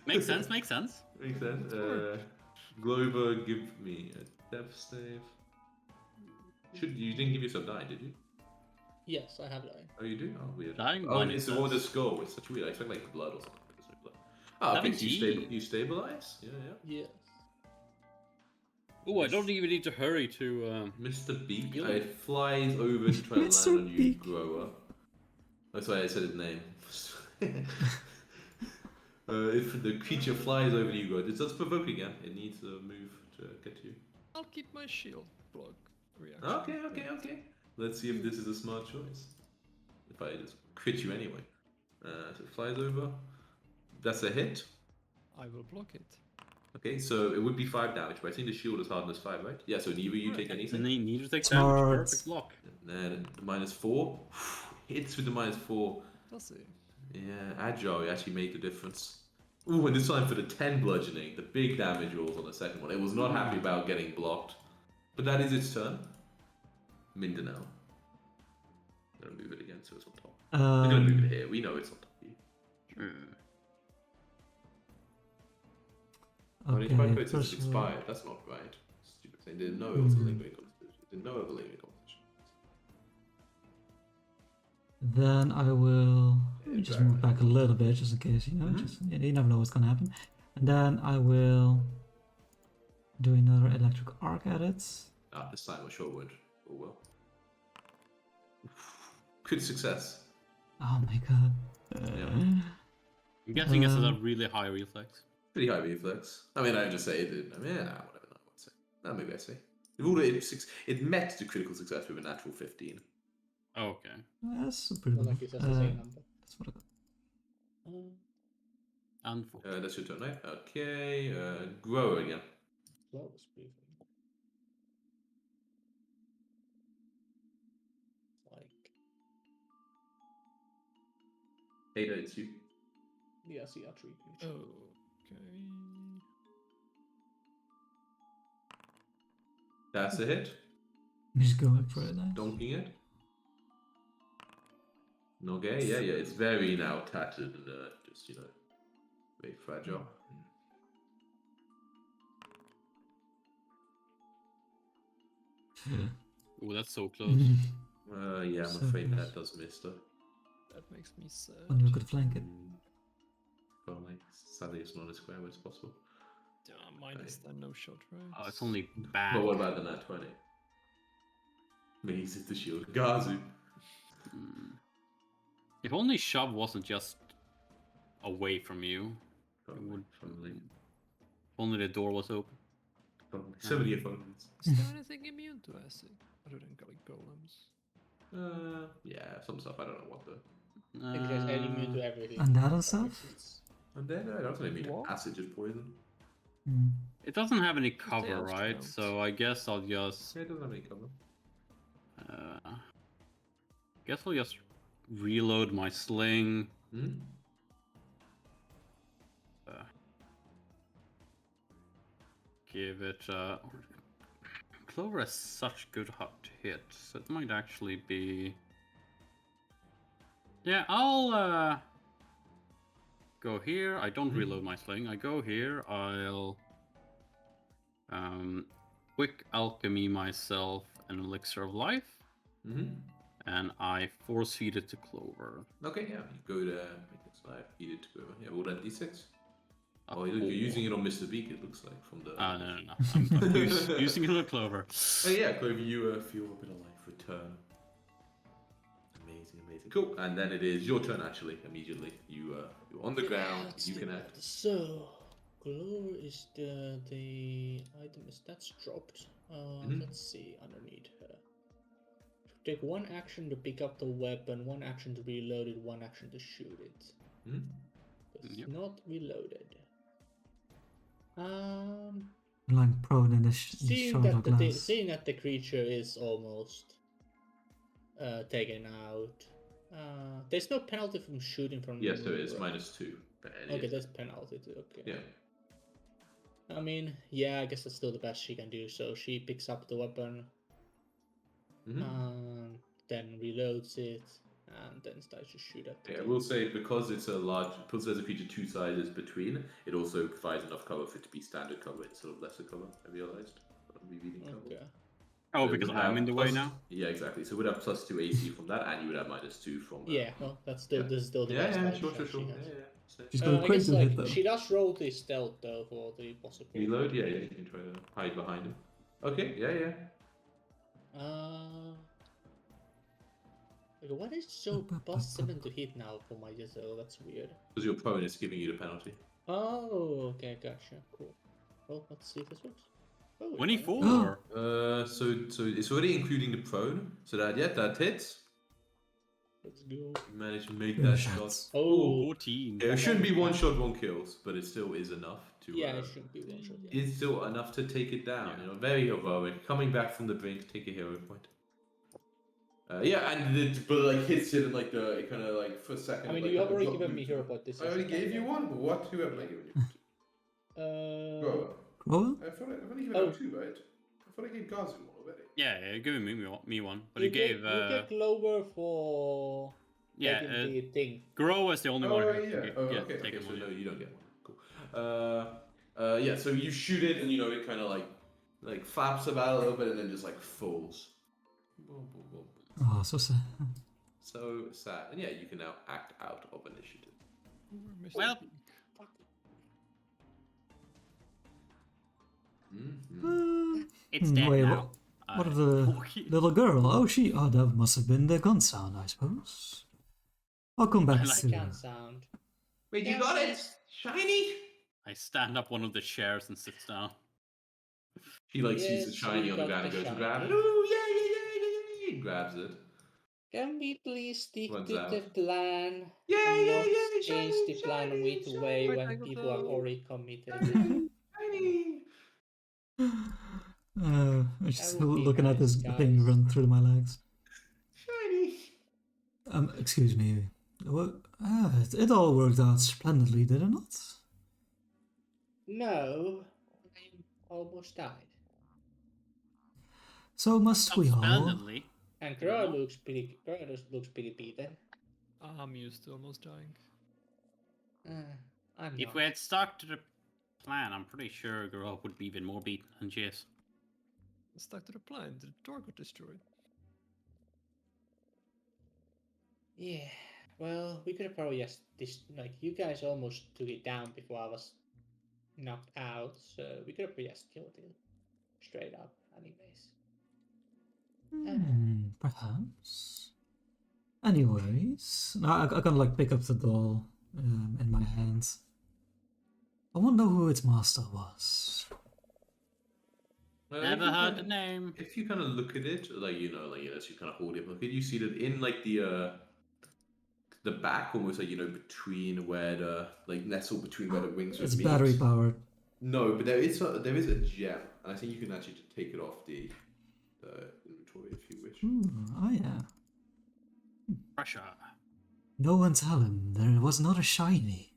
Makes sense. Makes sense. Makes sense. Glover, give me a death save. You didn't give yourself die, did you? Yes, I have that. Oh, you do? Oh, weird. Dying Oh, minus it's all the death. skull. It's such weird. I expect like blood or something. But there's no blood. Oh, okay. So Seventeen. you stabilize? Yeah. Yes. Oh, I don't even need to hurry to. Mr. Beak. Heal. It flies over to try to Mr. land on you, Beak. Grower. That's why I said his name. If the creature flies over you, Grower, it does provoke again. It needs a move to get to you. I'll keep my shield block reaction. Okay. Let's see if this is a smart choice. If I just crit you anyway. So it flies over. That's a hit. I will block it. Okay, so it would be 5 damage, but I think the shield is hardness 5, right? Yeah, so neither you take anything. Need to take Smart. damage. Perfect block. Then the -4. Hits with the -4. Does it? Yeah, agile, you actually make the difference. Ooh, and this time for the 10 bludgeoning, the big damage rolls on the second one. It was not happy about getting blocked. But that is its turn. Mindanao. I'm gonna move it again so it's on top. We're gonna move it here. We know it's on top of you. When it's Okay, it's first of all- expired. That's not right. Stupid thing. Didn't know it was a lingering constitution. Didn't know it was a lingering constitution. Then I will let me just move Exactly. back a little bit, just in case, you know, Mhm. just you never know what's gonna happen. And then I will do another electric arc at it. Ah, this time I sure would. Oh well. Good success. Oh my god. I'm guessing this is a Um, really high reflex. Pretty high reflex. I mean, I just say it. I mean, whatever. No, I won't say. No, maybe I say. It met the critical success with a natural 15. Oh, okay. That's a pretty Not good. like it says the same number. That's what I got. And 4. That's your turn, right? Okay. Grow again. Slow was breathing. Like, Ada, it's you. yeah, see, a tree creature. Okay. That's a hit. Just going for it now. Donking it. Okay, yeah. It's very now tattered and just, Very fragile. Oh, that's so close. Yeah, I'm So afraid close. that does miss though. That makes me sad. Wonder who could flank it. Well, like, sadly, it's not as square, but it's possible. Minus then no shot, right? Oh, it's only back. But what about the nat 20? Maze is the shield. Gazu. Hmm. If only shove wasn't just away from you. Probably. If only the door was open. So many opponents. Is there anything immune to acid other than like golems? Yeah, some stuff. I don't know what the. I think there's immune to everything. And that and stuff? It's- And then I don't think What? acid just poison. Hmm. It doesn't have any cover, else right? counts. So I guess I'll just. Yeah, it doesn't have any cover. Guess I'll just reload my sling. Hmm? Give it. Clover has such good hits. It might actually be. Yeah, I'll go here. I don't reload my sling. I go here. I'll quick alchemy myself an elixir of life, Mm-hmm. and I force feed it to Clover. Okay, yeah. You go to. I feed it to go. Yeah, roll that d6. A Oh, you're 4. using it on Mr. Beak, it looks like, from the. No. I'm using it on Clover. Oh, yeah, Clover, you feel a bit of life return. Amazing. Cool. And then it is your turn, actually, immediately. You're on the ground, let's you do can that. act. So, Glow is the item is that's dropped. Mhm. Let's see underneath her. Take one action to pick up the weapon, one action to reload it, one action to shoot it. Hmm? It's Yep. not reloaded. Lying prone in the Seeing shard that of the glass. seeing that the creature is almost taken out. There's no penalty from shooting from. Yes, there is. right? -2. But Okay, that's penalty too. Okay. Yeah. I mean, yeah, I guess that's still the best she can do. So she picks up the weapon, Mm-hmm. then reloads it, and then starts to shoot at the Yeah, thing. we'll say because there's a creature 2 sizes between, it also provides enough cover for it to be standard cover instead of lesser cover, I realized. Revealing cover. Okay. Oh, So it because would I'm have in the way plus- now? Yeah, exactly. So it would have +2 AC from that, and you would have -2 from. Yeah, well, that's still yeah. this is still the Yeah, best. yeah, item sure. that she has. Yeah. She's got a I crit guess to like hit though. she does roll the stealth though for the possible. Reload, yeah, you can try to hide behind him. Okay, yeah. Like, what is so +7 to hit now for my Giselle? That's weird. Because your opponent is giving you the penalty. Oh, okay, gotcha. Cool. Well, let's see if this works. Oh, it 24. So it's already including the prone. So that hits. Let's go. You managed to make Good that shots. shot. Oh, 14. Yeah, it shouldn't be 1 shot, 1 kills, but it still is enough to. yeah, it shouldn't be one shot. Yeah. It's still enough to take it down. Yeah. You know, very heroic. Coming back from the brink, take a hero point. Yeah, and it but like hits it in like it kind of like for a second. I mean, like, you have the already drop given me loop. hero point this I already session, gave you yeah. one, but what? Who haven't I given you? Bro, Grover? I've only given Oh. out 2, right? I thought I gave Gazu one already. Yeah, you're giving me one. But you you gave. you get Glover for Yeah, taking the thing. Grow is the only one who yeah. Okay. taken So one. no, you don't get one. Cool. Yeah. So you shoot it, and it kind of like flaps about a little bit, and then just like falls. Boom, boom, boom. Oh, so sad. So sad. And yeah, you can now act out of initiative. Well, Mm-hmm. it's dead Wait, now. what of the little girl? Oh, that must have been the gun sound, I suppose. I'll come back I like I soon. can't sound. Wait, you Yeah, got it? yes. Shiny? I stand up one of the chairs and sits down. He sees Yes, it shiny we on the got ground and the goes to grab it. shiny. Ooh, yeah. He grabs it. Can we please stick Runs to out. the plan? Yay, and not yay, change shiny, the plan shiny, midway shiny, when shiny. people are already committed. Shiny. I'm just That would be looking at nice, this thing guys. run through my legs. Shiny. Excuse me. It all worked out splendidly, did it not? No, I almost died. So must we all. Splendidly. And Crow looks pretty beaten. I'm used to almost dying. I'm If not. we had stuck to the plan, I'm pretty sure Girl would be even more beaten than she is. Stuck to the plan. The door got destroyed. Yeah. Well, we could have probably just like you guys almost took it down before I was knocked out, so we could have just killed it straight up, anyways. Perhaps. Anyways, now I can like pick up the doll in my hands. I wonder who its master was. If Never you heard the kinda- name. If you kind of look at it, like as you kind of hold it, look at you see that in like the back, almost like between where the nestled between where the wings It's would battery meet. powered. No, but there is a gem, and I think you can actually just take it off the inventory if you wish. Oh yeah. Pressure. No one tell him there was not a shiny.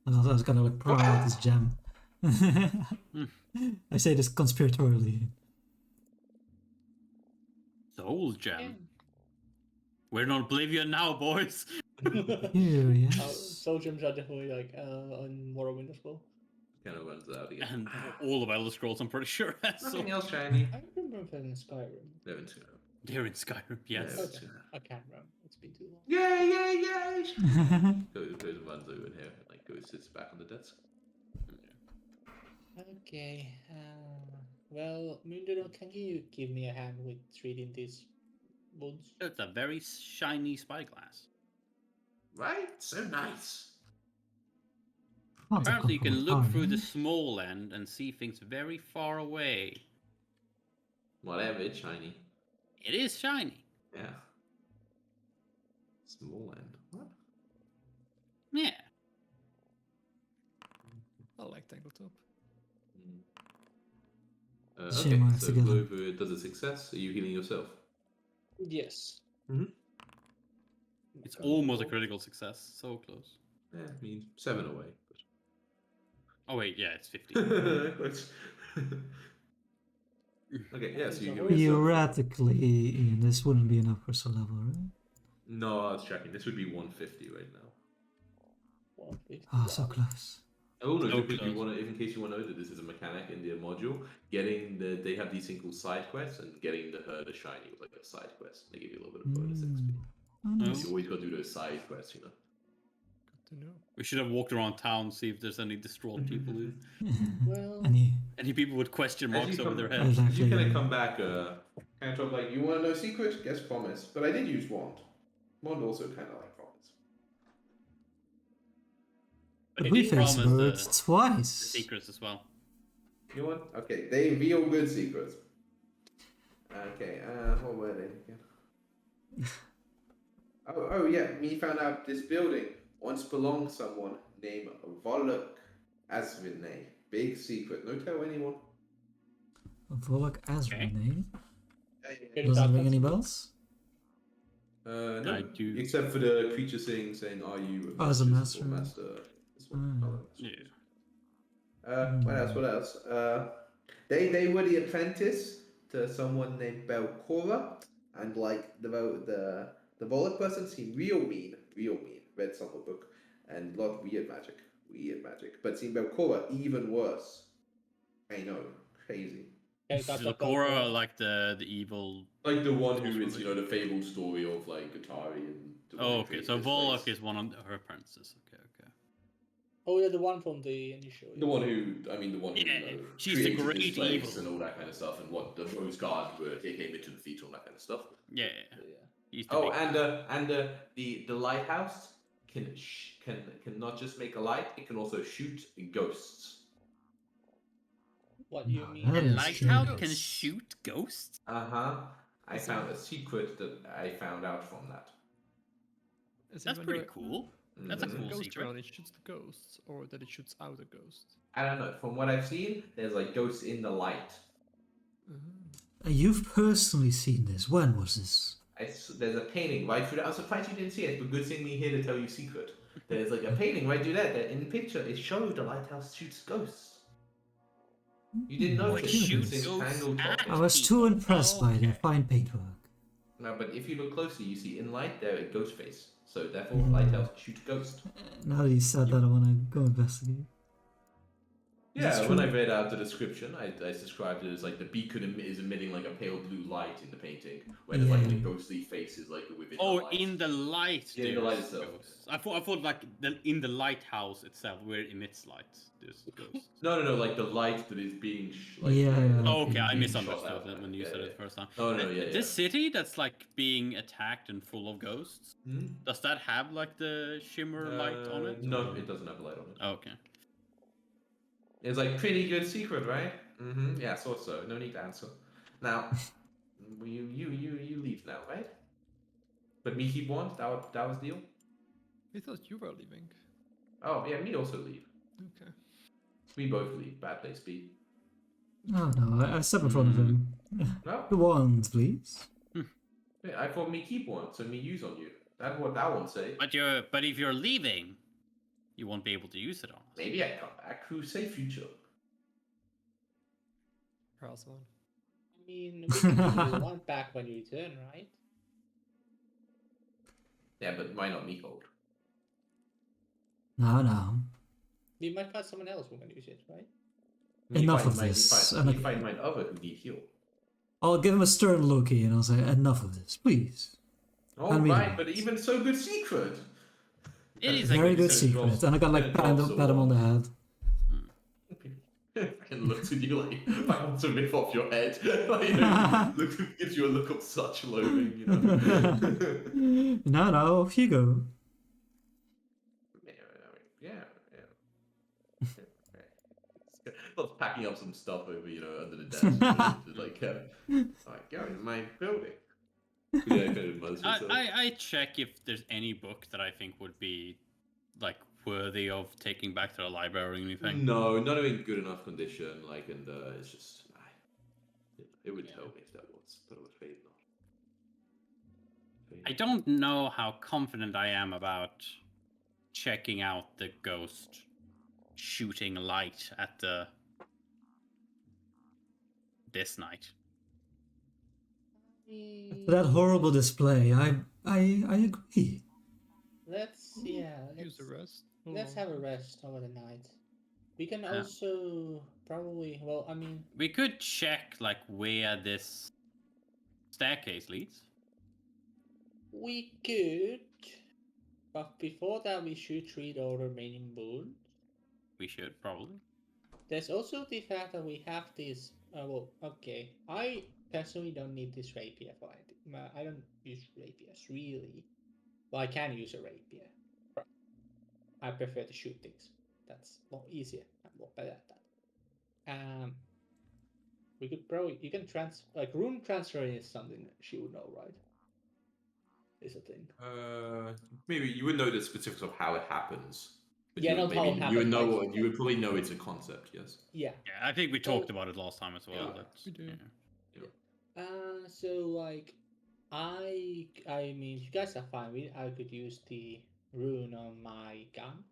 And I was gonna like pry out this gem. I say this conspiratorially. Soul gem. We're in Oblivion now, boys. Here, yes. Soul gems are definitely like on Morrowind as well. Kind of runs out again. And all of Elder Scrolls, I'm pretty sure. So Nothing else shiny. I remember if in Skyrim. They're in Skyrim. they're in Skyrim, yes. Yeah. Okay. I can't remember. It's been too long. Yay! Goes and runs over in here and goes sits back on the desk. Okay. Well, Moondoodle, can you give me a hand with treating these wounds? It's a very shiny spyglass. Right? So nice. Apparently, you can look through the small end and see things very far away. Whatever, it's shiny. It is shiny. Yeah. Small end. What? Yeah. I like Tangletop. Shame Okay, we're so together. Clover does a success. Are you healing yourself? Yes. It's almost a critical success. So close. Yeah, I mean 7 away. Oh, wait, yeah, it's 50. Okay, yeah, so you heal yourself. Theoretically, Ian, this wouldn't be enough for soul level, right? No, I was checking. This would be 150 right now. 150. Ah, so close. Oh no, So because close. you want to, in case you want to know that this is a mechanic in the module, they have these things called side quests, and getting the shiny was like a side quest. They give you a little bit of bonus XP. Nice. You always got to do those side quests, Good to know. We should have walked around town, see if there's any distraught people. Well, Any people with question As marks you over come- their as heads. Exactly. you kind of come back, kind of talk like, you want to know secret? Guess promise. But I did use wand. Wand also kind of like promise. But he we did faced promise birds the twice. secrets as well. You know what? Okay, they reveal good secrets. Okay, what were they again? oh yeah, me found out this building once belonged to someone named Volok Asvinay. Big secret. No tell anyone. Volok Azra Okay. name. Good Doesn't enough, ring any that's- bells? No, I do. except for the creature saying, "Are you Oh, as a mistress or master. master?" This one. Ah. Oh, that's Yeah. What else? What else? They were the apprentice to someone named Belcora, and like the Volok person seemed real mean. Read some book, and a lot of weird magic. But seemed Belcora even worse. I know, crazy. Okay, Is that's the what Cora Belcora- like the evil? Like the one who Sorcerer. is, the fabled story of like Atari and. the one Oh, who okay. created So this Volok place. is one of her apprentices. Okay. Oh yeah, the one from the initial. The one who, the one who, Yeah, she's the created great this place evil. and all that kind of stuff, and what the Rose Guard were, they came into the feet, all that kind of stuff. Yeah. Yeah. He's the Oh, big the lighthouse can not just make a light; it can also shoot ghosts. What you No, mean? that The is lighthouse true. can shoot ghosts. I found a secret that I found out from that. That's pretty cool. That's a Mhm. cool ghost secret. around, it shoots the ghosts, or that it shoots out a ghost. I don't know. From what I've seen, there's like ghosts in the light. You've personally seen this. When was this? There's a painting right through that. I'm surprised you didn't see it, but good thing me here to tell you secret. There's like a painting right through that. That in the picture, it shows the lighthouse shoots ghosts. You didn't Oh, notice it it shoots since ghosts Tangled at- Top. I was too impressed by their Okay. fine paintwork. No, but if you look closely, you see in light there a ghost face. So therefore, lighthouse shoot ghost. Now that you said that, I want to go investigate. That's Yeah, when I true. read out the description, I described it as like the beacon is emitting like a pale blue light in the painting, where there's like the Yeah. ghostly faces like within Oh, the light. in the light. Yeah, in the light there's itself. ghosts. I thought like in the lighthouse itself, where it emits light, there's ghosts. No, like the light that is being Yeah, Oh, okay, I okay. misunderstood out, it when you yeah, said yeah. it the first time. No, yeah. This city that's like being attacked and full of ghosts, does that have like the shimmer light on it? No, or- it doesn't have a light on it. Oh, okay. It's like pretty good secret, right? Mm-hmm. Yeah, thought so. No need to answer. Now, you leave now, right? But me keep one. That was deal. I thought you were leaving. Oh yeah, me also leave. Okay. We both leave. Bad place, B. Oh no, I step in front of him. No, The wand, please. yeah, I thought me keep one, so me use on you. That's what that one say. But if you're leaving, you won't be able to use it on us. Maybe I come back. Who say future? Pass on. I mean, we can give you one back when you return, right? Yeah, but why not me hold? No. We might find someone else who can use it, right? Enough of this. Me find my other who need heal. I'll give him a stern looky and I'll say, enough of this, please. Oh And we right, leave. but even so good secret. It is Very a good so it secret. drops- And I got like it pat drops him on the head. And looks at you like I want to rip off your head. Like, you know, gives you a look of such loathing, you know. No, off you go. Yeah. Not packing up some stuff over, under the desk. Just like, go in my building. Yeah, kind of buzz yourself. I check if there's any book that I think would be like worthy of taking back to the library or anything. No, not in good enough condition. Like, and it's just, it would help me if that was, but I'm afraid not. I don't know how confident I am about checking out the ghost shooting light at this night. For that horrible display, I agree. Let's Use a rest. let's have a rest over the night. We can also probably, well, I mean, We could check like where this staircase leads. we could, but before that, we should treat all the remaining wounds. We should probably. There's also the fact that we have this. Okay. I personally don't need this rapier for anything. I don't use rapiers really. Well, I can use a rapier. But I prefer to shoot things. That's more easier. I'm more better at that. We could probably rune transfer is something that she would know, right? Is a thing. Maybe you would know the specifics of how it happens. But Yeah, you would not how it maybe you would happens, know, like- you would probably know it's a concept. Yes. Yeah. Yeah, I think we talked about it last time as well. Yeah, that, we do. So like, I mean, you guys are fine. I could use the rune on my gun.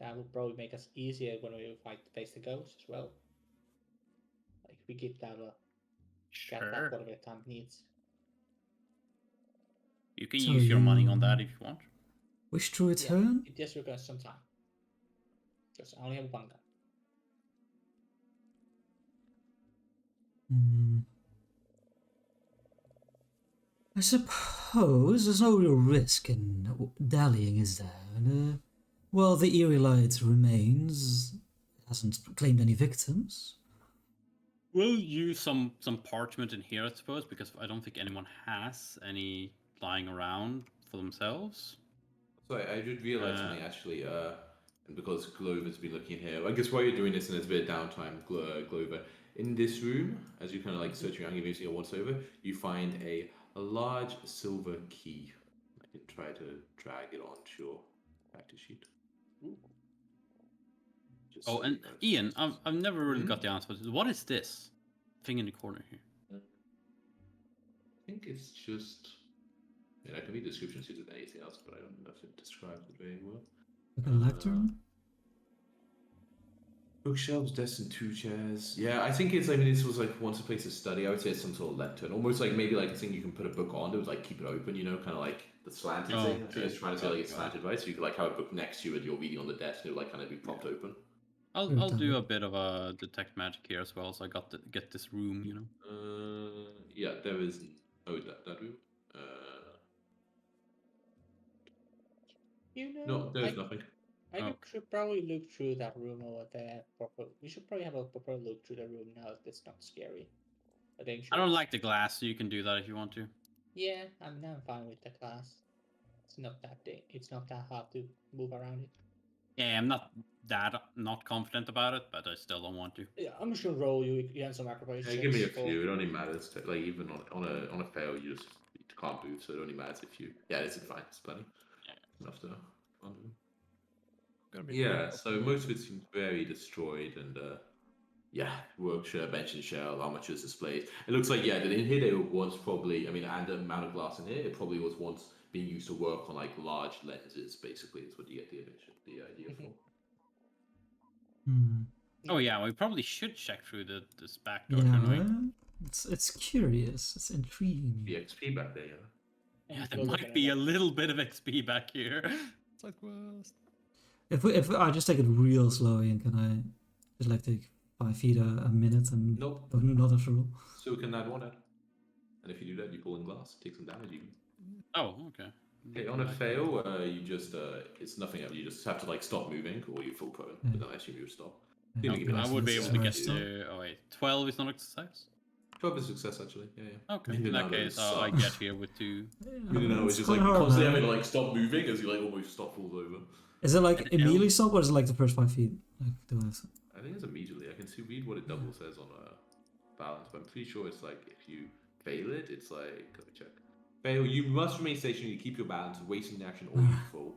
That would probably make us easier when we face the ghost as well. Like we get that get that Sure. whatever time it needs. You can So use your money on you- that if you want. Wish to return? It just requires some time. Because I only have one gun. I suppose there's no real risk in dallying, is there? Well, the eerie light remains. It hasn't claimed any victims. We'll use some parchment in here, I suppose, because I don't think anyone has any lying around for themselves. So I did realize something actually, and because Glover's been looking here, I guess while you're doing this and there's a bit of downtime, Glover, in this room, as you kind of like search around, giving you a once over, you find a large silver key. I can try to drag it onto your practice sheet. Just Oh, so and you guys- Ian, I've never really got the answer. What is this thing in the corner here? I think it's just. I can read descriptions if there's anything else, but I don't know if it describes it very well. Like a lectern? Bookshelves, desks, and 2 chairs. Yeah, I think it's. I mean, this was like once a place to study. I would say it's some sort of lectern, almost like maybe like a thing you can put a book on to like keep it open. Kind of like the slanted Oh, thing. I think okay. it's trying to say like it's Okay. slanted, right? So you could like have a book next to you and you're reading on the desk and it'll like kind of be propped open. I'll do a bit of a detect magic here as well, so I got to get this room, you know. Yeah, there is. Oh, that room. You know, No, there's nothing. should probably look through that room over there. We should probably have a proper look through the room now if it's not scary. I don't like the glass, so you can do that if you want to. Yeah, I'm fine with the class. It's not that it's not that hard to move around it. Yeah, I'm not confident about it, but I still don't want to. Yeah, I'm just gonna roll you and some acrobatics. Yeah, give me a few. It only matters to, like even on a fail, you just can't move, so it only matters if you. Yeah, this is fine. It's plenty. Enough to undo. Yeah, so most of it seems very destroyed and yeah, workshop, bench and shell, armatures displayed. It looks like in here there was probably, I mean, and the amount of glass in here, it probably was once being used to work on like large lenses. Basically, is what you get the idea for. Oh yeah, we probably should check through this back door, Yeah, shouldn't we? it's curious. It's intriguing. The XP back there, Yeah, there might be a little bit of XP back here. Side quest. If I just take it real slowly, and can I just like take 5 feet a minute and Nope. do not after all? So we can add one. And if you do that, you pull in glass, take some damage even. Oh, okay. Okay, on a fail, you just it's nothing else. You just have to like stop moving, or you full prone. But then I assume you would stop. Yeah. Give me I would be able to get Stop. to. Oh wait, 12 is not a success. 12 is success actually. Yeah. Okay, in that case, I get here with 2. It's just like constantly having to like stop moving as you like almost stop falls over. Is it like immediately stop, or is it like the first 5 feet? Like do this? I think it's immediately. I can read what it double says on balance, but I'm pretty sure it's like if you fail it, it's like let me check. Fail. You must remain stationary to keep your balance, wasting the action, or you fall.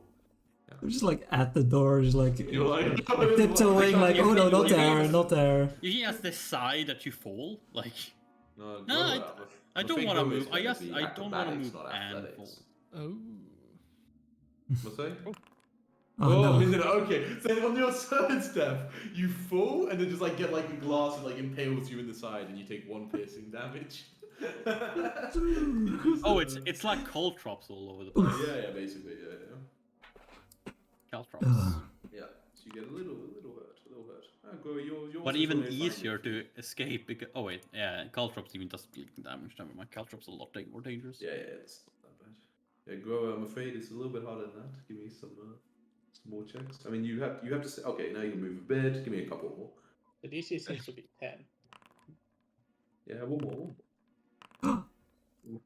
I'm just like at the door, just like You're like tiptoeing, like oh no, not there, not there. You just decide that you fall, like. No, I don't want to move. I don't want to move and fall. Oh. What's that? Oh, no. Okay. So on your third step, you fall and then just like get like a glass and like impales you in the side, and you take 1 piercing damage. Oh, it's like caltrops all over the place. Yeah, basically, yeah. Caltrops. Yeah, so you get a little hurt. Go, you're But even easier to escape because caltrops even does bleeding damage. Never mind, caltrops a lot more dangerous. Yeah, it's not that bad. Yeah, Grow, I'm afraid it's a little bit harder than that. Give me some more checks. I mean, you have to say, okay, now you can move a bit. Give me a couple more. The DC seems to be 10. Yeah, one more.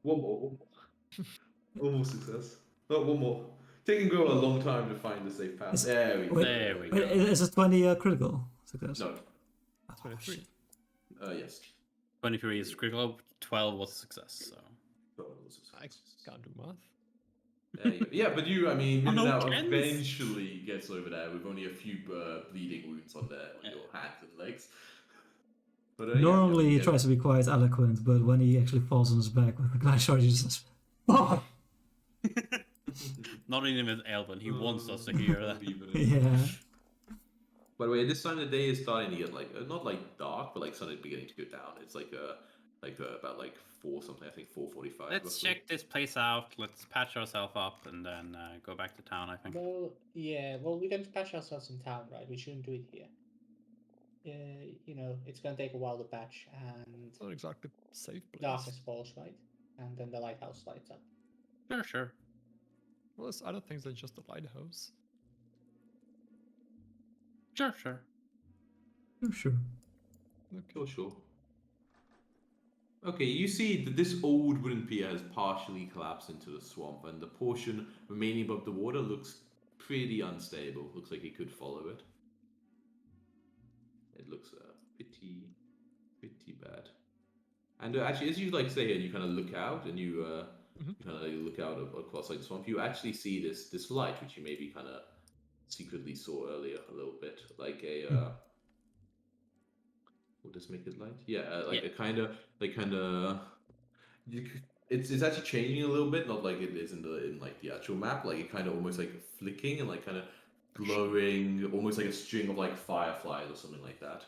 One more. Almost success. No, one more. Taking Grow a long time to find the safe path. There we go. There we go. Wait, is it 20 critical success? No. 23. Yes. 23 is critical. 12 was a success. So. I can't do math. Yeah, but I mean, Oh, no, now tens. eventually gets over there with only a few bleeding wounds on your hands and legs. But, Normally he tries to be quite eloquent, but when he actually falls on his back with the glass shard, he just says, "Oh!" Not even with Elvin, he wants us to hear that. Yeah. By the way, this time of the day is starting to get like not like dark, but like starting beginning to go down. It's like about like 4 something. I think 4:45. Let's check this place out. Let's patch ourselves up and then go back to town. I think. Well, yeah. Well, we can patch ourselves in town, right? We shouldn't do it here. It's gonna take a while to patch, and It's not exactly safe place. darkness falls, right? And then the lighthouse lights up. Sure. Well, there's other things than just the lighthouse. Sure. Oh, sure. Okay. Sure. Okay, you see that this old wooden pier has partially collapsed into the swamp, and the portion remaining above the water looks pretty unstable. Looks like it could follow it. It looks pretty bad. And actually, as you like stay here, and you kind of look out, and you kind of look out across like the swamp. You actually see this light, which you maybe kind of secretly saw earlier a little bit, like a. Will this make it light? Yeah, a kind of. It's actually changing a little bit, not like it is in like the actual map. Like it kind of almost like flicking and like kind of glowing, almost like a string of like fireflies or something like that.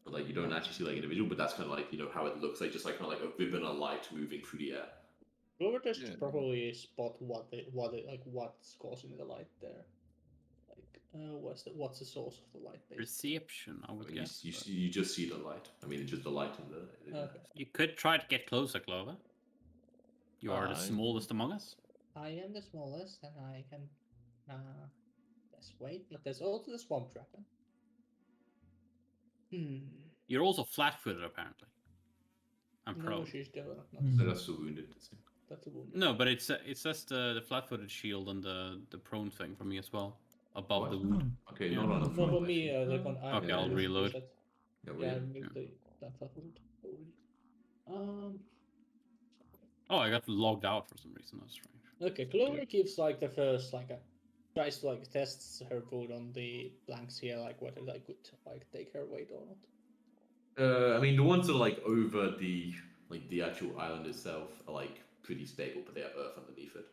But like you don't actually see like individual, but that's kind of like how it looks like, just like kind of like a ribbon of light moving through the air. Clover just Yeah. probably spot what's causing the light there. Like, what's the source of the light basically? Perception, I I would mean, guess. you, but you just see the light. I mean, it's just the light in the. Okay. You could try to get closer, Clover. You are the Fine. smallest among us. I am the smallest, and I can. Let's wait. But there's also the swamp dragon. You're also flat-footed, apparently. I'm No, prone. she's still not. So that's the wounded. That's a woman. No, but it says the flat-footed shield and the prone thing for me as well, above What? the wound. Okay, Yeah. not on the No, front. for me, actually. like on. Okay, I'll you reload. said- Yeah, Yeah, I weird. moved that already. Oh, I got logged out for some reason. That's strange. Okay, Clover gives like the first tries to like tests her food on the blanks here, like whether they could like take her weight or not. I mean, the ones that are like over the actual island itself are like pretty stable, but they have earth underneath it.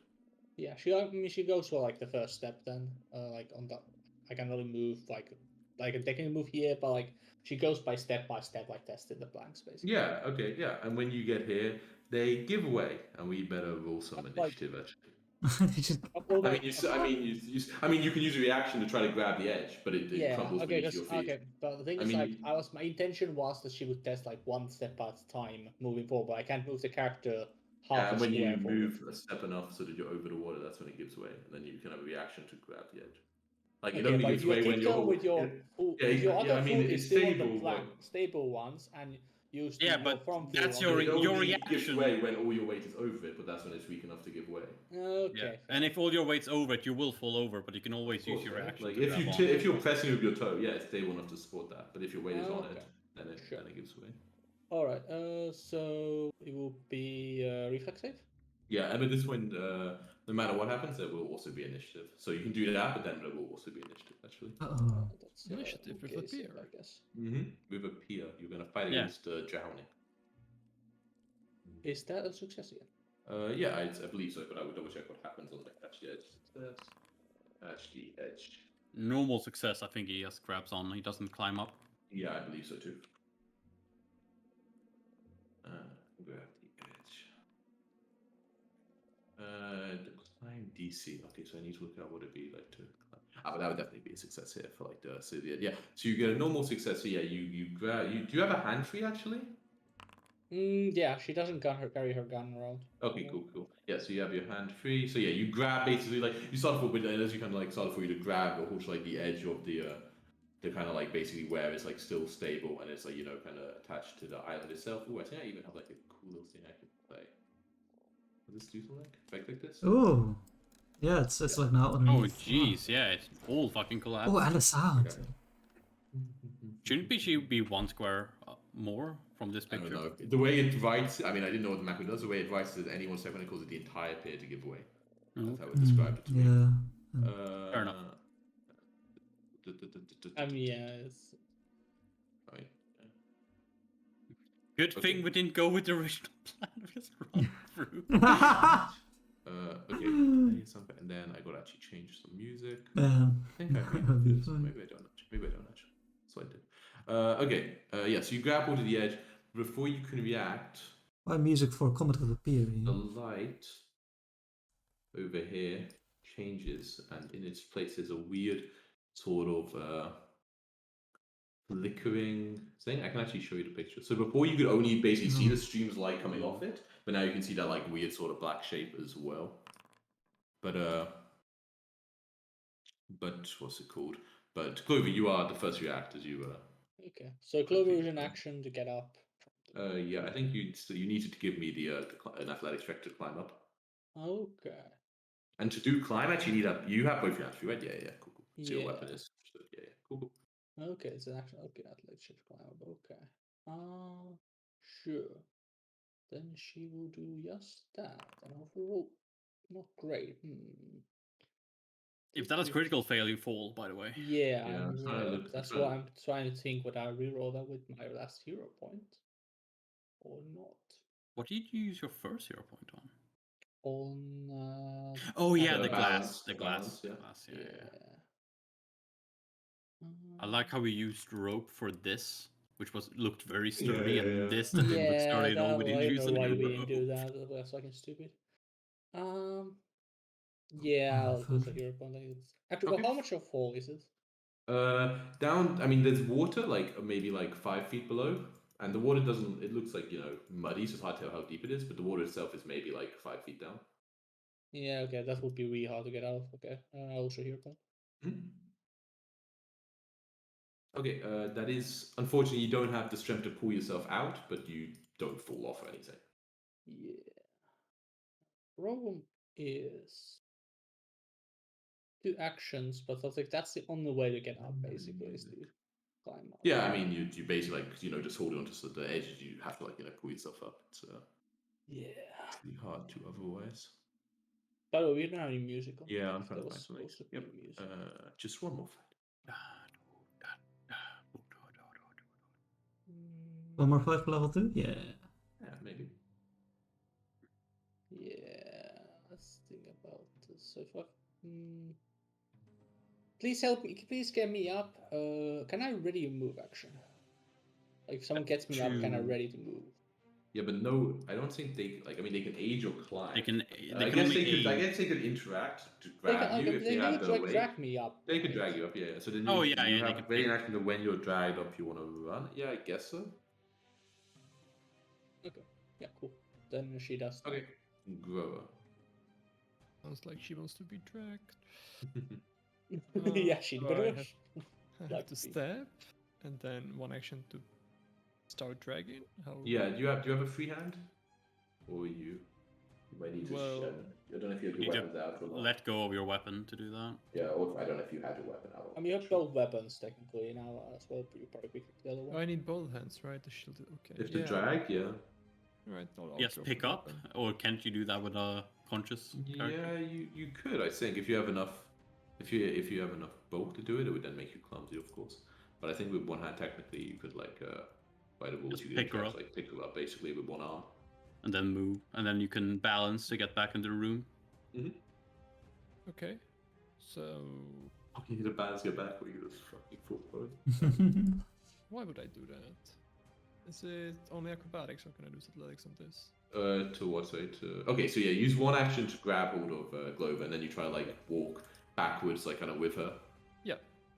Yeah, she goes for like the first step then, like on that. I can only move like they can move here, but like she goes by step, like testing the blanks basically. Yeah. Okay. Yeah. And when you get here, they give away, and we better roll some Like- initiative. Actually. They just- I mean, you can use a reaction to try to grab the edge, but it Yeah, crumbles okay, beneath your feet. okay. But the thing I is, mean, like, my intention was that she would test like one step at a time moving forward. But I can't move the character half And a when you square forward. move a step enough so that you're over the water, that's when it gives away, and then you can have a reaction to grab the edge. Like it Okay, only but gives if you away keep when going you're with your if your other I mean, foot is it's still on stable, the but stable ones, and use Yeah, your but front that's foot on it your only gives reaction. away when all your weight is over it, but that's when it's weak enough to give away. Okay. And if all your weight's over it, you will fall over, but you can always use your Right? reaction. Like to grab on. if you're pressing with your toe, yeah, it's stable enough to support that. But if your weight is on Okay. it, then it gives away. All right. So it will be reflex save. Yeah, and at this point, no matter what happens, there will also be initiative. So you can do that, but then there will also be initiative, actually. Uh-oh. That's Initiative with a okay save, peer. I guess. With a peer, you're gonna fight Yeah. against drowning. Is that a success again? Yeah, I believe so, but I would double check what happens on the catch the edge. Catch the edge. Normal success, I think he just grabs on. He doesn't climb up. Yeah, I believe so too. Grab the edge. The climb DC. Okay, so I need to look at what it'd be like to climb. But that would definitely be a success here for like the yeah. So you get a normal success. So yeah, you grab. Do you have a hand free actually? Yeah, she doesn't carry her gun around. Okay, cool. Yeah, so you have your hand free. So yeah, you grab basically like you start off with as you kind of like start for you to grab or hold like the edge of the kind of like basically where it's like still stable and it's like kind of attached to the island itself. Oh, I think I even have like a cool little thing I can play. Will this do something? If I click this? Oh, yeah, it's like now Oh, underneath. jeez, yeah, it's all fucking collapsed. Oh, and a sound. Okay. Shouldn't she be one square more from this I don't picture? know. The way it writes, I mean, I didn't know what the macro does. The way it writes is any 1 second it calls it the entire peer to give away. That's how it described it to me. Yeah. Fair enough. Yeah, it's Right. Good Okay. thing we didn't go with the original plan. We just run through. Okay. And then I gotta actually change some music. I think I made this. Maybe I don't actually. Maybe I don't actually. So I did. Okay. Yeah. So you grab onto the edge. Before you can react, Why music for combat with a peer? the light over here changes, and in its place is a weird sort of flickering thing. I can actually show you the picture. So before you could only basically see the streams light coming off it, but now you can see that like weird sort of black shape as well. But what's it called? But Clover, you are the first to react as you okay. So Clover is in action to get up. yeah, I think you needed to give me an athletics check to climb up. Okay. And to do climb, actually you have both your hands free, right? Yeah, cool. So your weapon Yeah. is cool. Okay, it's an action. Okay, athletics should climb up. Okay. Sure. Then she will do just that. And overall, not great. If that is critical fail, you fall, by the way. Yeah, Yeah, I'm trying to look- that's I'm why trying- I'm trying to think whether I reroll that with my last hero point or not. What did you use your first hero point on? On Oh yeah, The the balance, glass. The the glass. balance, yeah. The glass, yeah. yeah. I like how we used rope for this, which looked very sturdy, yeah, and yeah. this that didn't look sturdy at all. We didn't I don't use know why any we didn't do rope. that. That's fucking stupid. Yeah, I'll do the 500. hero point. I think it's... Actually, Okay. well, how much of fall is it? Down. I mean, there's water like maybe like 5 feet below, and the water doesn't. It looks like muddy, so it's hard to tell how deep it is. But the water itself is maybe like 5 feet down. Yeah, okay, that would be really hard to get out. Okay, I'll show hero point. Okay, that is unfortunately you don't have the strength to pull yourself out, but you don't fall off or anything. Yeah. Problem is 2 actions, but I think that's the only way to get up. Basically, is to climb up. Yeah, I mean you basically just hold onto the edges. You have to pull yourself up. It's Yeah. pretty hard to otherwise. By the way, we don't have any music on. Yeah, I'm trying There to was find something. supposed to be music. Just one more fight. One more fight for level 2? Yeah. Yeah, maybe. Yeah, let's think about this. So if I, please help me. Please get me up. Can I ready move action? Like if someone gets me up, can I ready to move? Yeah, but no, I don't think they I mean, they can age or climb. They can. I They can guess only they could. I aid. guess they could interact to They grab can, you if they have the weight. drag me up. They could right? drag you up, yeah. So then Oh, you, yeah, you yeah, they have could ready pick- in action that when you're dragged up, you want to run. Yeah, I guess so. Okay. Yeah, cool. Then she does. that. Okay, Grover. Sounds like she wants to be dragged. Yeah, she so but I it have, was- I have Like to me. step, and then one action to start dragging. How? Yeah, do you have a free hand, or you might need to. Well, I don't know if you have You your need to weapons out or not. let go of your weapon to do that. Yeah, or I don't know if you have your weapon out. I mean, you have both weapons technically now as well, but you probably pick the other Oh, one. I need both hands, right? The shield. Okay. If the yeah. drag, yeah. Right. I'll Yes, drop pick the up, weapon. or can't you do that with a conscious character? Yeah, you could. I think if you have enough, if you have enough bulk to do it, it would then make you clumsy, of course. But I think with one hand, technically, you could by the rules, Just you could pick her just, up. pick her up basically with one arm. And then move, and then you can balance to get back into the room. Okay. So Oh, you need to balance your back, or you just fucking fall forward. why would I do that? Is it only acrobatics, or can I do athletics on this? To what say to? Okay, so yeah, use one action to grab hold of Glover, and then you try to walk backwards, kind of with her. Yeah.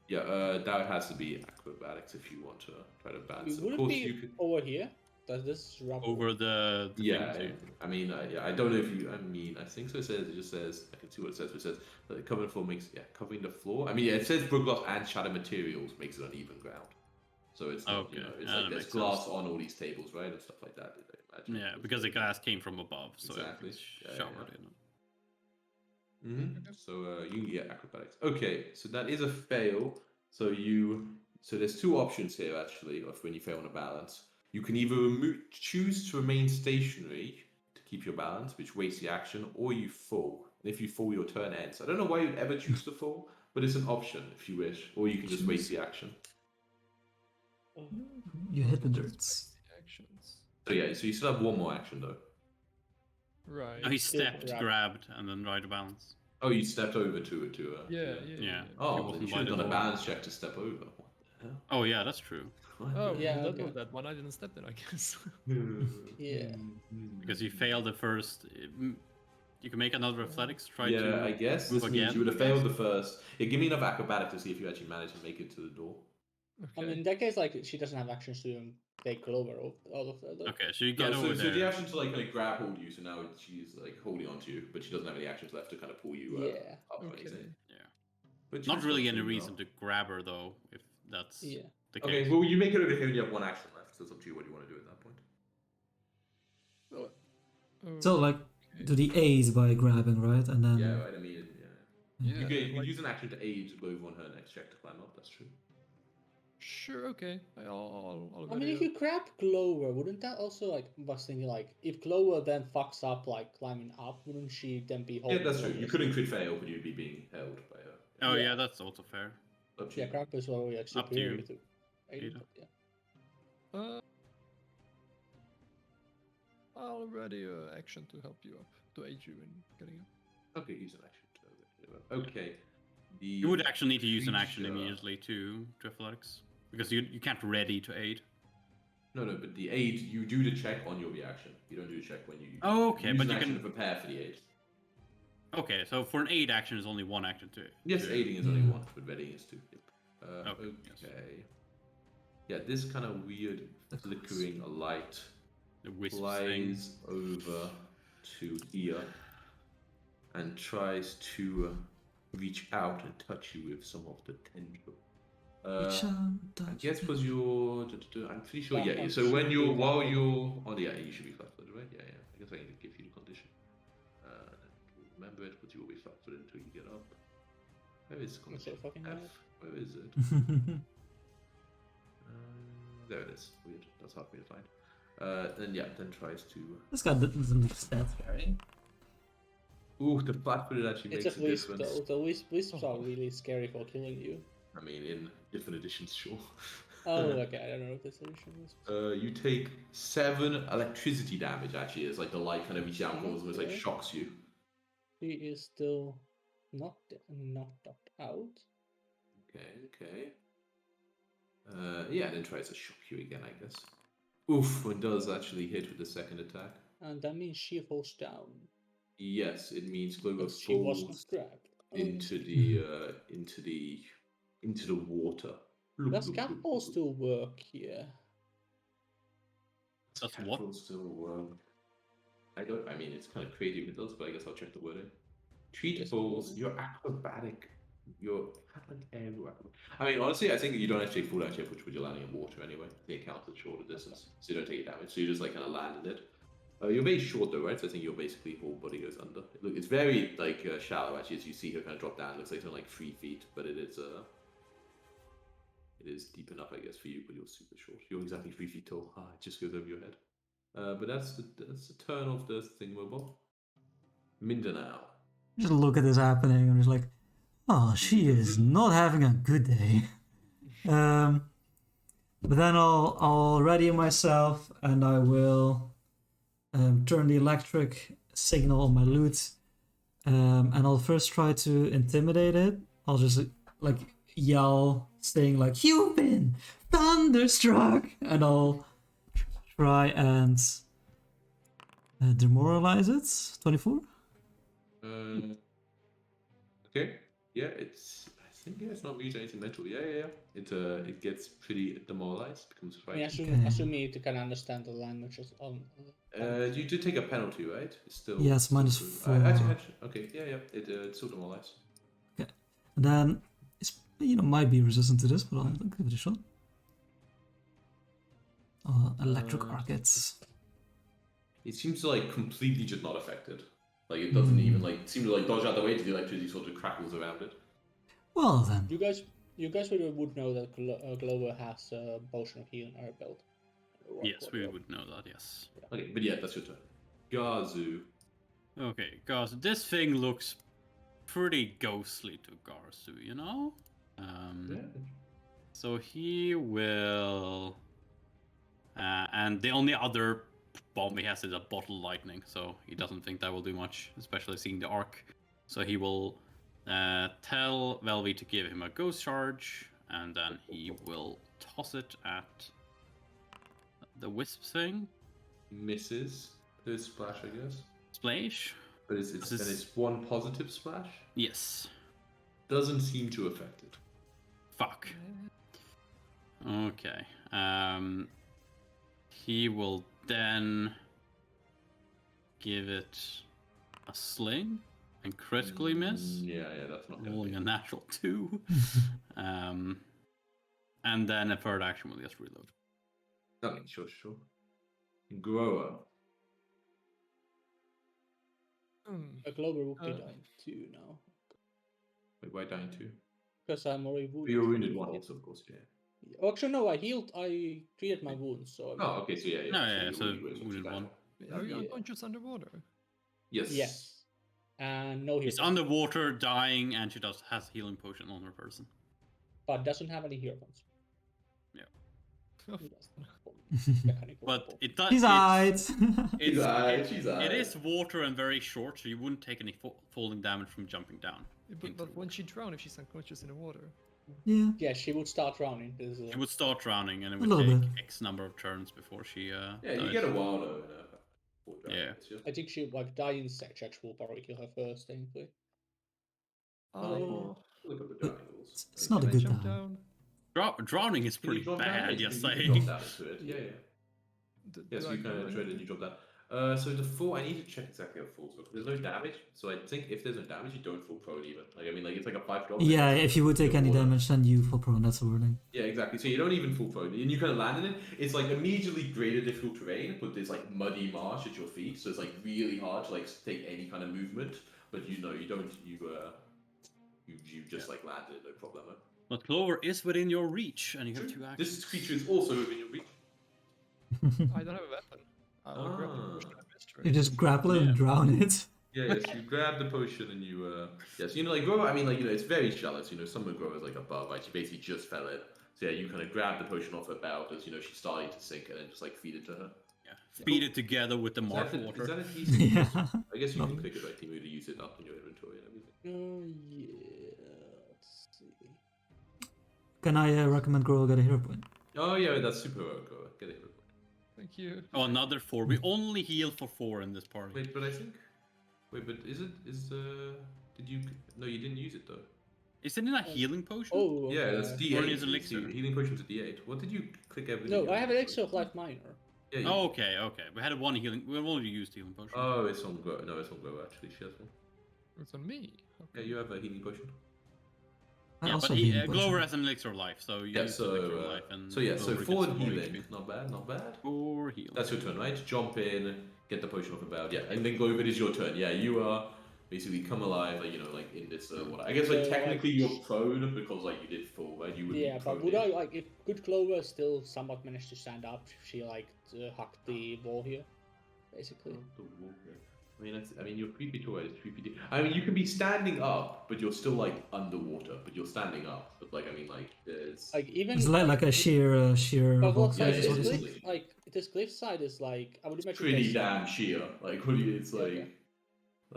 Yeah, that has to be acrobatics if you want to try to balance. Would Of it course, be you could. over here? Does this rub Over the Yeah, thing too. I mean, I don't know if you. I mean, I think so. It just says. I can see what it says. But it says that covering the floor makes covering the floor. I mean, yeah, it says brick glass and shattered materials makes it uneven ground. So it's not, Okay, it's yeah, like that there's makes glass sense. on all these tables, right, and stuff like that. I imagine. Yeah, because the glass came from above, so Exactly. it's Yeah, showered in. So you can get acrobatics. Okay, so that is a fail. So there's 2 options here actually of when you fail on a balance. You can either choose to remain stationary to keep your balance, which wastes the action, or you fall. And if you fall, your turn ends. I don't know why you'd ever choose to fall, but it's an option if you wish, or you can just waste the action. You hit the dirts. Actions. So yeah, so you still have one more action though. Right. Oh, he stepped, grab. grabbed, and then tried to balance. Oh, you stepped over to it Yeah. Yeah. Oh, He then wasn't you should by have the done a door. balance check to step over. What the hell? Oh yeah, that's true. What Oh, the yeah, yeah. okay. That one I didn't step in, I guess. Yeah. Because you failed the first. You can make another athletics. Try Yeah, to I guess move this means again. you would have failed the first. Yeah, give me enough acrobatics to see if you actually manage to make it to the door. I mean, in that case, she doesn't have actions to take Glover out of the. Okay, so you Yeah, got over so there. the action to kind of grab hold you, so now she's holding on to you, but she doesn't have any actions left to kind of pull you Yeah. up or Okay. anything. Yeah. But Not she's really still any doing reason well. to grab her though, if that's Yeah. the Okay, case. well you make it over here and you have one action left, so it's up to you what you want to do at that point. So, like, do the aid by grabbing, right? And then. Yeah, right. I mean, Yeah. you can like- use an action to aid to go over on her next check to climb up. That's true. Sure. Okay. I'll I mean, if you grab Glover, wouldn't that also was thinking if Glover then fucks up climbing up, wouldn't she then be holding? Yeah, that's true. You Glover's- couldn't crit fail, but you'd be being held by her. Oh Yeah. yeah, that's also fair. Up to Yeah, you. grab is well Up to superior you. to Aiden, Ada. but yeah. I'll ready an action to help you up, to aid you in getting up. Okay, use an action to okay. You would actually need to use an action creature- immediately to athletics, because you can't ready to aid. No, but the aid, you do the check on your reaction. You don't do the check when you. Oh, okay, use but an you action can- to prepare for the aid. Okay, so for an aid action, there's only one action to. Yes, to- aiding is only Yeah. one, but readying is two. Yep. Okay, Okay. yes. Yeah, this kind of weird flickering light The wisp thing. flies over to here and tries to reach out and touch you with some of the tendril. I guess was your. I'm pretty sure. That Yeah. one So when should you're be while flat-footed. you're on, yeah, you should be flat-footed, right? Yeah, yeah. I guess I need to give you the condition. Remember it, but you will be flat-footed until you get up. Where is the I'm so condition? fucking F. mad. Where is it? There it is. Weird. That's hard for me to find. Then tries to. This guy doesn't look that scary. Ooh, the flat-footed actually It's makes a a wisp difference. though. The wisps are really scary for killing you. I mean, in different editions, sure. Oh, okay. I don't know if this edition is. You take 7 electricity damage. Actually, it's like the light kind of reaches out and almost like Okay. shocks you. He is still not knocked out. Okay. Yeah, then tries to shock you again, I guess. Oof, it does actually hit with the second attack. And that means she falls down. Yes, it means Glover But she was not falls grabbed. into the water. Does Catball still work here? Does Cat what? will still work. I mean, it's kind of crazy if it does, but I guess I'll check the wording. Treat Yes, balls, it you're acrobatic. You're like everywhere. I mean, honestly, I think you don't actually fall out yet, which you're landing in water anyway. They count as shorter distance, so you don't take damage. So you just like kind of land in it. You're very short though, right? So I think your basically whole body goes under. Look, it's very like shallow actually. As you see her kind of drop down, it looks like something like 3 feet, but it is deep enough, I guess, for you. But you're super short. You're exactly 3 feet tall. It just goes over your head. But that's the turn of the thingamabob. Mindanao. Just look at this happening. I'm just like, oh, she is not having a good day. But then I'll ready myself and I will turn the electric signal on my lute. And I'll first try to intimidate it. I'll just like yell, saying like, "You've been thunderstruck," and I'll try and demoralize it. 24. Okay. Yeah, it's. I think it's not using anything mental. Yeah. It gets pretty demoralized. Becomes I mean, frightened. Okay. assuming you can understand the language You did take a penalty, right? It's still. Yes, still minus good. 4. Actually, okay. Yeah. It's still demoralized. And then it's might be resistant to this, but I'll give it a shot. Electric arcades. It seems to like completely just not affected. Like it doesn't even like seem to like dodge out the way to the electricity sort of crackles around it. Well then, You guys would know that Glover has a potion of healing on her belt. Yes, we would know that. Yes. Okay, but yeah, that's your turn. Gazu. Okay, guys, this thing looks pretty ghostly to Garsu, you know? So he will... and the only other bomb he has is a bottle lightning, so he doesn't think that will do much, especially seeing the arc. So he will tell Velvy to give him a ghost charge, and then he will toss it at the wisp thing. Misses. There's splash, I guess. Splash? But it's one positive splash. Yes. Doesn't seem to affect it. Fuck. Okay. He will then give it a sling and critically miss, Yeah, that's not rolling a gonna natural 2. And then a third action will just reload. be. Okay, sure. Grower. Glover would be dying too now. Wait, why dying too? Because I'm already wounded. You're wounded one, yes, of course, yeah. Oh, actually, no, I treated my wounds, so... Oh, okay, so yeah. So you're wounded one. Are you Yeah. unconscious underwater? Yes. Yes. And no He's hero, underwater, dying, and she has healing potion on her person. but doesn't have any hero points. Yeah. He doesn't. Mechanical But weapon. it does. he's alright. She's alright, she's It alright. is water and very short, so you wouldn't take any falling damage from jumping down. But won't she drown if she's unconscious in the water? Yeah. Yeah, she would start drowning. This is She would start drowning, and it A would little take bit. X number of turns before she. Yeah, you dies. get a while though. Yeah. I think she like dying checks will probably kill her first, technically. Oh, Look at the triangles. It's not a can I good jump die. down? Drowning is Can you pretty drop down? bad, Yeah, just you can saying. drop down into it. Yeah, yeah. Do So I you kind go of tread and anything? you drop down. So the fall, I need to check exactly how it falls. There's no damage, so I think if there's no damage, you don't fall prone even. Like I mean, like it's like a 5 drop. Yeah, if you would take any water. damage, then you fall prone. That's the wording. Yeah, exactly. So you don't even fall prone, and you kind of land in it. It's like immediately greater difficult terrain, but there's like muddy marsh at your feet, so it's like really hard to like take any kind of movement. But you know, you don't, you just like landed it, no problem. But Clover is within your reach, and you have 2 actions. This creature is also within your reach. I don't have a weapon. I'll grab the potion I missed. You just grapple it and Yeah. drown it. Yeah, yes, you grab the potion and you, yes, you know, like Grover, I mean, like, you know, it's very shallow, so, you know, some of Grover's like above, right? She basically just fell in. So, yeah, you kind of grab the potion off her belt as, you know, she's starting to sink and then just, like, feed it to her. Yeah. Feed it together with the Is marsh that, water. is that an easy Yeah. I guess you No. can click it, right, Timu, to use it up in your inventory and everything. Yeah. Let's see. Can I recommend Growl get a hero point? Oh, yeah, that's super heroic, Grover. Get it. Thank you. Oh, another 4. We only heal for 4 in this party. Wait, but I think... Wait, but did you... No, you didn't use it, though. Isn't it a healing potion? Oh, Yeah, that's okay. D8. Or is elixir? Healing potion's a D8. What did you click everything? No, I have Elixir of Life Minor. Yeah, Oh, okay. We had one healing. We've only used healing potion. Oh, it's on Grover. No, it's on Grover, actually. She has one. It's on me. Yeah, you have a healing potion. I yeah, also but have healing Glover potion. has an elixir of life, so you Yeah, use elixir of life and so Glover gets 4 more healing. HP. Not bad, not bad. 4 healing. That's your turn, right? Jump in, get the potion off about. Yeah, and then Glover, it is your turn. Yeah, you are basically come alive, like, you know, like in this, what I guess, like, So, technically you're prone because, like, you did fall, right? You would Yeah, be but prone. would I like if Good Clover still somewhat managed to stand up? She like hacked the wall here, basically. I mean, your 3 feet away is 3 feet. I mean, you can be standing up, but you're still like underwater. But you're standing up. But like, I mean, like, there's. Like even It's like a sheer But rock what's like, face, yeah, is this what it it's is. cliff, like this cliff side is like I would imagine. pretty there's- damn sheer. Like, what do you? It's like,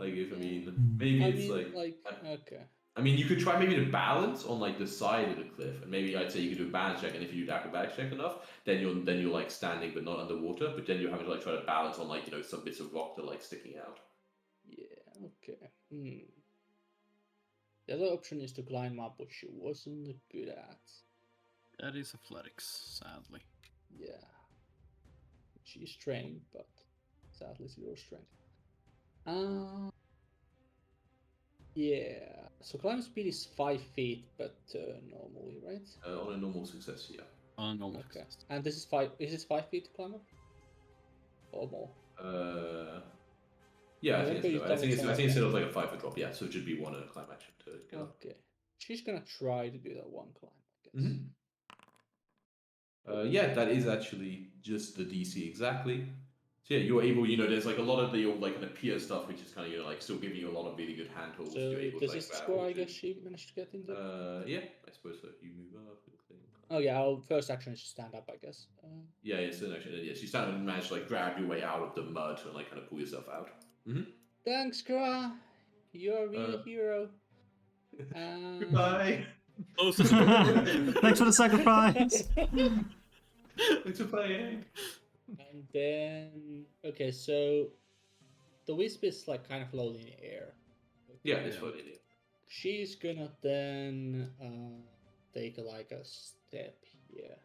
Okay. if I mean, Mm. maybe I it's mean, like. okay. I mean, you could try maybe to balance on like the side of the cliff, and maybe I'd say you could do a balance check, and if you do acrobatics check enough, then you're like standing but not underwater, but then you're having to like try to balance on like, you know, some bits of rock that are like sticking out. Yeah. Okay. The other option is to climb up, which she wasn't good at. That is athletics, sadly. Yeah. She's trained, but sadly zero strength. Yeah. So climb speed is 5 feet, but normally, right? On a normal success, yeah. On normal. Okay. And this is 5. Is this 5 feet to climb up? Or more? Yeah, I I think remember it's, you I told think me it's, I something think it's like sort of like a 5 foot drop, yeah, so it should be one climb action to get up. Okay. She's gonna try to do that one climb, I guess. Yeah, that is actually just the DC exactly. So yeah, you're able, you know, there's like a lot of the old like kind of peer stuff, which is kind of, you know, like still giving you a lot of really good handholds. So You're able does to, this like, grab score I onto. guess she managed to get into? Yeah, I suppose so. You move up and clean. Oh yeah, our first action is to stand up, I guess. Yeah, yeah, so actually, yes, you stand up and manage to like grab your way out of the mud and like kind of pull yourself out. Thanks, Kra. You're a real hero. Goodbye. Closest. Thanks for the sacrifice. Thanks for playing. And then okay, so the wisp is like kind of floating in the air. Yeah, it's funny. Yeah. She's gonna then take like a step here.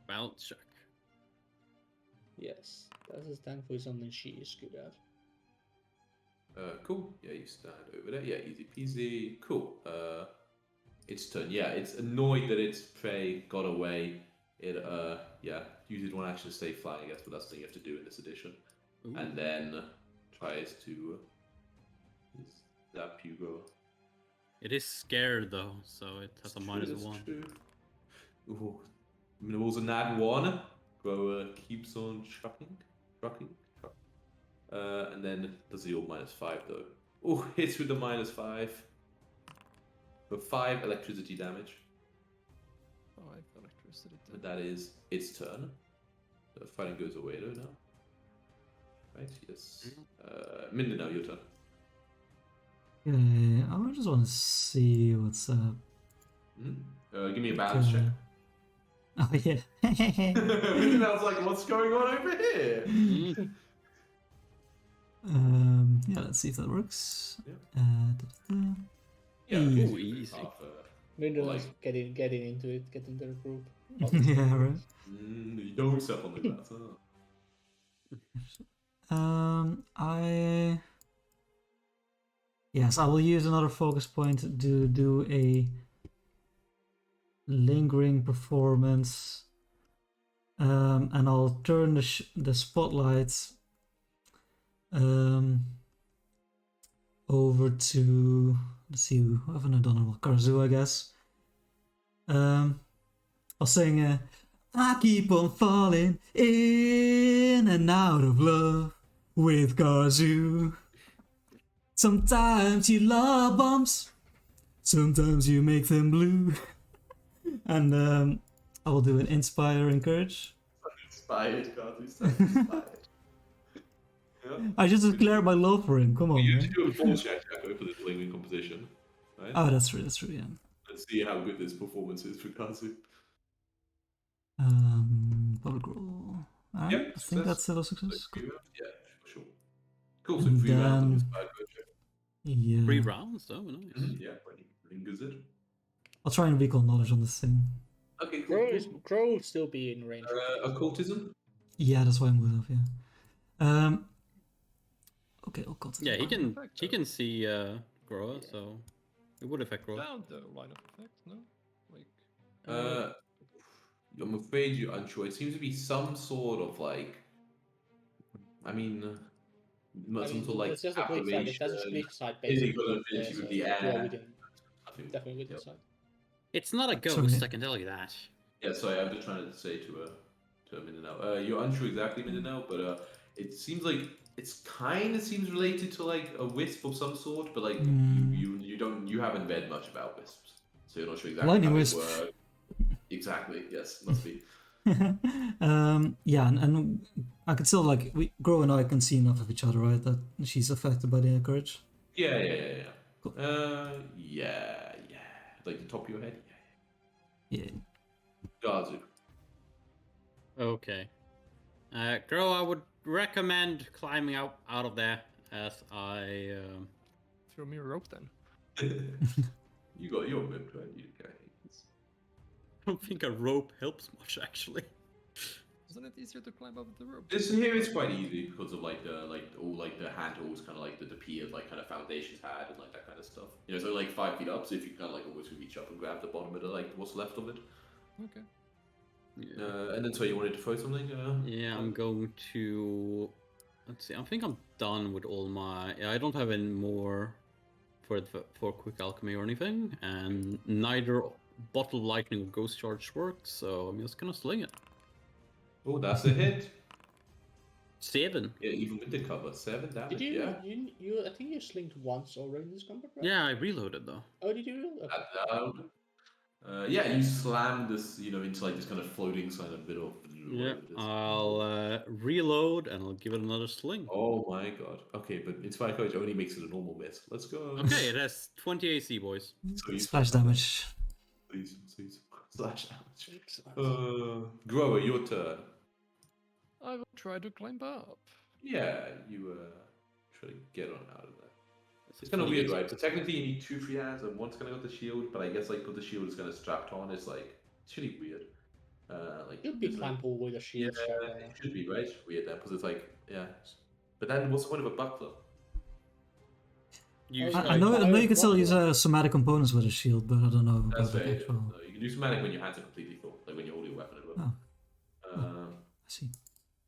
Balance check. Yes, that is thankfully something she is good at. Cool. Yeah, you stand over there. Yeah, easy peasy. Cool. Its turn. Yeah, it's annoyed that its prey got away. It yeah, uses one action to stay flying, I guess, but that's the thing you have to do in this edition. Ooh. And then tries to zap you, bro. It is scared though, so it has a -1. Ooh. Rolls a nat 1. Grower keeps on trucking. And then does the old -5 though. Oh, hits with the -5. For 5 electricity damage. 5 electricity. But that is its turn. The fighting goes away though now. Right, yes. Mindanao, your turn. Okay, I just want to see what's up. Give me a balance check. Oh yeah. Mindanao's like, what's going on over here? Yeah, let's see if that works. Yeah. Da-da-da. Yeah, Ooh, it's easy. Midnight like- getting into it, getting the group. Yeah, right. You don't step on the glass. Yes, I will use another focus point to do a lingering performance, and I'll turn the spotlight over to, let's see, who haven't I done it? Well, Karzu, I guess. I'll sing I keep on falling in and out of love with Karzu. Sometimes you love bumps, sometimes you make them blue. And I will do an inspire, encourage. Inspired, God, who's inspired. Yeah. I just declare my love for him. Come on, You man. do a full check, Jacko, for this lingering composition, right? Oh, that's true. That's true. Yeah. Let's see how good this performance is for Kazu. Public roll. Alright, Yep, I think success. that's still a success. Yeah, for sure. Cool, so And 3 rounds of then- inspired coaching. Yeah. 3 rounds, oh nice. Yeah, pretty lingers it. I'll try and recall knowledge on this thing. Okay, cool. Crow will still be in range. Occultism? Yeah, that's why I'm good off. Yeah. Okay, occultism. Yeah, he Perfecto. can see Groa, so it would affect Groa. Down the line of effect, no? Like, I'm afraid you're unsure. It seems to be some sort of like, I mean, some sort of like it's just a glitch side. It doesn't affirmation. glitch side Is basically. it gonna finish you with the yeah, air? within, I think- definitely within yep. side. It's not a Sorry. ghost, I can tell you that. Yeah, sorry, I'm just trying to say to Mindanao. You're unsure exactly, Mindanao, but it seems like it's kind of seems related to like a wisp of some sort, but like you haven't read much about wisps, so you're not sure exactly Lightning how wisp. they work. Exactly. Yes, must be. Yeah, and I could still like Grow and I can see enough of each other, right? That she's affected by the courage. Yeah. Cool. Yeah. Like the top of your head. Yeah. Gazu. Okay. Groa, I would recommend climbing out of there as I... throw me a rope then. You got your whip, right? You okay. don't think a rope helps much, actually. Isn't it easier to climb up the rope? This here is quite easy because of like all the handholds, kind of like the piers, like kind of foundations had and like that kind of stuff. You know, so like 5 feet up, so if you kind of like almost reach up and grab the bottom of the like what's left of it. Okay. Yeah. And then so you wanted to throw something? Yeah, I'm going to... Let's see, I think I'm done with all my... Yeah, I don't have any more for quick alchemy or anything, and neither bottle of lightning or ghost charge works, so I'm just gonna sling it. Oh, that's a hit. 7. Yeah, even with the cover, 7 damage. Did you, Yeah. you? I think you slinked once already in this combat, right? Yeah, I reloaded though. Oh, did you? Okay. That loud. Yeah, you slam this, into like this kind of floating kind of bit of. Yeah, I'll reload and I'll give it another sling. Oh my god. Okay, but Inspire Courage only makes it a normal miss. Let's go. Okay, it has 20 AC, boys. Splash damage. Please. Slash damage. Excellent. Grower, your turn. I will try to climb up. Yeah, you try to get on out of there. It's kind of weird, right? So technically you need 2 free hands and one's kind of got the shield, but I guess like put the shield is kind of strapped on. It's like it's really weird. Like You'd be it's like- climbable with a shield strap on. it should be right. Weird then, because it's like But then what's the point of a buckler? Use I know you can still use somatic components with a shield, but I don't know That's about the right. actual. No, you can do somatic when your hands are completely full, like when you're holding a weapon as well. I see.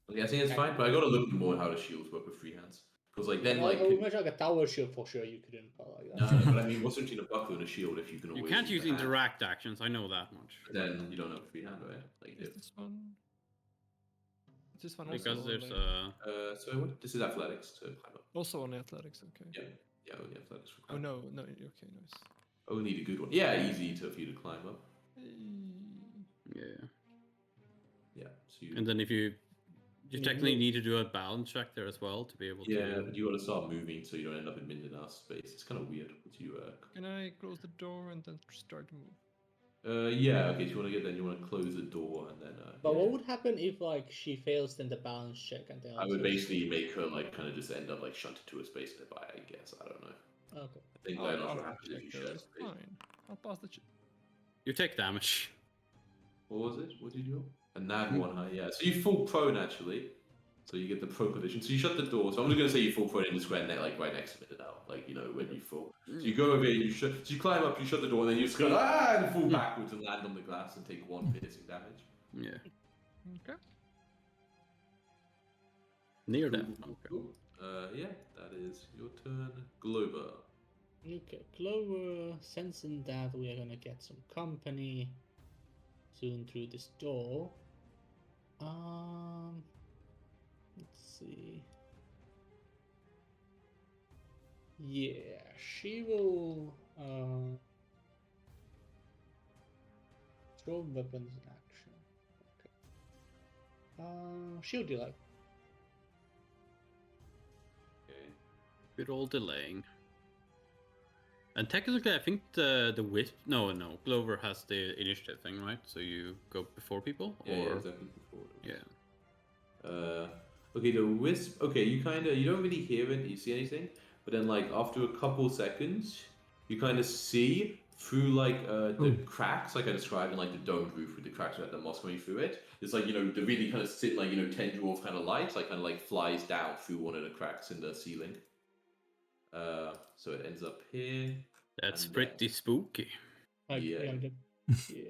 Okay, I think it's fine, but I gotta look more at how the shields work with free hands. Because like then like I would imagine like a tower shield for sure you couldn't like no, that. but I mean, what's the between a buckler and a shield if you can You always can't use the hand? interact actions, I know that much. Then you don't have free hand, right? Like Is this one? Is this one Because also there's on, like, so what? This is athletics to climb up. also on athletics? Okay. Yeah, only athletics for Oh climb. no, okay, nice. Only the good one. Yeah, easy for you to climb up. Yeah. Yeah. So you, And then if you You technically move. need to do a balance check there as well to be able yeah, to... but you gotta start moving so you don't end up in Mindana's space. It's kind of weird. But you Can I close the door and then start to move? Yeah. Okay. So you want to get then you want to close the door and then. But Yeah. what would happen if like she fails in the balance check and then I would basically make her like kind of just end up like shunted to a space nearby. I guess I don't know. Okay. I think I'll I'm not pass sure what the happens if you check, shut it's space. fine. I'll pass the check. You take damage. What was it? What did you roll? A nat 1 high. Yeah. So you fall prone actually. So you get the pro position. So you shut the door. So I'm just gonna say you fall prone in the square net, like right next to it now. Like when you fall. So you go over here, you shut. So you climb up, you shut the door, and then you just go and fall backwards and land on the glass and take 1 piercing damage. Yeah. Okay. Near death. Cool, Okay. cool. Yeah, that is your turn, Glover. Okay, Clover, sensing that we are gonna get some company soon through this door. Let's see. Yeah, she will throw weapons in action. Okay. She'll delay. Okay. We're all delaying. And technically, I think the wisp. No, Glover has the initiative thing, right? So you go before people, Yeah, or yeah, exactly before. yeah. Okay, the wisp. Okay, you don't really hear it. You see anything, but then like after a couple seconds, you kind of see through like the cracks, like I described in like the domed roof with the cracks with the moss coming through it. It's like the really kind of like tendril of kind of light, like kind of like flies down through one of the cracks in the ceiling. So it ends up here. That's and pretty spooky. Like, Yeah. yeah.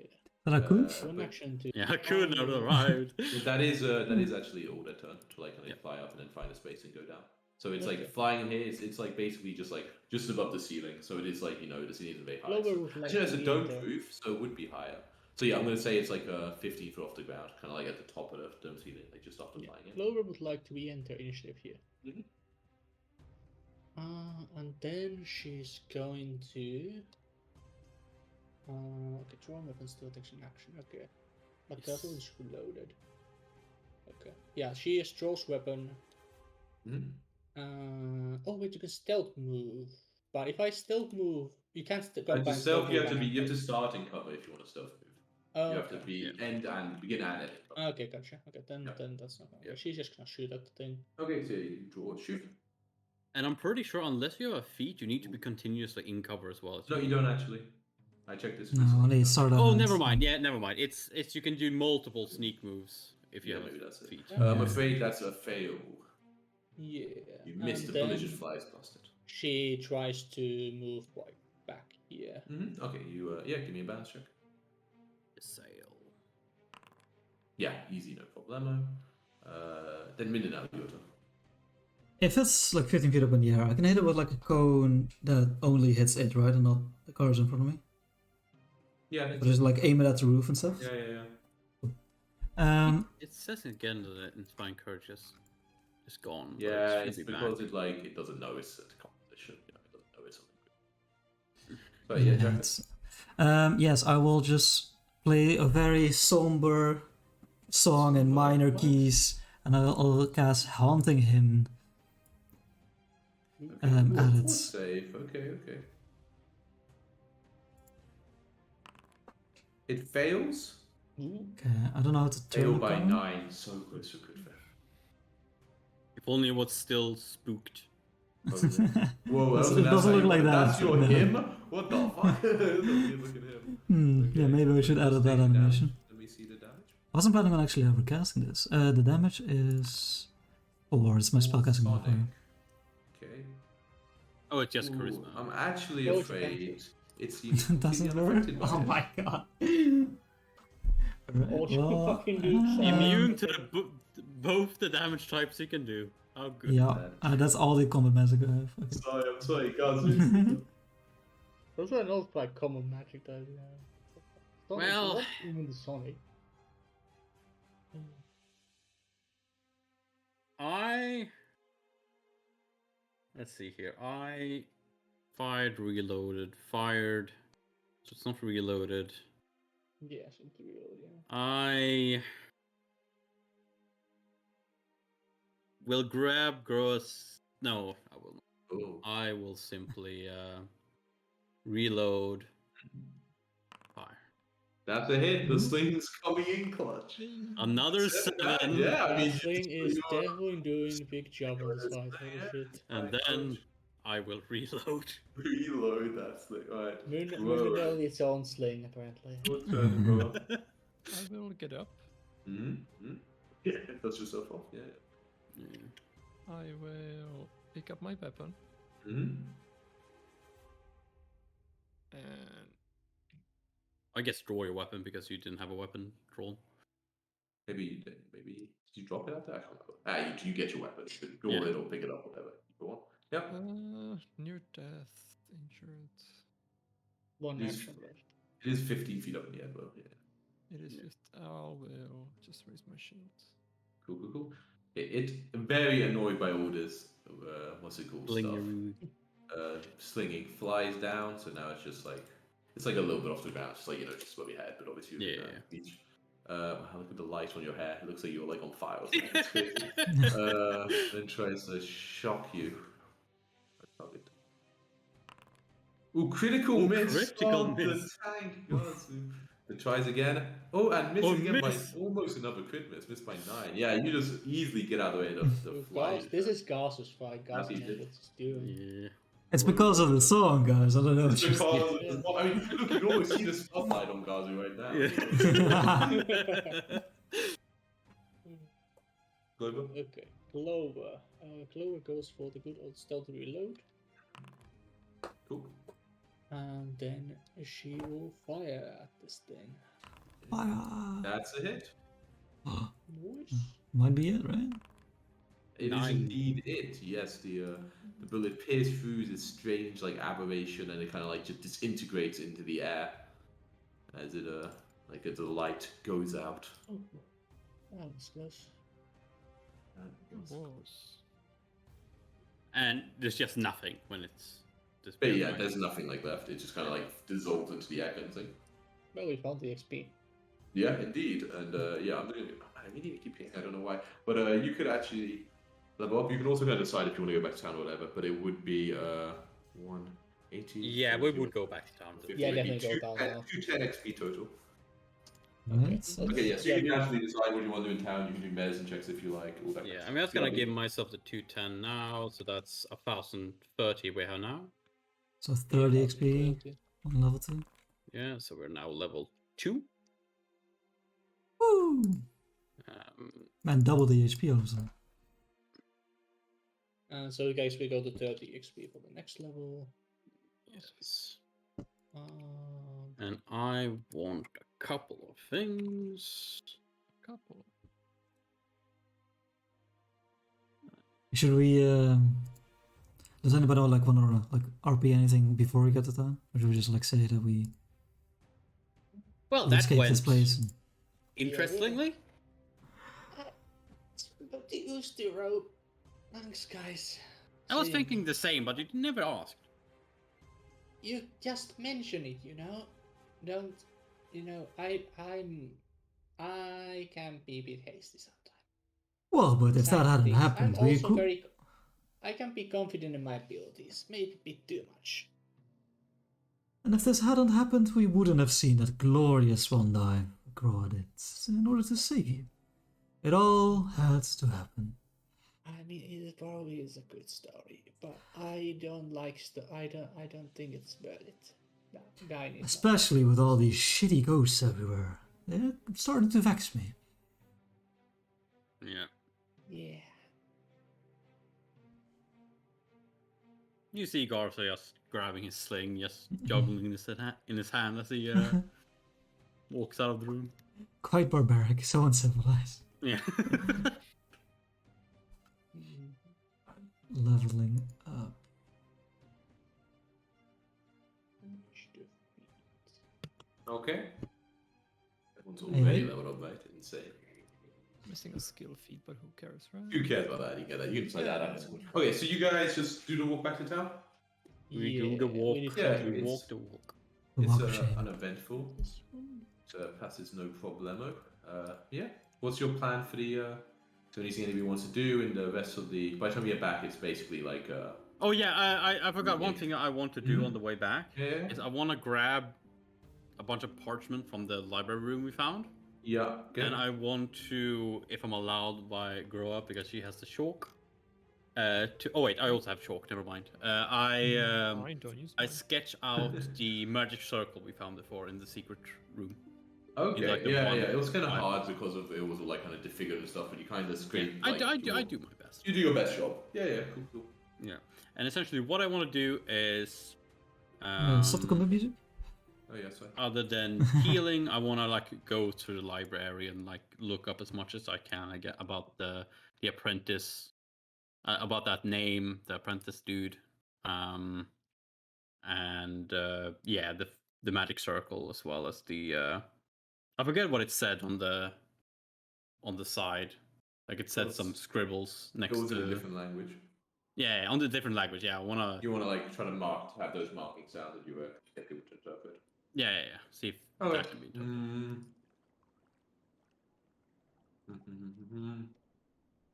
Raccoon? One action to. Yeah, I couldn't have arrived. That is actually all their turn to like kind of fly up and then find a space and go down. So it's like flying here. It's like basically just above the ceiling. So it is like the ceiling isn't very high. Clover would like Actually, it's to a be domed there. roof, so it would be higher. So yeah, I'm gonna say it's like 15 foot off the ground, kind of like at the top of the dome ceiling, like just after flying in. Clover would like to re-enter initiative here. Mhm. And then she's going to. Okay, draw weapon still takes an action. Okay, but that one's reloaded. Okay, yeah, she has draws weapon. Mhm. Oh wait, you can stealth move. But if I stealth move, you can't go To back. stealth, you have to start in cover if you want to stealth move. Oh, You have to okay. be end and begin and end. Okay, gotcha. Okay, then that's not. Okay, she's just gonna shoot at the thing. Okay, so you draw shoot. And I'm pretty sure unless you have a feat, you need to be continuously in cover as well. No, you don't actually. I checked this. No, recently. only start Oh, events. never mind. Yeah, never mind. It's you can do multiple sneak moves if you Yeah, have maybe a that's it. feat. I'm afraid that's a fail. Yeah. You missed and the bullet then just flies past it. She tries to move like back here. Okay, you give me a balance check. Sail. Yeah, easy, no problemo. Then Mindanao, your turn. If it's like 15 feet up in the air, I can hit it with like a cone that only hits it, right? And not the cars in front of me. Yeah, But just like aim it at the roof and stuff. yeah. It says again that Inspiring Courage is gone. but Yeah, it's it's really because bad. it doesn't know it's a competition. It doesn't know it's something. But yeah, Jack. Yes, I will just play a very somber song in minor keys, and I'll cast Haunting Hymn. At it. Save. Okay. It fails. Okay, I don't know how to turn Fail it by down. 9. So close to good fail. If only it was still spooked. Whoa, It doesn't look like that. That's your No. him? What the fuck? Look at him. Yeah, maybe we should edit that animation. Let me see the damage. I wasn't planning on actually ever casting this. The damage is 4. It's my spellcasting Sonic. modifier. Okay. Oh, it's just Ooh, charisma. I'm actually Oh, it's afraid it's Doesn't completely work? unaffected by Oh it. my god. What you fucking do? Immune to both the damage types you can do. How good is Yeah, that? that's all the combat magic I have. Okay. I'm sorry, guys. Those are not like common magic that we have. Sonic, Well- what? Even the Sonic. Let's see here. I fired, reloaded, fired. So it's not reloaded. Yes, it's real, yeah. I will grab Gross. No, I will not. Oh. I will simply reload. Fire. That's a hit. The sling's coming in clutch. Another 7, 7. Yeah, I mean, That Sling is you're- definitely doing a big job on this fight. Holy shit. And then I will reload. reload that sling. Alright. Moon Whoa. knows its own sling, apparently. Your turn, bro. I will get up. Mm-hmm. Yeah, dust yourself off. Yeah. I will pick up my weapon Mm-hmm. and I guess draw your weapon because you didn't have a weapon drawn. Maybe you did. Maybe did you drop it out there? I can't remember. You get your weapon. You can draw Yeah. it or pick it up, whatever. Go on. Yep. near death, injured. One These- action left. It is 15 feet up in the air, though. Yeah. It is just. I will just raise my shield. Cool. It very annoyed by all this. What's it called? Stuff. Blingaroo. Slinging flies down. So now it's just like it's like a little bit off the ground, just like just where we had, but obviously Yeah. beach. Look at the light on your hair. It looks like you're like on fire or something. It's crazy. Then tries to shock you. Target. Ooh, critical miss! critical on miss. The tank. Yes. It tries again. Oh, and misses Oh, again miss. by almost another crit miss. Missed by 9. Yeah, you just easily get out of the way of the fly. This is Garth's fight. Garth Happy knows did. what he's doing. Yeah. It's because of the song, guys. I don't know. It's It's because just- of the, I mean, look, you can almost see the spotlight on Gazu right now. Yeah. Glover? Okay, Clover. Clover goes for the good old stealth reload. Cool. And then she will fire at this thing. Fire. That's a hit. Nice. Might be it, right? It is 9. indeed it. Yes, the bullet pierces through this strange like aberration, and it kind of like just disintegrates into the air as it like as the light goes out. Oh, that was close. Was. And there's just nothing when it's just. But yeah, there's nothing like left. It just kind of like dissolves into the air kind of thing. Well, we found the XP. Yeah, indeed. And yeah, I really need to keep hitting. I don't know why, but you could actually level up. You can also kind of decide if you want to go back to town or whatever. But it would be 180. Yeah, we would go back to town. 50, Yeah, it'd be definitely go down now. 210 XP total. Right. Okay, yeah, so Yeah, you can we- actually decide what you want to do in town. You can do medicine checks if you like. All that Yeah, kind of I'm just stuff. gonna give myself the 210 now, so that's 1030 we have now. So 30 XP on level 2. Yeah, so we're now level 2. Woo! Man, double the HP all of a sudden. So guys, we go to 30 XP for the next level. Yes. Um, And I want a couple of things. Couple. Should we? Does anybody like want to like RP anything before we get to town, or should we just like say that we Well, that escape went this place? And... interestingly. but the use the rope. Thanks, guys. I was See, thinking the same, but you never asked. You just mention it, you know. Don't, you know? I can be a bit hasty sometimes. Well, but if that hadn't happened, I'm we also could. I can be confident in my abilities. Maybe a bit too much. And if this hadn't happened, we wouldn't have seen that glorious swan dive. God, it's in order to save you. It all had to happen. I mean, it probably is a good story, but I don't like. I don't think it's worth it. No, guy needs. Especially with all these shitty ghosts everywhere. They're starting to vex me. Yeah. Yeah. You see Garth just grabbing his sling, just juggling in his hand as he walks out of the room. Quite barbaric, so uncivilized. Yeah. Leveling up. Okay. Everyone's Hey, already hey. leveled up, right? Insane. Missing a skill feed, but who cares, right? Who cares about that? You get that. You can decide that out. Okay, so you guys just do the walk back to town. We do the walk. we need to Yeah, do We it's- walk the walk. The It's walk of shame. uneventful. this one. So passes no problemo. Yeah. What's your plan for the? So anything anybody wants to do in the rest of the? By the time you get back, it's basically like. Oh yeah, I forgot one thing I want to do Mhm. on the way back. Yeah. Is I want to grab a bunch of parchment from the library room we found, Yeah. Okay. and I want to, if I'm allowed by grow up because she has the chalk. Oh wait, I also have chalk. Never mind. Fine, don't use I mine. sketch out the magic circle we found before in the secret room. Okay. like the Yeah. one Yeah. It was kind of I- hard because of it was like kind of disfigured and stuff, but you kind of scrape. I like, do my best. You do your best job. Yeah. Yeah. Cool. Yeah, and essentially what I want to do is, Stop the combat music. Oh yeah. Sorry. other than healing, I want to like go to the library and like look up as much as I can. I get about the apprentice, about that name, the apprentice dude, and yeah, the magic circle as well as the I forget what it said on the side. Like it said some scribbles It next was in a to different language. yeah, on the different language. Yeah, I wanna You want to like try to have those marking sounds that you get people to interpret. yeah. See if Okay. that can be done.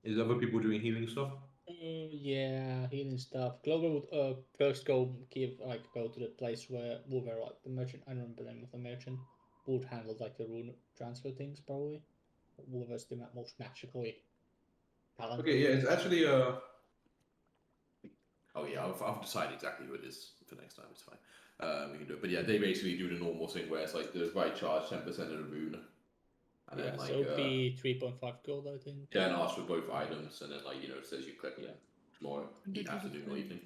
Is other people doing healing stuff? Yeah, healing stuff. Clover would first go to the place where like the merchant. I don't remember the name of the merchant. Would handle like the rune transfer things probably. Wolver's the most magically talented. Okay, yeah, it's actually oh yeah, I've decided exactly who it is for next time. It's fine. We can do it. But yeah, they basically do the normal thing where it's like the right charge, 10% of the rune, and Yeah, then like so it'd be 3.5 gold, I think. then ask for both items, and then like it says you click tomorrow, And they do the afternoon or thing evening.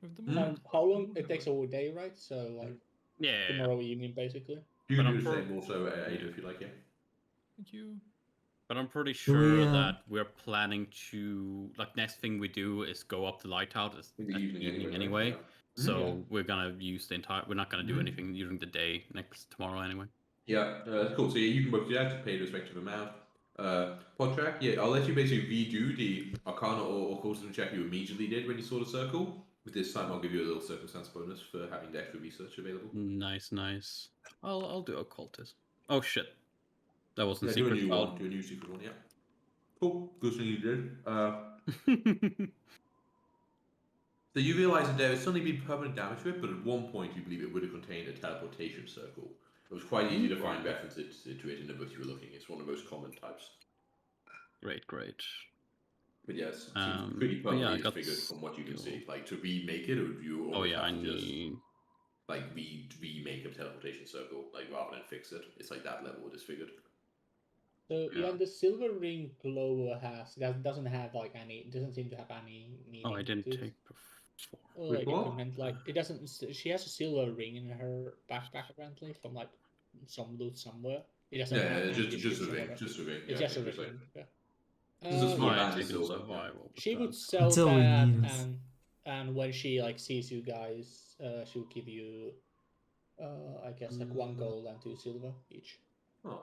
with the Hmm? money. How long? It takes a whole day, right? So like Yeah, tomorrow evening, basically. You But can I'm do the for- same also Ada if you like, yeah. Thank you. but I'm pretty we, sure that we're planning to like next thing we do is go up the lighthouse at In the evening anyway. yeah. So Yeah. we're gonna use the entire. We're not gonna do Mhm. anything during the day tomorrow anyway. Yeah, cool. So yeah, you can both do that to pay the respective amount. Podtrack, yeah, I'll let you basically redo the Arcana or Cultism check you immediately did when you saw the circle. But this time I'll give you a little circumstance bonus for having the extra research available. Nice. I'll do a cultist. Oh shit, that wasn't Yeah, do a secret new file. one. Do a new secret one, yeah. Cool. Good thing you did. So you realise that there has suddenly been permanent damage to it, but at one point you believe it would have contained a teleportation circle. It was quite easy to find references to it in the book you were looking. It's one of the most common types. Great. But yes, it seems pretty But yeah, I permanently got disfigured from what you can skill. see. Like to remake it, you Oh almost yeah, I have to just need. like remake a teleportation circle, like rather than fix it. It's like that level of disfigured. So Yeah. yeah, the silver ring Clover has doesn't have like any. It doesn't seem to have any meaning. Oh, I didn't to it. take before. Like what? it could meant like it doesn't. She has a silver ring in her backpack apparently from like some loot somewhere. It doesn't. Yeah, have any just a description ring, of it. just a ring. It's Yeah, just a it's like- ring. Yeah. It's a small Might band of take in silver. survival. but She would that's- sell Until we that, need it. and when she like sees you guys, she will give you, I guess like 1 gold and 2 silver each. Oh,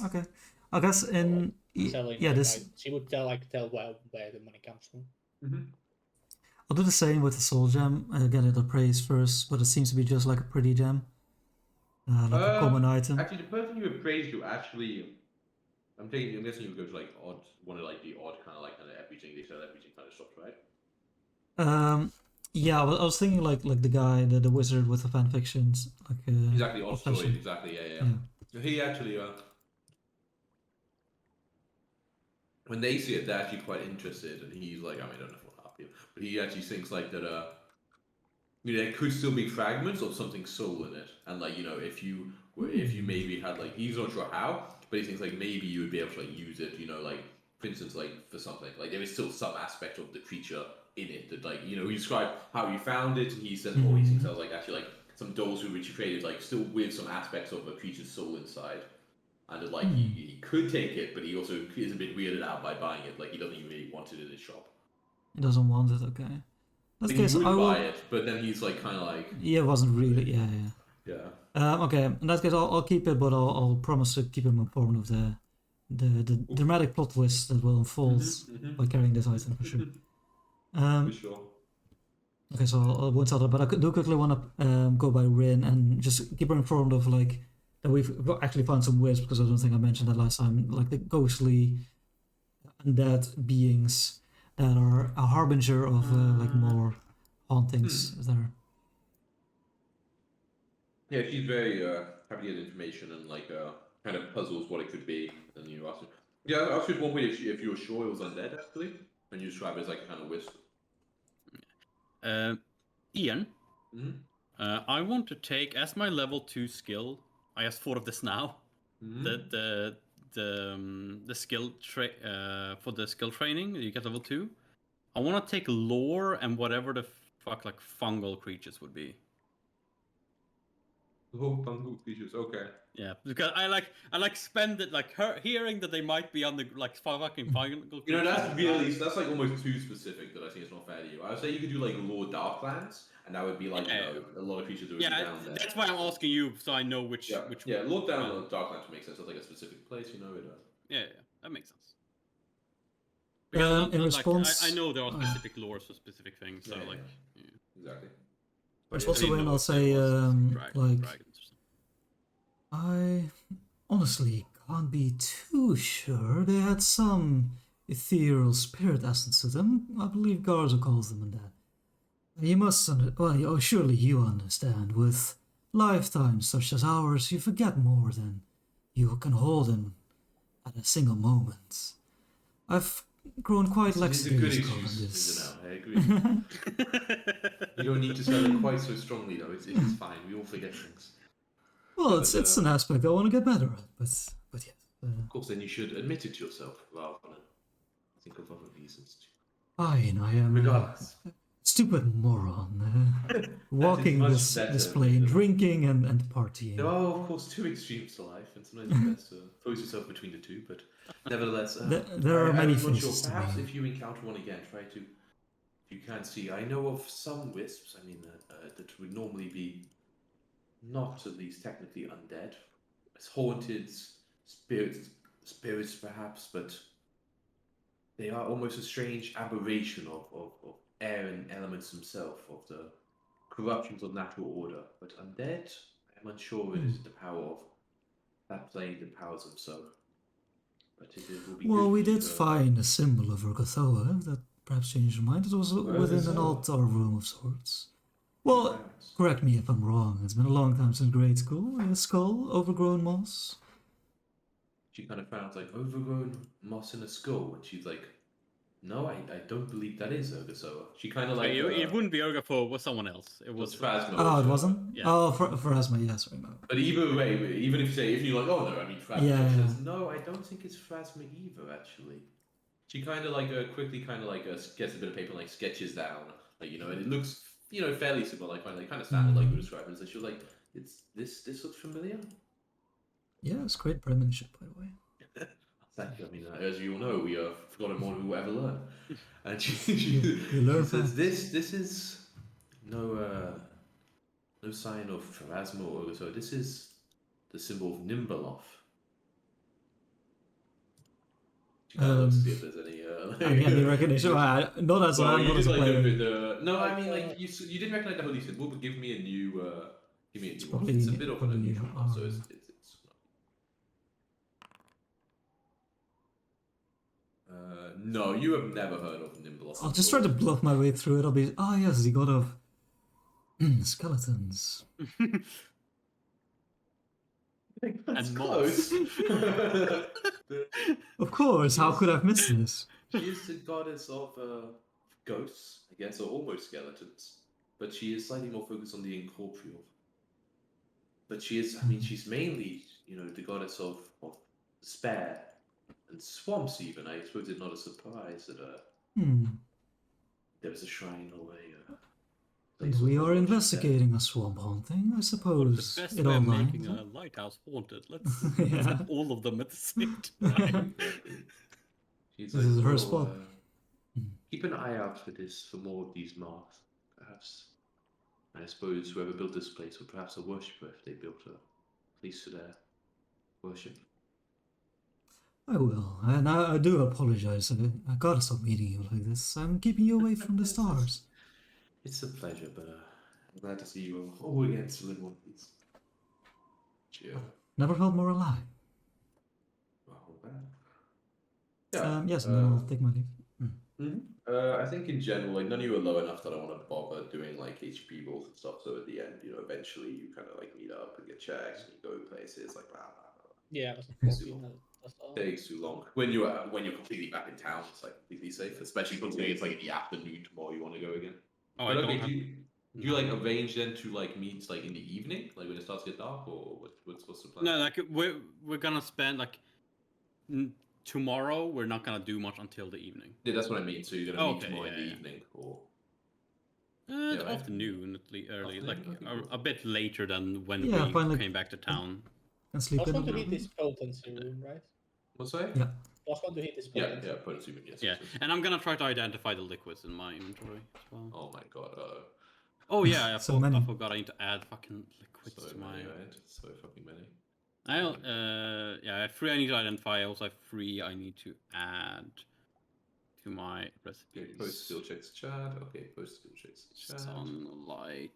Okay, I guess in Selling yeah like, this she would tell where the money comes from. I'll do the same with the soul gem. Get it appraised first, but it seems to be just like a pretty gem, like a common item. Actually, the person you appraised you actually, I'm guessing you would go to like odd, one of like the odd kind of everything they sell everything kind of stuff, right? Yeah, I was thinking like the guy, the wizard with the fan fictions, like Exactly, odd story. obsession. Exactly, yeah. He actually, when they see it, they're actually quite interested, and he's like, I mean, I don't know if it'll help you, but he actually thinks like that, there could still be fragments of something soul in it, and like if you maybe had like he's not sure how, but he thinks like maybe you would be able to like use it, like for instance like for something like there is still some aspect of the creature in it that like he described how you found it, and he says all these things. I was like actually like some dolls which he created like still with some aspects of a creature's soul inside. And that, like he could take it, but he also is a bit weirded out by buying it. Like he doesn't even really want it in his shop. He doesn't want it. Okay. In that Like, case, he would I will. buy it, but then he's like kind of like Yeah, it wasn't really. Yeah. Okay. In that case, I'll keep it, but I'll promise to keep him informed of the dramatic plot twist that will unfold by carrying this item for sure. for sure. Okay, so I won't tell her, but I do quickly want to go by Rin and just keep her informed of like that we've actually found some wisps, because I don't think I mentioned that last time, like the ghostly undead beings that are a harbinger of like more hauntings there. Yeah, she's very happy to get information and like kind of puzzles what it could be. And you ask her. Yeah, I asked you one way if you were sure it was undead actually, and you describe it as like kind of wisp. Ian, Mm-hmm. I want to take as my level 2 skill. I just thought of this now. Mm-hmm. The skill for the skill training you get level 2. I want to take lore and whatever the fuck like fungal creatures would be. Oh, fungal creatures. Okay. Yeah, because I like spend it like hearing that they might be on the like fucking fungal creatures. You know, that's like almost too specific that I think it's not fair to you. I would say you could do like lore Darklands, and that would be like a lot of creatures already down there. That's why I'm asking you, so I know which. Yeah, lore down Darklands makes sense. It's like a specific place, you know. Yeah, that makes sense. In response, I know there are specific lores for specific things, so Yeah, like exactly. in response to Wayne, I'll say like I honestly can't be too sure. They had some ethereal spirit essence to them. I believe Garza calls them that. You must, well, surely you understand. With lifetimes such as ours, you forget more than you can hold in at a single moment. I've grown quite lackadaisical on this. I agree. You don't need to sell it quite so strongly, though. It's fine. We all forget things. Well, it's an aspect I want to get better at, but yeah. Of course, then you should admit it to yourself rather than think of other reasons. I am Regardless. a stupid moron. Walking this plane, drinking and partying. There are, of course, two extremes to life, and sometimes it's best to pose yourself between the two, but nevertheless... there are many I'm not faces sure. to Perhaps me. if you encounter one again, try to... If you can't see, I know of some wisps, I mean, that would normally be not at least technically undead. It's haunted spirits perhaps, but they are almost a strange aberration of air and elements themselves, of the corruptions of natural order. But undead, I am unsure it is the power of that plane that powers them so. But it will be Well, good we for you did to- find a symbol of Urgathoa that perhaps changed your mind. It was within an altar room of sorts. Well, correct me if I'm wrong. It's been a long time since grade school. A skull, overgrown moss. She kind of found like overgrown moss in a skull, and she's like, "No, I don't believe that is Urgathoa." She kind of like it wouldn't be Urgathoa, it was someone else. It was Phasma. Oh, it wasn't? Yeah. Oh, for Asma, yes, I remember. But either way, even if you're like, "Oh no, I mean Phasma," Yeah, she yeah. says, "No, I don't think it's Phasma either." Actually, she kind of like quickly kind of like gets a bit of paper and like sketches down, like and it looks fairly similar, like kind of standard, like you were describing. So she was like, "It's this looks familiar." Yeah, it's great penmanship, by the way. Thank you. I mean, as you all know, we have forgotten more than we will ever learn. And she You learn says, fast. "This is no sign of Pharasma or so. This is the symbol of Nimbaloth." She kind of looks to see if there's Any recognition? Not as Well, not you as did a like player. no, I mean like you didn't recognize the holy symbol, but give me a new one. probably- It's a bit of an probably unusual new, one, so it's no, you have never heard of Nimbaloth. I'll just try to bluff my way through it. I'll be, yes, the god of skeletons. That's And close. Of course, how could I have missed this? She is the goddess of ghosts, I guess, or almost skeletons. But she is slightly more focused on the incorporeal. But she is, I mean, she's mainly, the goddess of despair and swamps even. I suppose it's not a surprise that there was a shrine or a place We of are worship investigating a swamp haunting, I the suppose. best It way all of making lines. a lighthouse haunted. Let's Yeah. have all of them at the same there. time. Exactly. She's This like, is her "Oh, spot." Keep an eye out for more of these marks, perhaps. I suppose whoever built this place, or perhaps a worshipper, if they built a place for their worship. I will, and I do apologize. I gotta stop meeting you like this. I'm keeping you away from the stars. It's a pleasure, but I'm glad to see you all again, little ones. Cheer. Never felt more alive. Well, yeah. Yes, and then I'll take my leave. I think in general, like none of you are low enough that I want to bother doing like HP rolls and stuff. So at the end, eventually you kind of like meet up and get checks and you go places like blah blah blah. Yeah, it was Takes 14. too long. That's all. Takes too long. When you're completely back in town, it's like completely safe. Especially considering it's like in the afternoon tomorrow you want to go again. Oh, But I okay, don't do have. you like arrange then to like meet like in the evening, like when it starts to get dark, or what's the plan? No, like we're gonna spend like tomorrow. We're not gonna do much until the evening. Yeah, that's what I mean. So you're gonna meet Okay, tomorrow in the yeah. evening, or The right. afternoon, early, Afternoon? like Okay, cool. a bit later than when Yeah, we finally- came back to town. And sleep Last in. one to hit this potency room, right? What's that? Yeah. Last one to hit this Yeah, potency. yeah, potency, yes. Yeah, yes. and I'm gonna try to identify the liquids in my inventory as well. Oh my god, Oh yeah, So many. I forgot I need to add fucking liquids so to many, my. right? So fucking many. I have 3 I need to identify. I also have 3 I need to add to my Okay, recipes. post skill checks chat. Okay, post skill checks chat. Sunlight.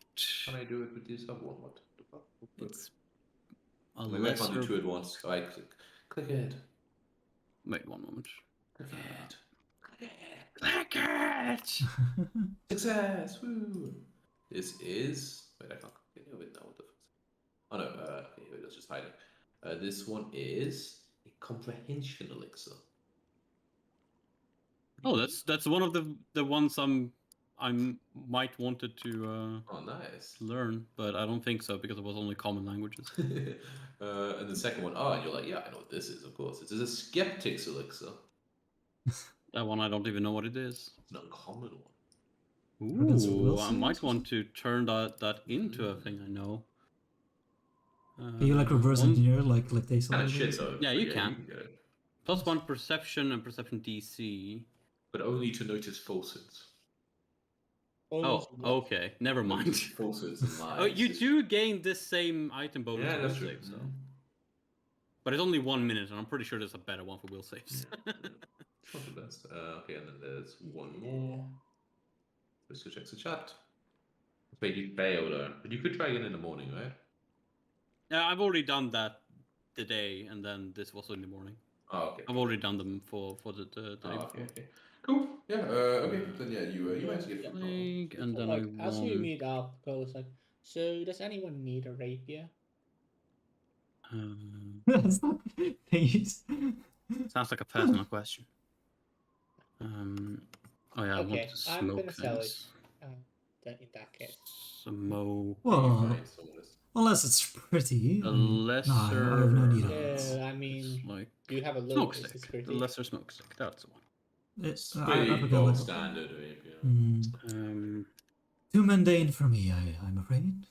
Can I do it with this other one? What the fuck? It's a Maybe I can't do lesser. 2 at once. I click it. Wait one moment. Click it. Click it. Success! Woo! This is. Wait, I can't continue with now. What the fuck? Oh no, okay, wait, let's just hide it. This one is a comprehension elixir. Oh, that's one of the ones I might wanted to Oh, nice. learn, but I don't think so because it was only common languages. And the second one, oh, and you're like, yeah, I know what this is, of course. It is a skeptic's elixir. That one I don't even know what it is. It's an uncommon one. Against Ooh, I Wilson might or want to turn that into a thing I know. Can you like reverse one- engineer like they saw? Kind of shit though. Yeah, but you can. get it. Plus 1 perception and perception DC. But only to notice falsehoods. Almost Oh, what? okay. Never mind. Notice falsehoods and lies. Oh, you do gain this same item bonus Yeah, for that's will true. save, so. But it's only 1 minute, and I'm pretty sure there's a better one for will saves. Yeah. It's not the best. Okay, and then there's one more. Let's go check the chat. Wait, you failed, but you could try again in the morning, right? Yeah, I've already done that today, and then this was in the morning. Oh, okay. I've already done them for the day Oh, before. okay. Cool. Yeah. Okay. Then yeah, you managed to get through. Plague, and then Like, I as you want. meet up, goes like, so does anyone need a rapier? That's not things. Sounds like a personal question. Oh yeah, I want Okay, to I'm smoke gonna sell it. things. Then in that case, Smoke. Well, Right, so what is- unless it's pretty. The No, I lesser. have no need of it. I mean, Like do you have a look? smoke Is stick. this The pretty? lesser smoke stick. That's the one. It's I pretty forgot gold like standard rapier. too mundane for me. I'm afraid.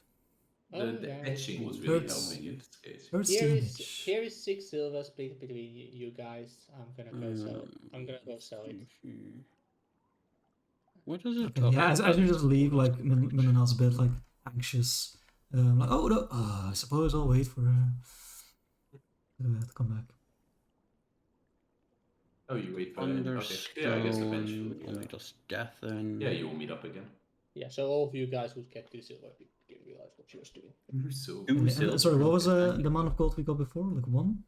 Oh, The yeah. etching was really Hurts. helping in this case. Hurts the image. Here is 6 silver split between you guys. I'm gonna go sell. I'm gonna go sell it. What does it? Okay, yeah, as you just leave, like Minonel's a bit like anxious. Like, oh no, I suppose I'll wait for her to come back. Oh, you wait for him. Okay. Yeah, I guess eventually. Only just death and. Yeah, you will meet up again. Yeah, so all of you guys would get 2 silver if you didn't realize what she was doing. So. Two And, silver. sorry, what was the amount of gold we got before? Like 1?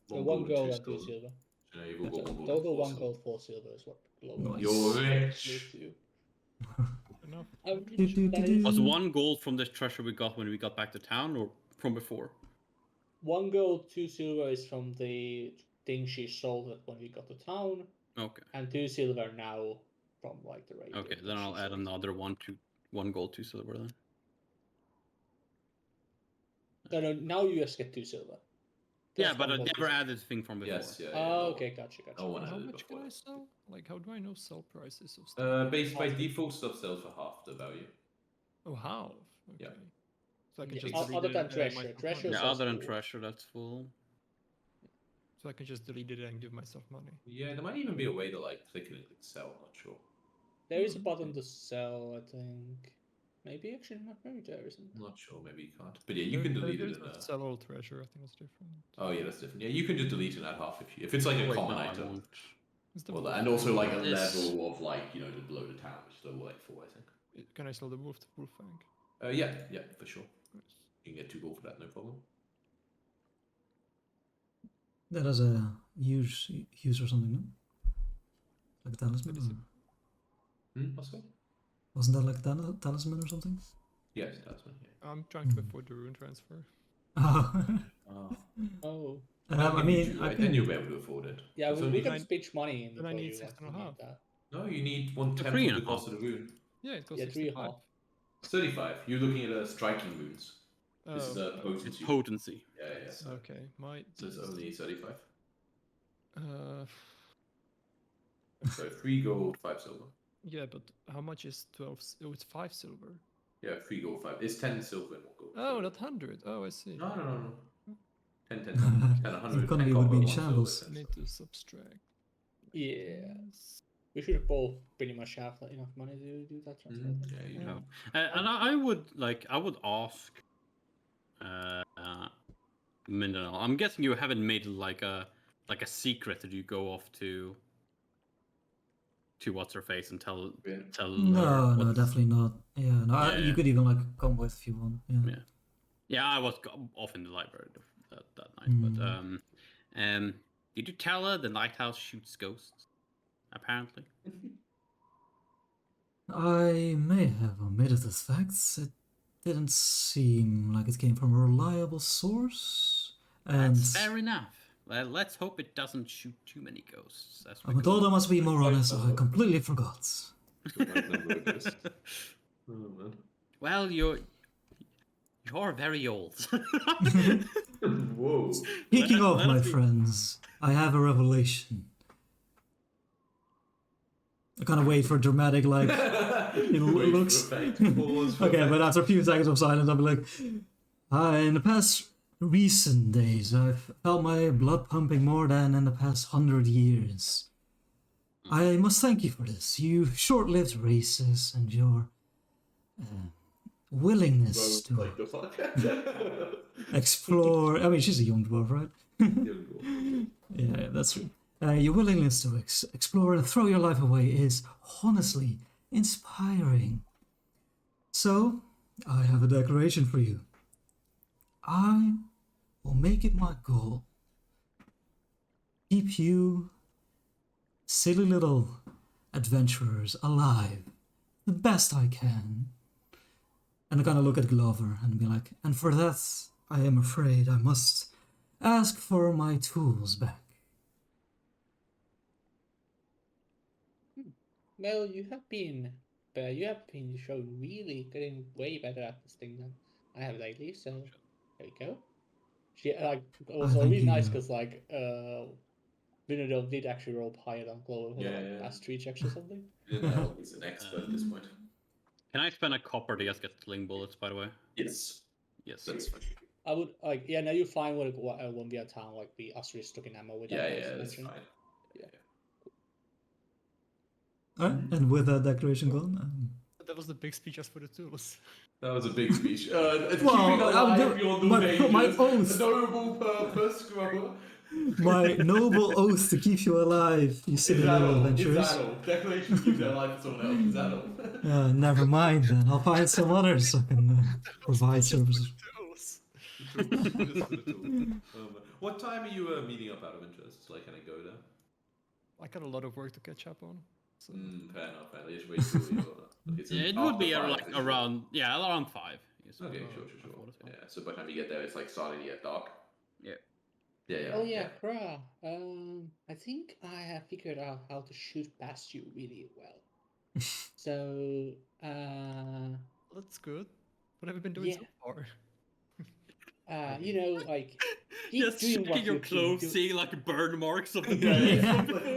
So 1 and gold 2 and 2 silver. So now you've all got So 1 gold. total and 1 4 gold, 4 silver is what Global Nice. You're rich. leaves to you. Enough. I'm Do, rich, do, do, guys. do. Was 1 gold from this treasure we got when we got back to town, or from before? 1 gold, 2 silver is from the thing she sold when we got to town, Okay. and 2 silver now from like the rapier. Okay, that then she I'll add sold. another 1 gold, 2 silver then. No, now you just get 2 silver. Yeah, Plus but 1 I gold, 2 never silver. added the thing from before. Yes, yeah. Oh, no- okay, gotcha. No one How added much can before. I sell? Like, how do I know sell prices of stuff? By default, stuff sells for half the value. Oh, half. Okay. Yeah. So I can Yeah, just other delete than it and treasure. myself Treasure money. Yeah, sells other than for- treasure, that's full. So I can just delete it and give myself money. Yeah, there might even be a way to like click it and click sell. Not sure. There is a button to sell, I think. Maybe actually, maybe there isn't. Not sure. Maybe you can't. But yeah, you can delete it. There's a sell all treasure. I think it's different. Oh yeah, that's different. Yeah, you can just delete it at half if it's like a Wait, common no, I item. won't. It's the Well, wolf. and also like a This- level of like the below the town, which is level like 4, I think. Can I sell the wolf to Wolfang? Yeah, for sure. Nice. You can get 2 gold for that, no problem. That has a use or something, no? Like a talisman? What is it? What's that? Wasn't that like a talisman or something? Yes, that's one. Yeah. I'm trying to afford the rune transfer. Oh. Oh. Oh. I mean, I then you'll can. be able to afford it. Yeah, It's we only- can Then- pitch money in then I before need you 6.5. need that. No, you need 1/10 3 of the and a cost half. of the rune. Yeah, it costs Yeah, 65. 3.5. It's 35. You're looking at striking runes. This is a It's potency. potency. Yeah. So, Okay, my. so it's only 35. Uh, So 3 gold, 5 silver. yeah, but how much is 12? Oh, it's 5 silver. Yeah, 3 gold, 5. It's 10 silver and 1 gold. Oh, not 100. Oh, I see. No. 10, 10, 10, 10, 100. The economy 10 would be in copper, 1 silver, shambles. 10 I need silver. to subtract. Yeah. Yes. We should both pretty much have enough money to do that transfer. Yeah, you Yeah. know. And I would ask Mindanao. I'm guessing you haven't made like a secret that you go off to what's her face and tell Yeah. her No, what's- definitely not. Yeah, no, Yeah, you yeah. could even like come with if you want. Yeah. Yeah. Yeah, I was off in the library that night, but did you tell her the lighthouse shoots ghosts? Apparently. I may have omitted the facts. It didn't seem like it came from a reliable source. And That's fair enough. Well, let's hope it doesn't shoot too many ghosts. As we I told I must be more honest, I completely forgot. Oh, man. Well, you're very old. Whoa. Speaking of, let my us be- friends, I have a revelation. I kind of wait for dramatic, like, Wait looks. for effect, pause for Okay, effect. but after a few seconds of silence, I'll be like, in the past recent days, I've felt my blood pumping more than in the past 100 years. I must thank you for this. You short-lived races and your willingness to Like the fuck? explore. I mean, she's a young dwarf, right? Yeah, that's true. Your willingness to explore and throw your life away is honestly inspiring. So, I have a declaration for you. I will make it my goal. Keep you, silly little adventurers, alive the best I can. And I kind of look at Glover and be like, and for that, I am afraid I must ask for my tools back. Well, you have been showing really getting way better at this thing than I have lately. So there you go. She like it was thank really you. nice because like Vinodil did actually roll higher than Clover for Yeah, like yeah. past 3 checks or something. He's an expert at this point. Can I spend a copper to just get sling bullets, by the way? Yes. Yes. That's fine. I would like no, you're fine with when we are town like we us stuck in ammo with Yeah, that. yeah, that's fine. And with that declaration gone, That was the big speech as for the tools. That was a big speech. Keeping Well, alive your new my ages, oath. noble purpose, Grover. my noble oath to keep you alive, you silly Is that little all? Is adventurers. that all? Declaration to keep their life for someone else. Is that all? Never mind then. I'll find some others who can provide services. Tools. What time are you meeting up out of interest? Like, can I go there? I got a lot of work to catch up on. So Fair enough. Fair enough. Just wait till it's Yeah, it after would be 5, like for sure. around around 5. Yes. Okay, sure. Yeah. So by the time you get there, it's like starting to get dark. Yeah. Yeah. Oh yeah, Kra. I think I have figured out how to shoot past you really well. So that's good. What have you been doing so far? you know, like keep Just doing what checking your you keep clothes, doing. seeing like burn marks of the Yeah. day.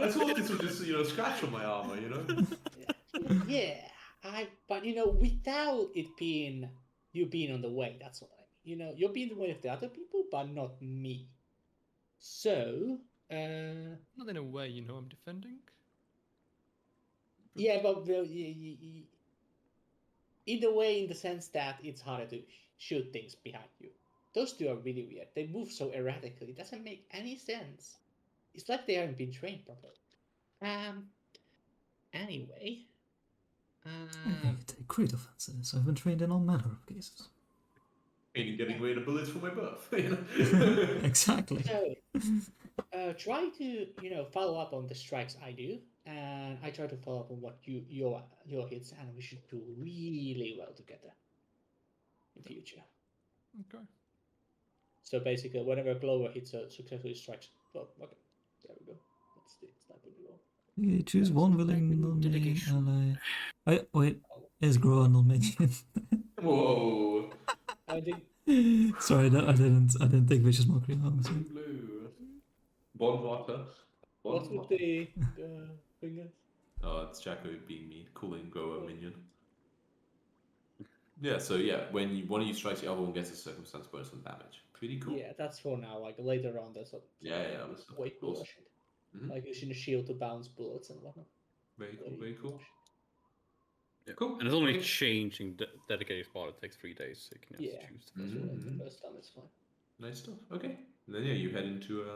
I thought this was just scratch on my armor, Yeah, but without it being you being on the way, that's what I mean. You're being the way of the other people, but not me. So, Not in a way, I'm defending. yeah, but well, either way, in the sense that it's harder to shoot things behind you. Those two are really weird. They move so erratically. It doesn't make any sense. It's like they haven't been trained properly. Anyway. I take great offense to this. I've been trained in all manner of cases. Meaning getting away the bullets for my buff. You know? Exactly. So, try to follow up on the strikes I do, and I try to follow up on what your hits, and we should do really well together in future. Okay. So basically, whenever Glover hits a successfully strikes, well, okay, there we go. That's the sniper blow. You choose one willing non-minion Dedication. ally. Wait, is grow a non-minion? Whoa. I think Sorry, I didn't think vicious mockery. Honestly. Blue. Bondwater. what's with the fingers? Oh, it's Jacko being mean. Cooling grow a minion. Yeah, so yeah, when one of you strikes, the other one gets a circumstance bonus on damage. Pretty cool. Yeah, that's for now. Like later on, there's Yeah, that's way cooler awesome. shit. Mhm. Like using a shield to bounce bullets and whatnot. Very cool, very cool. Yeah. Cool. And it's only Okay. changing dedicated spot. It takes 3 days, so you can just Yeah. choose. That's what Mhm. the first time it's fine. Nice stuff. Okay. And then yeah, you head into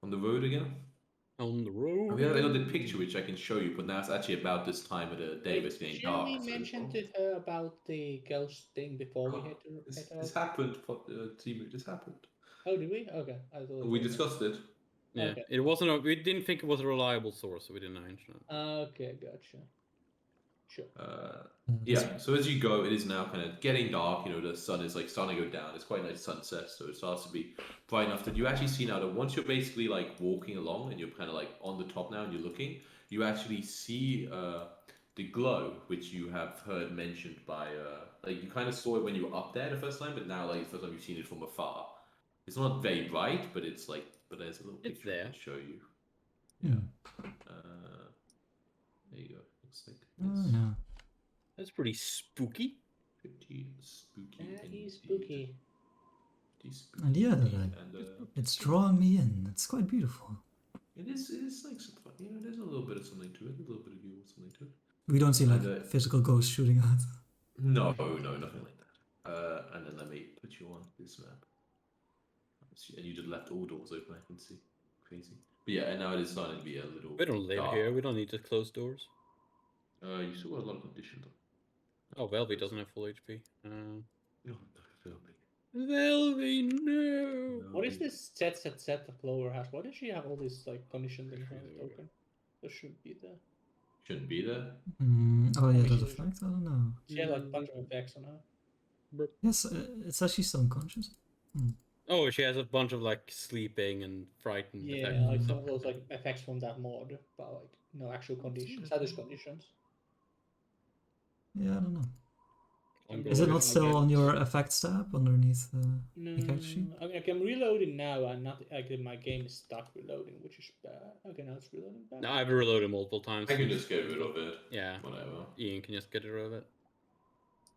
on the road again. On the road. And we have another picture which I can show you, but now it's actually about this time of the day. It's getting Should dark. we so- mention to her about the ghost thing before we Oh, head This out? happened. Timu, this happened. Oh, did we? Okay, I thought We discussed it. Yeah, Okay. it wasn't. We didn't think it was a reliable source, so we didn't mention it. Okay, gotcha. Sure. Yeah, so as you go, it is now kind of getting dark. You know, the sun is like starting to go down. It's quite a nice sunset, so it starts to be bright enough that you actually see now that once you're basically like walking along and you're kind of like on the top now and you're looking, you actually see the glow, which you have heard mentioned by like you kind of saw it when you were up there the first time, but now like the first time you've seen it from afar. It's not very bright, but it's like, but there's a little It's picture I there. can show you. Yeah. There you go. Looks like Oh, this. yeah. That's pretty spooky. Pretty spooky. That indeed. is spooky. Pretty spooky And yeah, indeed. like, And, it's drawing me in. It's quite beautiful. it is like some fun. You know, there's a little bit of something to it. A little bit of evil something to it. We don't see like And, physical ghosts shooting out. No, nothing like that. And then let me put you on this map. And you just left all doors open. I can see. Crazy. But yeah, and now it is starting to be a little. We don't live dark. here. We don't need to close doors. You still got a lot of condition though. Oh, Velvy doesn't have full HP. Oh, no, Velvy. Velvy, no. What is this set that Glover has? Why does she have all these like condition things on the token? That should be there. Shouldn't be there. Oh yeah, that Actually, effect. I don't know. She had like a bunch of effects on her. Yes, it says she's still unconscious. Oh, she has a bunch of like sleeping and frightened. Yeah, effects like and some stuff. of those like effects from that mod, but like no actual conditions, status conditions. Yeah, I don't know. I'm Is it going not with still my on guess. your effects tab underneath the No, effect sheet? I mean, like, I'm reloading now, and not like my game is stuck reloading, which is bad. Okay, now it's reloading back. No, I've reloaded multiple times. I can just get rid of it. Yeah, Whatever. Ian can just get rid of it.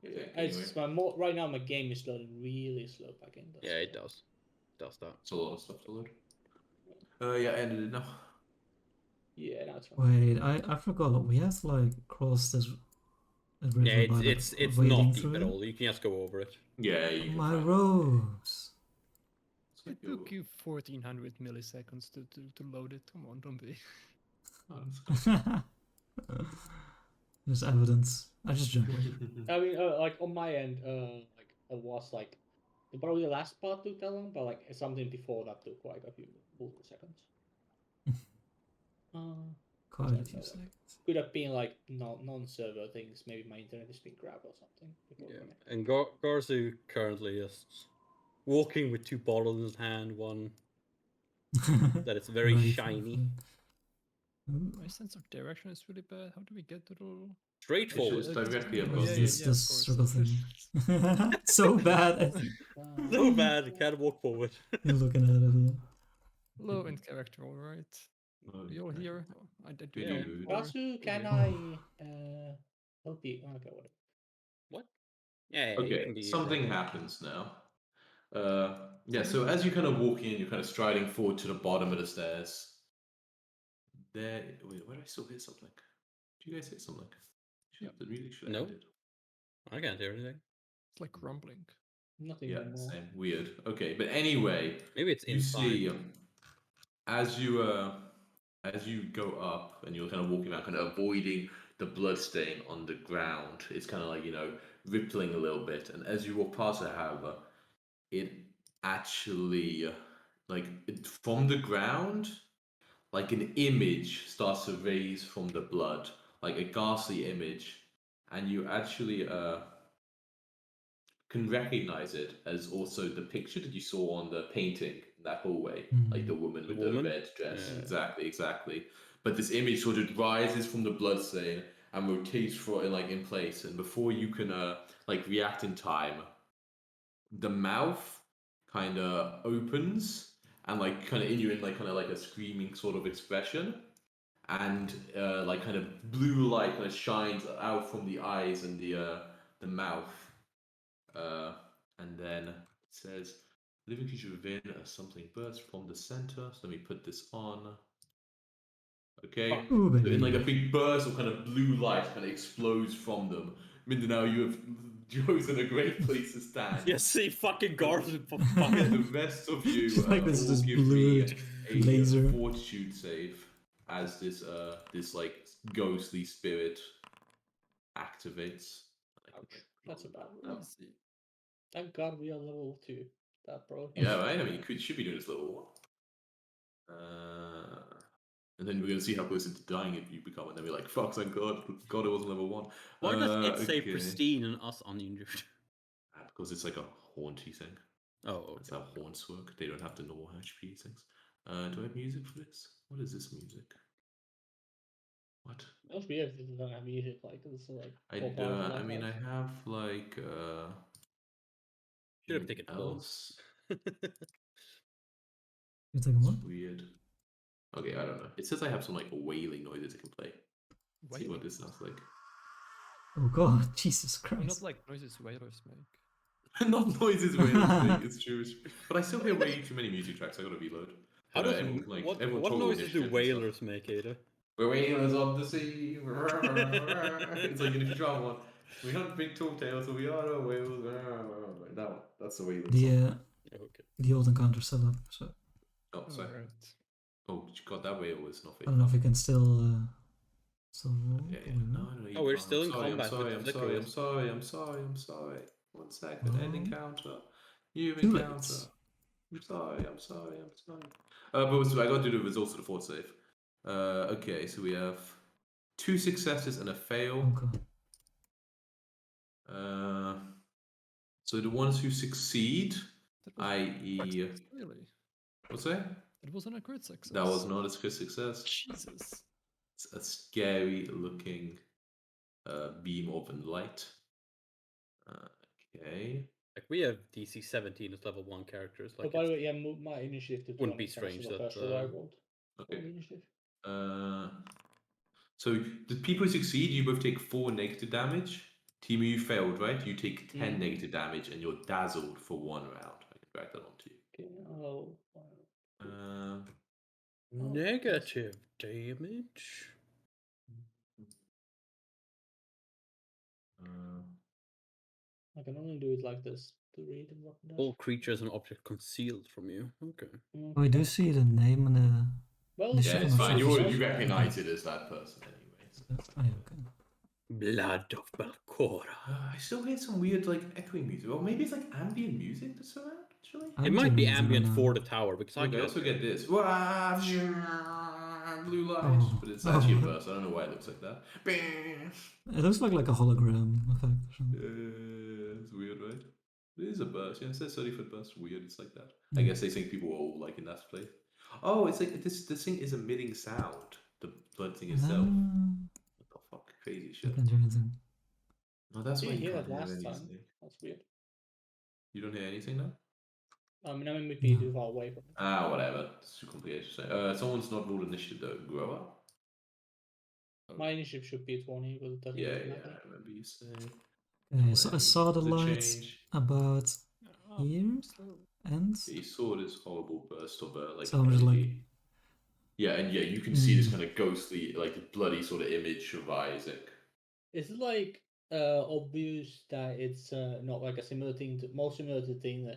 Yeah, Okay, it's right now my game is loading really slow back in. Yeah, it does. Does that. It's a lot of stuff to load. Yeah, I ended it now. Yeah, now it's fine. Wait, I forgot. We have to like cross this river Yeah, by, like, it's wading not deep through at it? all. You can just go over it. Yeah, you can My find it. robes. It's like It took you 1400 milliseconds to load it. Come on, don't be. Oh, that's There's evidence. I just jumped. I mean, like on my end, like it was like probably the last part took that long, but like something before that took like a few multiple seconds. Quite I a don't few know, seconds. Could have been like non-server things. Maybe my internet has been grabbed or something. Before Yeah. connecting. And Garzu currently is walking with 2 bottles in his hand. One that is very Ready for a shiny. fight. Ooh. My sense of direction is really bad. How do we get to the? Straightforward. It's directly Oh, above yeah, you. This yeah, of this course. circle thing. So bad. So bad, you can't walk forward. You're looking at it. Yeah. Low in character, all right. Oh, We all right. here. Oh, I did We Yeah. do. Kazu, can Okay. I help you? Okay, whatever. What? Yeah, you can Okay, be something right. happens now. Yeah, so as you kind of walk in, you're kind of striding forward to the bottom of the stairs. There, wait, where do I still hear something? Do you guys hear something? Really should No. end it. I can't hear anything. It's like rumbling. Nothing Yeah, anymore. same. Weird. Okay, but anyway, Maybe it's you inside. see as you go up and you're kind of walking around, kind of avoiding the blood stain on the ground. It's kind of like, you know, rippling a little bit, and as you walk past it, however, it actually from the ground, like an image starts to raise from the blood, like a ghastly image, and you actually can recognize it as also the picture that you saw on the painting in that hallway, like the woman with the red dress. Yeah. Exactly. But this image sort of rises from the bloodstain and rotates for in place, and before you can react in time, the mouth kind of opens and kind of in a screaming sort of expression, and kind of blue light kind of shines out from the eyes and the mouth, and then it says living creature within something bursts from the center. So let me put this on. Okay, Ooh, so baby. in a big burst of kind of blue light kind of explodes from them. Mindanao, you have chosen a great place to stand. Yes, see fucking guards. The rest of you Just like this will give blue me a laser. fortitude save as this ghostly spirit activates. That's a bad Oh. roll. Thank God we are level 2. That bro. Yeah, right. I mean, you should be doing this level 1. And then we're gonna see how close to dying if you become, and then we're like, "Fuck, thank God, God, it wasn't level 1." Why does it say okay. pristine and us uninjured? Because it's like a haunty thing. Oh, okay. That's how haunts work. They don't have the normal HP things. Do I have music for this? What is this music? What? That's weird if you don't have music like this. I mean, I have like Should have taken else. You taking what? It's weird. Okay, I don't know. It says I have some wailing noises I can play. Let's see what this sounds like. Oh god, Jesus Christ. Not like noises whalers make. Not noises whalers make. It's true. But I still hear way too many music tracks. I gotta reload. How does everyone, what total noises do initiative and stuff. whalers make, Ada? We're whalers of the sea. It's like if you draw one. We hunt big tall tails, so we are the whales. That one. That's the whalers. Okay. The old encounter set up. So Oh, sorry. Alright. Oh, God, that whale was not I don't know if we can still roll. Yeah, Probably no, not. no, you Oh, we're can't. still in I'm sorry, combat with the I'm flicker sorry, wheels. I'm sorry. 1 second, end Oh. encounter. New Too late. encounter. I'm sorry. But so I gotta do the results of the fort save. Okay, so we have 2 successes and a fail. Okay. So the ones who succeed, That was i.e. really? What's that? That wasn't a crit success. That was not a crit success. Jesus. It's a scary looking beam of light. Okay. Like we have DC 17 as level 1 characters. Like by the way, yeah, move my initiative to 20. Wouldn't be thanks to strange the that, first roll I rolled. Okay. Full initiative. So the people who succeed, you both take 4 negative damage. Team, you failed, right? You take 10 negative damage, and you're dazzled for 1 round. I can drag that onto you. Okay. negative damage. I can only do it like this to read and what it does. All creatures and objects concealed from you. Okay. Oh, I do see the name and the. Well, The Yeah, ship it's on fine. the You surface. recognize it as that person, anyways. Oh, yeah, okay. Blood of Balcora. I still hear some weird, echoing music. Or maybe it's ambient music that's around, actually. It might be Ambient ambient music for right the tower because I Okay, I also get get this. Wah, blue light. Oh. But it's actually a Oh. burst. I don't know why it looks like that. now. It looks like a hologram effect or something. It's weird, right? It is a burst. Yeah, it says 30-foot burst. Weird, it's like that. I Hmm. guess they think people are all in that place. Oh, it's like this thing is emitting sound. The blood thing itself. What the fuck? Crazy I shit. can't hear anything. No, that's why Didn't you hear can't that hear last time. anything. That's weird. You don't hear anything now? I mean, I'm maybe No. too far away from it. Ah, whatever. It's too complicated to say. Someone's not rolled initiative though. Grower? My initiative should be 20, but it doesn't Yeah, really yeah, matter. I remember you saying. Okay, so I saw the The light change. about Oh, here slow. and. Yeah, you saw this horrible burst of So I'm just energy. Yeah, and yeah, you can see this Hmm. kind of ghostly, bloody sort of image of Isaac. Is it obvious that it's not like a similar thing to more similar to thing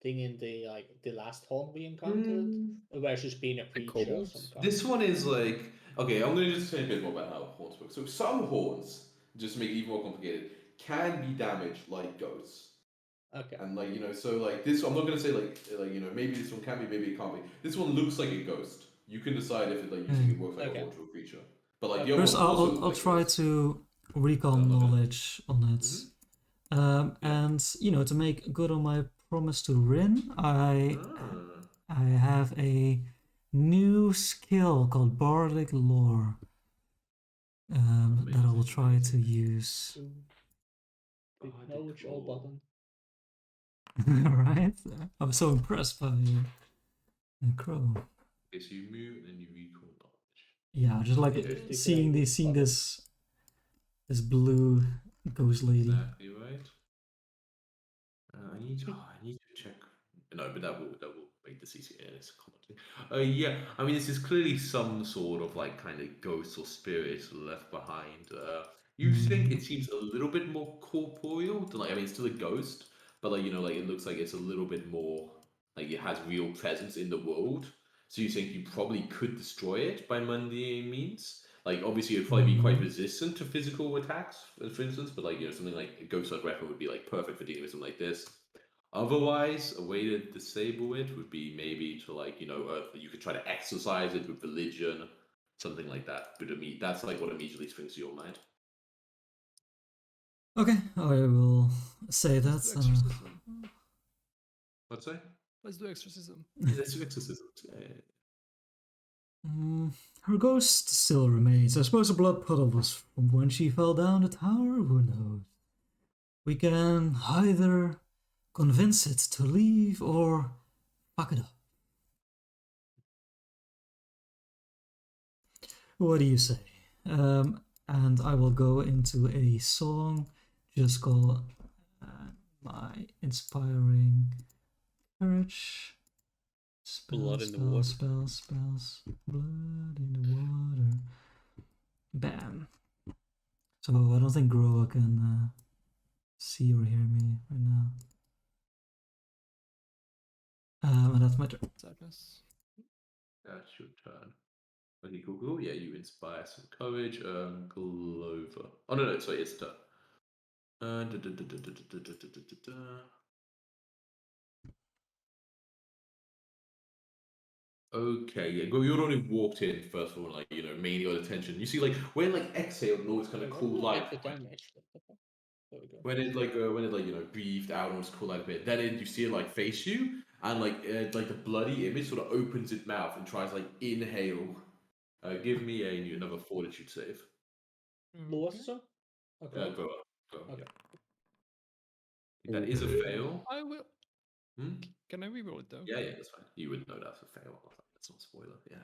in the last haunt we encountered, where it's just being a creature of kobolds? some kind? This one is okay, I'm going to just say a bit more about how haunts work. So some haunts, just to make it even more complicated, can be damaged like ghosts. Okay. And like, you know, so like this, I'm not gonna say like you know, maybe this one can be, maybe it can't be. This one looks like a ghost. You can decide if it like you think it works like Okay. a haunted creature. But like the other First, one also I'll looks like a try ghost. to recon Okay. knowledge on it. Yeah. And you know, to make good on my promise to Rin, I have a new skill called Bardic Lore that I will try to use. With knowledge all button. Right? I was so impressed by Crow. Okay, so you move and then you recall knowledge. Yeah, just like Okay. seeing this blue ghost lady. Exactly right. I need to check. No, but that will make the CCS commentary. Yeah, I mean this is clearly some sort of like kind of ghost or spirit left behind. You think it seems a little bit more corporeal than like, I mean it's still a ghost, but like, you know, like it looks like it's a little bit more like it has real presence in the world. So you think you probably could destroy it by mundane means? Like obviously it'd probably be quite resistant to physical attacks, for instance, but like, you know, something like a ghost-like weapon would be like perfect for dealing with something like this. Otherwise, a way to disable it would be maybe to like, you know, you could try to exercise it with religion, something like that. But that's like what immediately springs to your mind. Okay, I will say Let's that. do exorcism. What's that? Let's do exorcism. Yeah, that's exorcism. Her ghost still remains. I suppose a blood puddle was from when she fell down the tower. Who knows? We can either convince it to leave or fuck it up. What do you say? And I will go into a song just called My Inspiring Courage. Blood Spells, in the water. spells, blood in the water. Bam. So I don't think Groa can see or hear me right now. And that's my turn. Sadness. That's your turn. Okay, cool. Yeah, you inspire some courage. Glover. Oh no, sorry, it's turn. Okay, yeah, you're the one who walked in first of all, like, you know, mainly got attention. You see, like, when like exhaled and all this kind of cool light, The damage. There we go. when it like, you know, breathed out and was cool light a bit, then you see it like face you, and like the bloody image sort of opens its mouth and tries like inhale. Give me another fortitude save. What was the song? Okay. Go up. Okay. Yeah. That is a fail. I will. Hmm? Can I reroll it though? Yeah, that's fine. You would know that's a fail. That's not a spoiler. Yeah.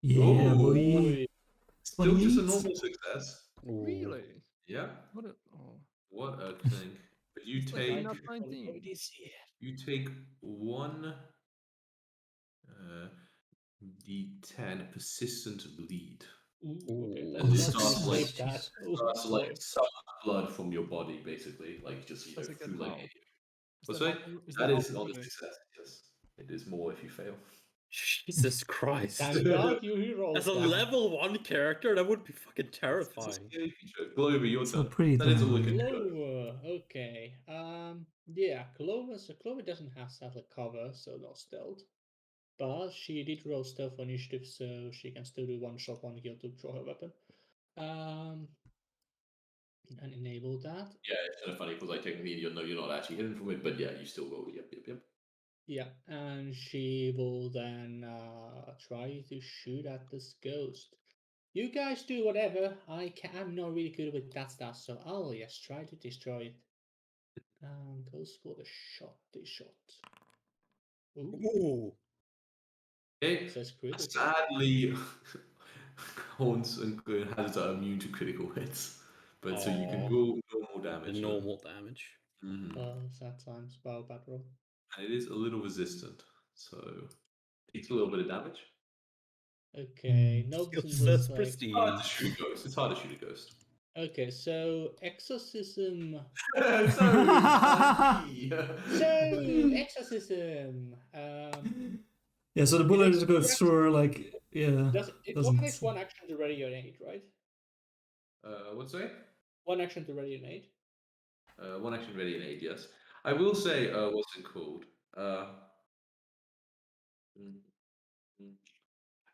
Yeah, Oh, boy. Still just a 28. normal success. Really? Yeah. What a. Oh. What a thing. But you It's like take not 19. you take one D10 persistent bleed. Okay, And it let's starts like save that. starts like suck blood from your body, basically, like just, you know, That's like through an like. how? What's that that? how- is That that is how not a much it is? success. Yes, it is more if you fail. Jesus Christ. Thank God you rolled As a that. level 1 character, that would be fucking It's a terrifying. scary feature. Glover, your Still turn. pretty That is all it damn. can do. Clover. Okay. Yeah, Clover. So Clover doesn't have satellite cover, so no stealth. But she did roll stealth for initiative, so she can still do one shot, one kill to draw her weapon. And enable that. Yeah, it's kind of funny because like technically you're not actually hidden from it, but yeah, you still roll. Yep. Yeah, and she will then try to shoot at this ghost. You guys do whatever. I'm not really good with that stuff, so I'll just try to destroy it. Goes for the shot. Ooh, Ooh. Okay. says critical. Sadly, Haunts and Hazards are immune to critical hits, but so you can Aw. roll normal The damage. normal damage. Sad times. Wow, bad roll. And it is a little resistant, so takes a little bit of damage. Okay, noticing That's this like. pristine. Hard to shoot a ghost. It's hard to shoot a ghost. Okay, so exorcism. Exorcism. Yeah, so the bullet It just goes takes- through her, like, yeah. It doesn't- takes one action to ready your aid, right? What's that? 1 action to ready an aid. 1 action ready and 8, yes. I will say, what's it called? Mm, mm.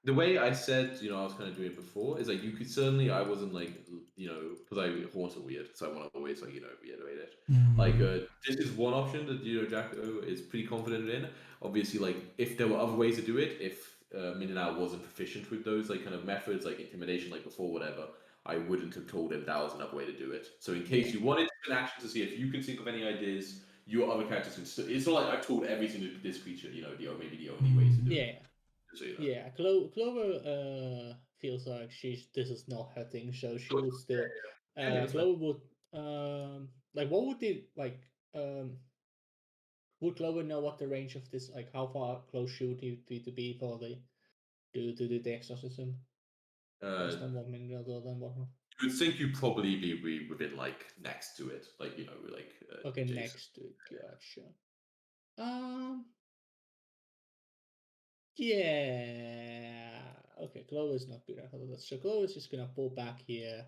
The way I said, I was kind of doing it before is like you could certainly. I wasn't like because horns are weird, so I want to always reiterate it. Like this is one option that Jacko is pretty confident in. Obviously, like if there were other ways to do it, if Minanao wasn't proficient with those like kind of methods, like intimidation, like before, whatever, I wouldn't have told him that was another way to do it. So in case you wanted an action to see if you can think of any ideas, your other characters can. It's not like I've told everything to this creature. Maybe the only ways to do it. Yeah. So, Yeah, Clover feels like this is not her thing, so she would still. that's fine. Clover would like what would the would Clover know what the range of this, like how far close she would need to be for the to do the exorcism? Based on what minute other than what? You would think you'd probably be within like next to it, like like. Okay, Jason. next to it, gotcha. Yeah. Okay, Clover's not good at all that. So Clover's just gonna pull back here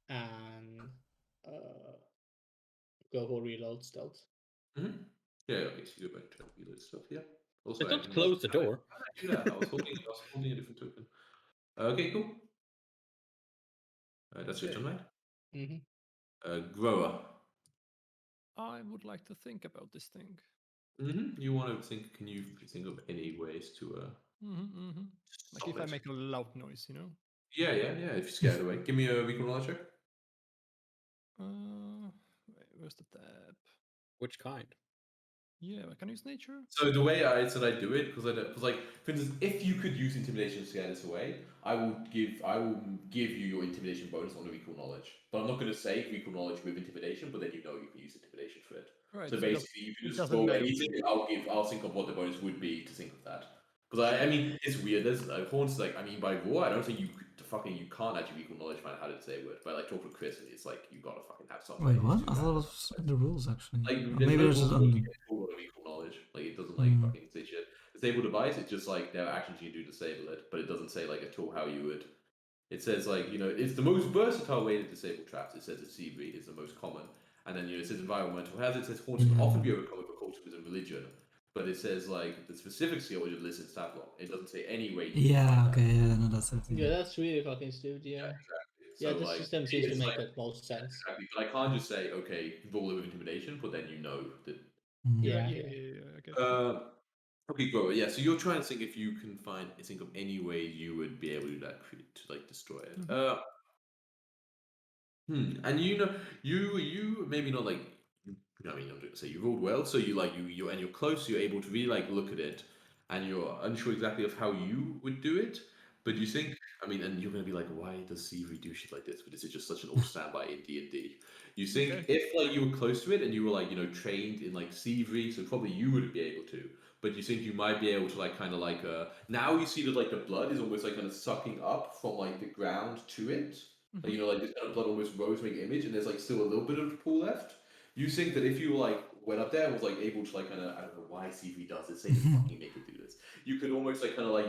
and go for reload stealth. Mm-hmm. Yeah, okay, so you go back to reload stuff, yeah. Also, But don't close the door. How did I do that? I was holding a different token. Okay, cool. That's your turn, right? Mm-hmm. Grower. I would like to think about this thing. Mm-hmm. You want to think? Can you think of any ways to? Like if I make a loud noise, Yeah. If you scare it away, give me a recall knowledge check. Wait, where's the tab? Which kind? Yeah, I can use nature. So the way I said I do it, because like, for instance, if you could use intimidation to scare this away, I will give you your intimidation bonus on the recall knowledge. But I'm not going to say recall knowledge with intimidation, but then you can use intimidation for it. Right. So basically, you can just doesn't roll matter. anything. I'll think of what the bonus would be to think of that. Because I mean, it's weird. There's horns like by raw, I don't think you can't actually recall knowledge find out how to say a word. But like talk with Chris, and it's like you gotta fucking have something. Wait, what? I thought it was in the rules actually. Like Maybe there's just only. Recall knowledge. Like it doesn't like fucking say shit. Disable device. It's just like there are actions you can do to disable it, but it doesn't say like at all how you would. It says like it's the most versatile way to disable traps. It says that CV is the most common, and then it says environmental hazards. It says haunts can often be overcome with culture and religion, but it says like the specific skill is listen stat block. It doesn't say any way. Yeah. Okay. Yeah. No, that's it. Yeah, that's really fucking stupid. Yeah. Exactly. Yeah, So, this like, system seems to it's make like- the most sense. Exactly. But I can't just say okay, roll it with intimidation, but then that. Yeah. I get you. Okay, Grover. Yeah, so you're trying to think if you can think of any way you would be able to do that to like destroy it. And you maybe not like. I mean, I'm going to say you rolled well, so you're close. You're able to really like look at it, and you're unsure exactly of how you would do it. But you think, I mean, and you're going to be like, why does Sivri do shit like this? But this is just such an old standby in D&D. You think Okay. if like you were close to it and you were like trained in like Sivri, so probably you would be able to. But you think you might be able to like kind of like now you see that like the blood is almost like kind of sucking up from like the ground to it. Like, like this kind of blood almost rose make image, and there's like still a little bit of the pool left. You think that if you like went up there and was like able to like kind of, I don't know why CV does this, they just fucking make it do this. You could almost like kind of like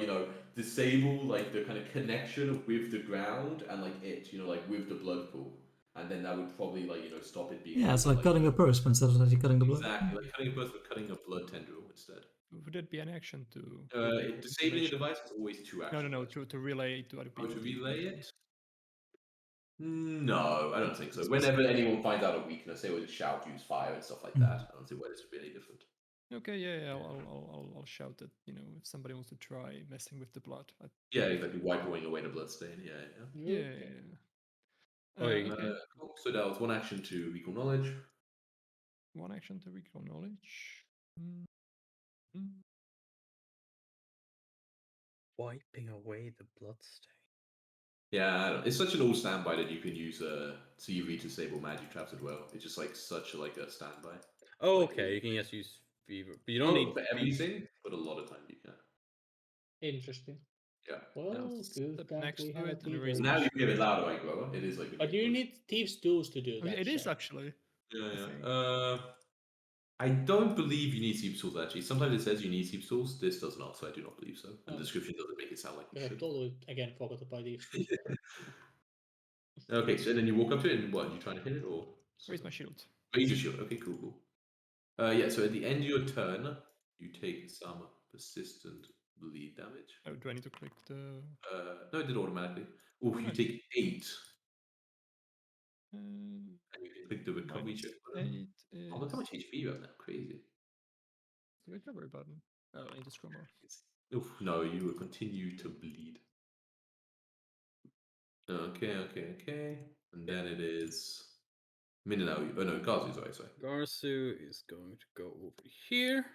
disable like the kind of connection with the ground and like like with the blood pool, and then that would probably like stop it being. Yeah, it's like cutting a purse instead of actually cutting the blood. Exactly, like cutting a purse, but cutting a blood tendril instead. Would it be an action to? Disabling a device is always 2 actions. No. To relay it to other people. To relay it? No, I don't think so. Whenever anyone finds out a weakness, they would shout, use fire, and stuff like that. I don't see why this would be any different. Okay, yeah. I'll shout that. If somebody wants to try messing with the blood. Yeah, exactly. Wiping away the bloodstain. Yeah. Cool. So that was 1 action to recall knowledge. 1 action to recall knowledge. Wiping away the bloodstain. Yeah, it's such an old standby that you can use CV to disable magic traps as well. It's just like such like a standby. Oh, Like, okay. You can just use fever, but you don't need for everything, but a lot of times you can. Interesting. Yeah. Well, good Step that next we to have a it and thieves. raise Now you can get it louder, right, Grover? It is like. But you need thieves' tools to do that. It is shit. actually. Yeah. I don't believe you need Seep tools actually. Sometimes it says you need Seep tools. This does not, so I do not believe so. And the description doesn't make it sound like you I should. totally again forgot to buy these. Okay, so then you walk up to it and what? You trying to hit it or Raise my shield. raise your shield? Okay, cool. Yeah. So at the end of your turn, you take some persistent bleed damage. Oh, do I need to click the? No, it did automatically. Or if you Nice. take 8, And and you can click the recovery check. -8 Oh, look how is much HP you have now. Crazy. the recovery button. Oh, I need to scroll more. Oof, no, you will continue to bleed. Okay. And then it is Minanao. Oh no, Gazu, sorry. Garsu is going to go over here.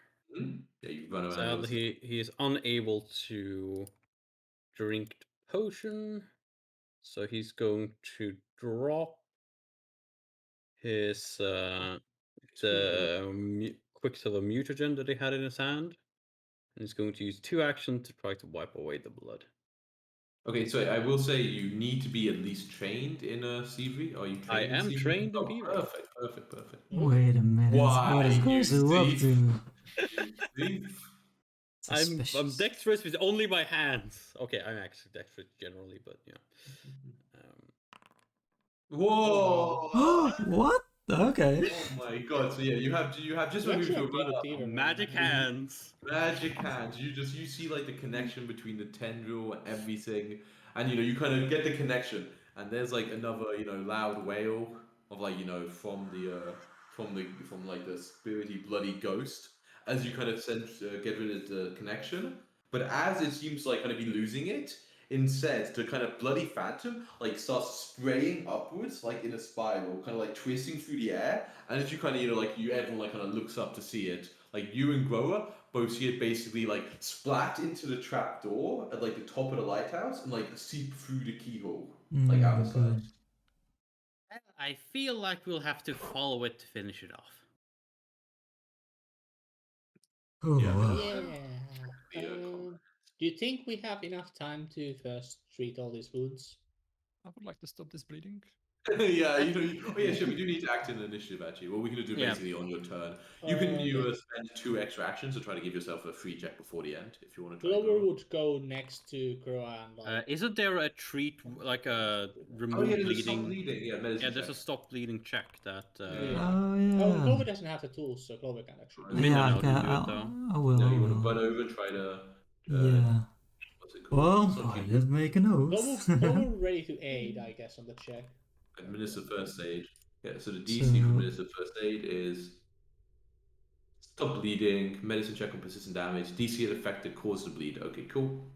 Yeah, you run around. Sadly, he is unable to drink the potion, so he's going to drop his Quicksilver mutagen that he had in his hand, and he's going to use 2 actions to try to wipe away the blood. Okay, so I will say you need to be at least trained in a CV. Are you trained I in am CV? trained in Oh, PV. Perfect. Wait a minute. Why, What is you Gozu up thief? to? Thief. I'm Suspicious. dexterous with only my hands. Okay, I'm actually dexterous generally, but yeah. Whoa! What? Okay. Oh my god! So yeah, you have just You're when we actually feel a pretty good thief, Magic everyone. hands. magic hands. You see like the connection between the tendril and everything, and you kind of get the connection, and there's like another loud wail of like from like the spirity bloody ghost as you kind of get rid of the connection, but as it seems like kind of be losing it. Instead, the kind of bloody phantom like starts spraying upwards, like in a spiral, kind of like twisting through the air. And as you kind of everyone like kind of looks up to see it. Like you and Grower both see it basically like splat into the trap door at like the top of the lighthouse and like seep through the keyhole, like out the side. Good. I feel like we'll have to follow it to finish it off. Oh, Yeah, wow. Yeah. Do you think we have enough time to first treat all these wounds? I would like to stop this bleeding. Yeah, sure. We do need to act in initiative actually. What we're gonna do Yeah. basically on your turn. You can Okay. spend 2 extra actions to try to give yourself a free check before the end if you want to try. Glover would go next to Groa and like. Isn't there a treat, like a Oh remove yeah, there's a stop bleeding? bleeding. Yeah, medicine Yeah, there's a check. stop bleeding check that. Oh, Oh, Glover yeah. doesn't have the tools, so Glover can actually. Min- Yeah, Minnow okay, can do it, though. I will. No, I you want to will. run over and try to. Yeah. What's it called? Well, It's not I you. did make a note. Glover ready to aid, I guess, on the check. Administer first aid. Yeah, so the DC for administer first aid is stop bleeding, medicine check on persistent damage, DC it affected cause to bleed. Okay, cool.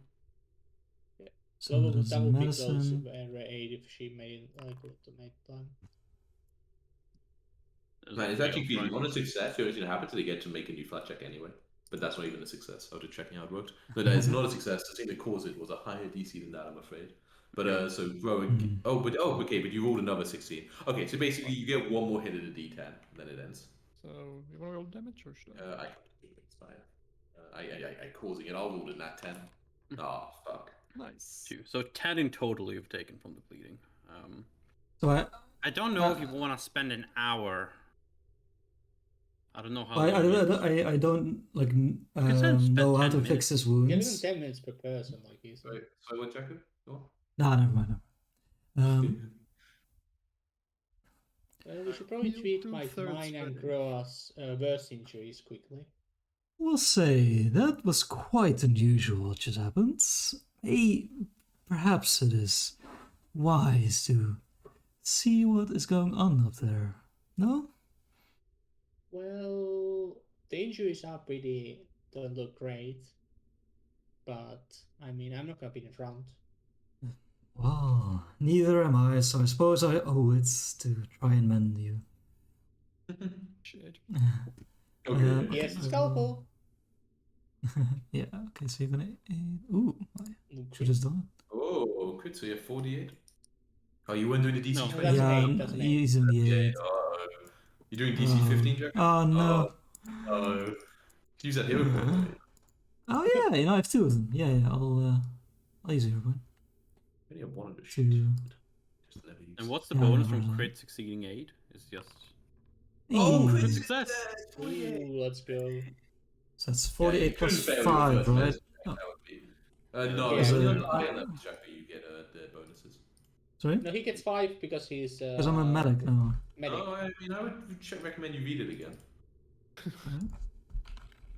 So Glover that's that would be close medicine. to aid if she made to make plan. There's Man, a it's actually fail, feeling right? on a success. The only thing that happens is they get to make a new flat check anyway. But that's not even a success. I was just checking how it worked. No, that is not a success. The thing that caused it was a higher DC than that, I'm afraid. But so Rowan. Okay, but you rolled another 16. Okay, so basically you get one more hit at a D10, then it ends. So you want to roll damage or should I? I it's fine. I causing it. I'll roll it nat 10. Oh fuck. Nice. 2. So 10 in total you've taken from the bleeding. So I don't know if you want to spend an hour. I don't know how. I don't like spend know how 10 to fix his Give him wounds. 10 minutes per person, like he's. Sorry, one second. Go on. No, never mind. We should probably Heal treat 2/3 mine and ready. Groa's worst injuries quickly. We'll say that was quite unusual what just happened. Perhaps it is wise to see what is going on up there. No? Well, the injuries don't look great. But, I mean, I'm not gonna be in front. Well, neither am I, so I suppose I owe it to try and mend you. Shit. Okay. Yes, the scalpel! Yeah, okay, so you're gonna aid. Ooh, I Okay. should have done it. Oh, good. So you have 48. Oh, you weren't doing the DC No. 20? That's an Yeah, eight, that's an eight. he's in the 8. You're doing DC 15, Jack? Oh, no. Oh. Use that hero point. Oh, yeah, I have 2 of them. Yeah, I'll use a hero point. Only have one on the To... sheet. Just never use And what's the Yeah, bonus never from mind. crit succeeding 8? It's just. Oh, Eee. crit Success! Ooh, let's go. So that's 48 plus couldn't fail your 5, first right? medicine check, Oh, that would be. No, Yeah, it's you not don't- higher level check, but you get the bonuses. Sorry? No, he gets 5 because he's. Because I'm a medic now. Medic. Oh, I mean, I would recommend you read it again.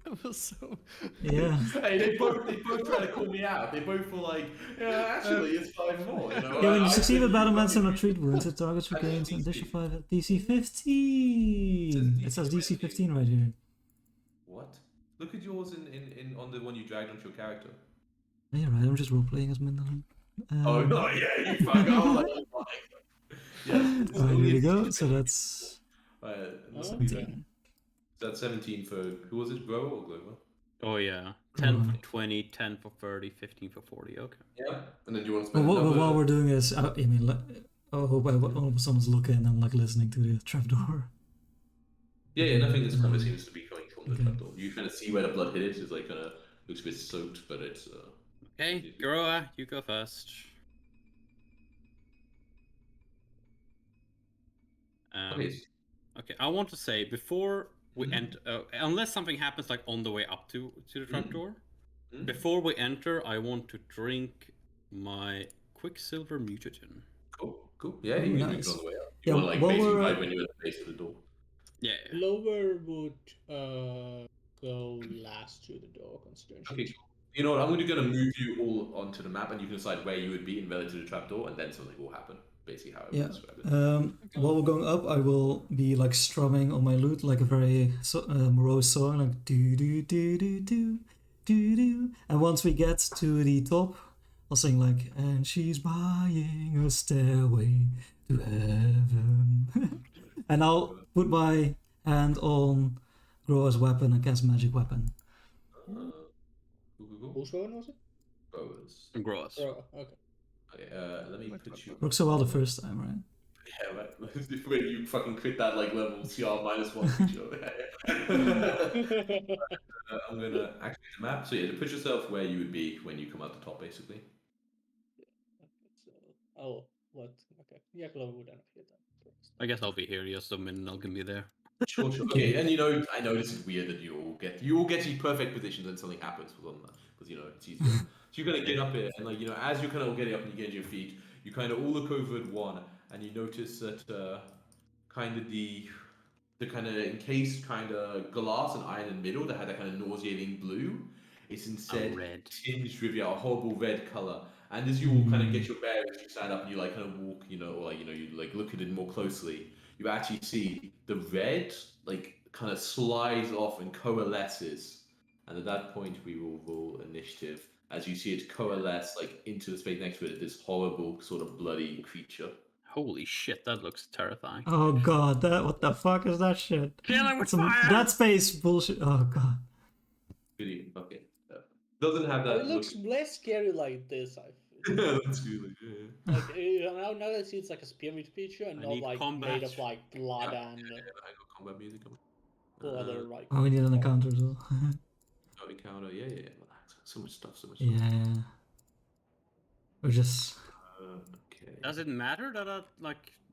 That was so. Yeah. Hey, they both try to call me out. They both were like, yeah, actually, it's 5 more. You know? Yeah, when you I succeed said with you battlements and fucking- retreat wounds, it targets I said regains an DC. additional 5 DC 15. It says DC 15 right here. What? Look at yours in on the one you dragged onto your character. Yeah, right. I'm just role playing as Mindalin. Oh no, yeah, you fuck. I was like, oh my. Yes. it's Alright, only here we a go. DC. So that's Let's Oh, leave okay. that. That's 17 for who was it, Grower or Glover? Oh yeah, 10 Right. for 20, 10 for 30, 15 for 40. Okay. Yeah. And then you want to well, spend another. while we're doing this, I mean, I hope all of someone's looking and like listening to the trapdoor. Yeah, nothing is kind of seems to be coming from the Okay. trapdoor. You kind of see where the blood hit it. It's like kind of looks a bit soaked, but it's. Okay, Groa, you go first. Okay. Okay, I want to say before we Mhm. enter, unless something happens like on the way up to the trapdoor, Mhm. before we enter, I want to drink my Quicksilver Mutagen. Cool. Yeah, Ooh, you can nice. drink it on the way up. Yeah, You want like while basically we're, right when you're at the base of the door. Yeah. Glover would go last through the door, considering. Okay, cool. You know what? I'm gonna move you all onto the map, and you can decide where you would be in relative to the trapdoor, and then something will happen. Basically, how I would yeah. describe it. While we're going up, I will be like strumming on my lute like a very morose song, like do do do do do do do. And once we get to the top, I'll sing like, and she's buying a stairway to heaven. And I'll put my hand on Groa's weapon and cast magic weapon. Cool. Whose one was it? Growers. Gross. Oh, okay. Okay, let me put you. Worked so well the first time, right? Yeah, right. When you fucking crit that like level CR -1 feature. I'm gonna activate the map. So yeah, to put yourself where you would be when you come out the top, basically. Oh, what? Okay. Yeah, Glover would have hit that first. I guess I'll be here, yes, so Minal can be there. Sure. Okay, and you know, I know this is weird that you all get to perfect positions and something happens because you know it's easier. So you're gonna get up here, and like you know, as you're kind of getting up and you get to your feet, you kind of all look over at one, and you notice that kind of the kind of encased kind of glass and iron in the middle that had that kind of nauseating blue, is instead red. tinged with a horrible red color. And as you all kind of get your bearings, you stand up and you like kind of walk, you know, or like you know, you like look at it more closely. You actually see the red like kind of slides off and coalesces, and at that point we will roll initiative as you see it coalesce like into the space next to it, this horrible sort of bloody creature. Holy shit, that looks terrifying. Oh god, what the fuck is that shit? Kill it with Some fire! Dead Space bullshit. Oh god. Really, okay. Doesn't have that It looks less scary like this, I feel. That's good. Yeah. Like, now that I see it's like a spirit creature and I not need like combat. made of like blood and I got combat music. other like. Oh, we need an encounter as well. Oh, encounter. Yeah. Relax. So much stuff. Yeah. We're just. Okay. Does it matter that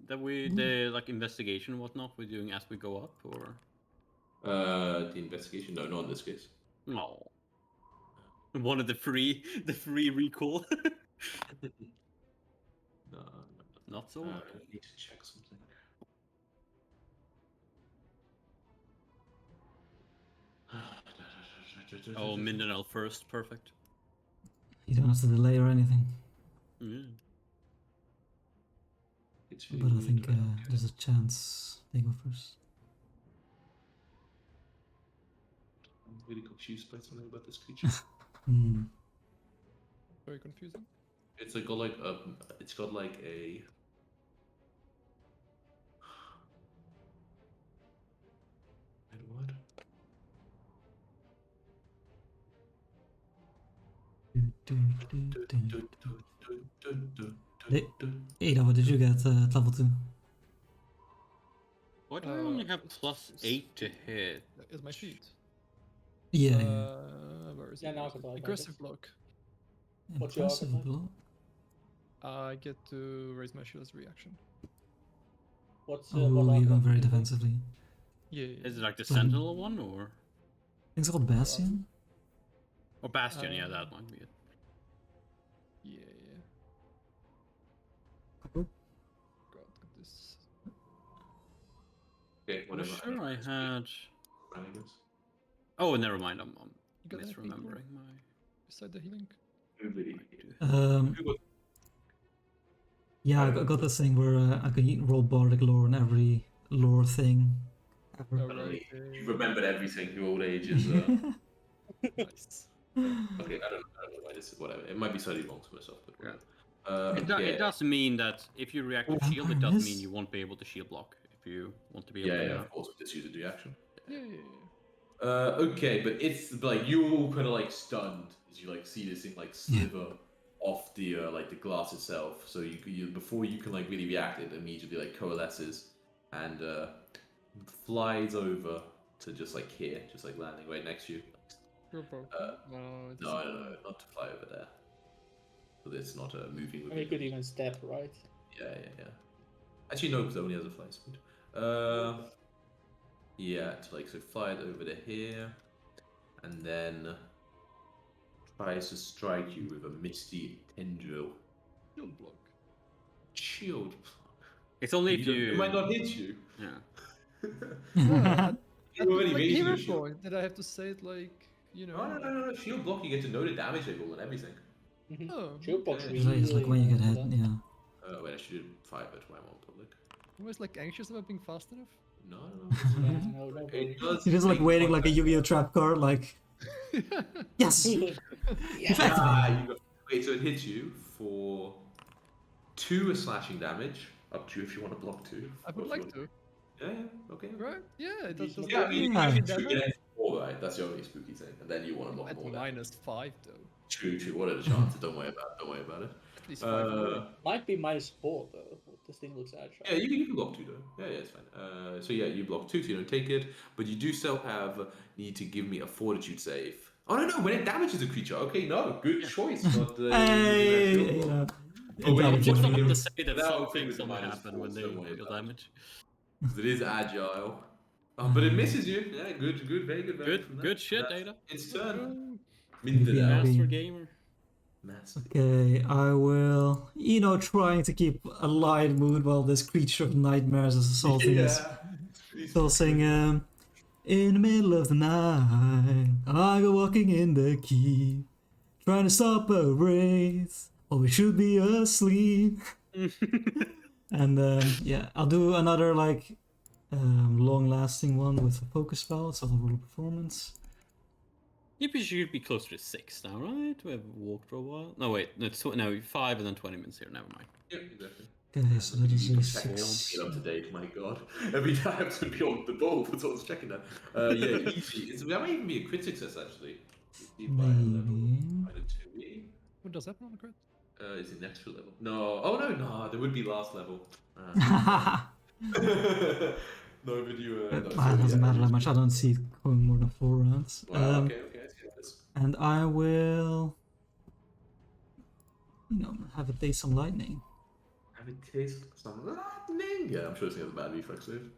the like investigation and whatnot we're doing as we go up, or? The investigation? No, not in this case. No. One of the free recall. No. Not so. I need to check something. Oh, Mindanao first, perfect. You don't have to delay or anything. Yeah. It's But I think there's a chance they go first. I'm really confused by something about this creature. Hmm. Very confusing. It's got like a. Wait, what? Ada, what did you get at level 2? Why do I only have +8 to hit? Is my feet? Yeah. Where is Yeah, it? now I can tell Aggressive advantage. block. what's your Impressive archetype? block. I get to raise my shield as a reaction. What's Oh, what you're going archetype very do you take? defensively. Yeah. Is it like the Sentinel one, or? I think it's called Bastion. Or Bastion, yeah, that might be it. Yeah. Cool. Okay, I'm whatever. sure I had. Shenanigans. Oh, never mind. I'm You got anything cool misremembering my. beside the healing? Nobody. Um, yeah, I got this thing where I can roll bardic lore on every lore thing ever. Oh, Finally, right. you've remembered everything. Your old age is. Nice. Okay, I don't know why this is whatever. It might be slightly wrong to myself, but Yeah. whatever. It does mean that if you react with shield, it does mean you won't be able to shield block if you want to be able Yeah, to. yeah, do of course, just use a reaction. Yeah. Okay, but it's like you're all kind of like stunned as you like see this thing like sliver off the like the glass itself. So you before you can like really react, it immediately like coalesces and flies over to just like here, just like landing right next to you. You're broken. No, it's No, not to fly over there. So it's not moving. I mean, you could even step, right? Yeah. Actually, no, because it only has a fly speed. Yeah, to like so fly it over to here, and then tries to strike you with a misty tendril. shield block. Shield. It's only if you. It might not hit you. Yeah. You already Like made hero your shield. point. Did I have to say it like No. Shield block, you get to know the damage they roll and everything. Oh, Shield block's okay. really It's like when you get hit, important. yeah. Wait, I should fire it when I'm on public. I'm always like anxious about being fast enough. No. Yeah, no, don't worry. It does You're just like take waiting like a contact. Yu-Gi-Oh trap card, like yes. Wait, so it hits you for 2 slashing damage, up to you if you want to block 2. I would like to. Yeah, okay. Right? Yeah, it does. Yeah, I mean, Yeah. you can get it 4, right? That's the only spooky thing. And then you want to block At more damage. -5 though. True. What are the chances? Don't worry about it. At least 5. Might be -4 though. This thing looks agile. Yeah, you can block 2 though. Yeah, it's fine. So yeah, you block 2, so you don't take it, but you do still need to give me a fortitude save. Oh no, when it damages a creature. Okay, no, good choice. Not, Hey, shield you block. know, Oh, wait, intelligent what's Not the- move. to say that That some would be things with the only -4, happen when so they don't worry deal about it. damage. 'Cause it is agile. Oh, but it misses you. Yeah, good, very good. value from that. Good shit, That's Ada. Its turn. Yeah. Master gamer. Massive. Okay, I will, trying to keep a light mood while this creature of nightmares is assaulting us. So I'll sing, in the middle of the night, I go walking in the keep, trying to stop a wraith, while we should be asleep. And yeah, I'll do another like long-lasting one with a focus spell, so I'll roll a performance. You should be closer to 6 now, right? We have walked for a while. No, wait. No, it's 5 and then 20 minutes here. Never mind. Yep, exactly. Okay, so that is You a can check it on, 6. get up to date. My God, every time to be on the ball for someone's checking that. Yeah, easy. That might even be a crit success actually. By a level, Maybe. by the 2e. What does happen on the crit? Is it next level? No. Oh no. There would be last level. No, but you. It doesn't matter that much. I don't see it going more than 4 rounds. Well, okay. I see this. And I will, have it taste some lightning. Have it taste some lightning? Yeah, I'm sure it's gonna have a bad reflex save.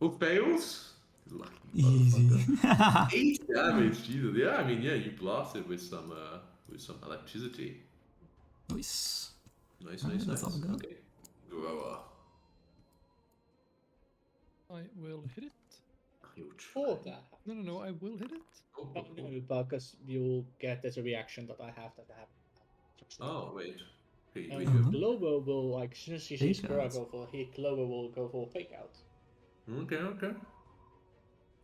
Who fails? Lucky Easy. motherfucker. 8 damage, Jesus. Yeah, I mean, yeah, you blasted with some electricity. Nice. Nice. Alright, that's all good. Okay. Grower. I will hit it. You'll For try. that. No, I will hit it. Oh, Because you'll get as a reaction that I have that I haven't. Oh, wait. Okay, And wait, Uh-huh. Clover will, like, since she sees Fake Kura out. go for hit, Clover will go for fake out. Okay.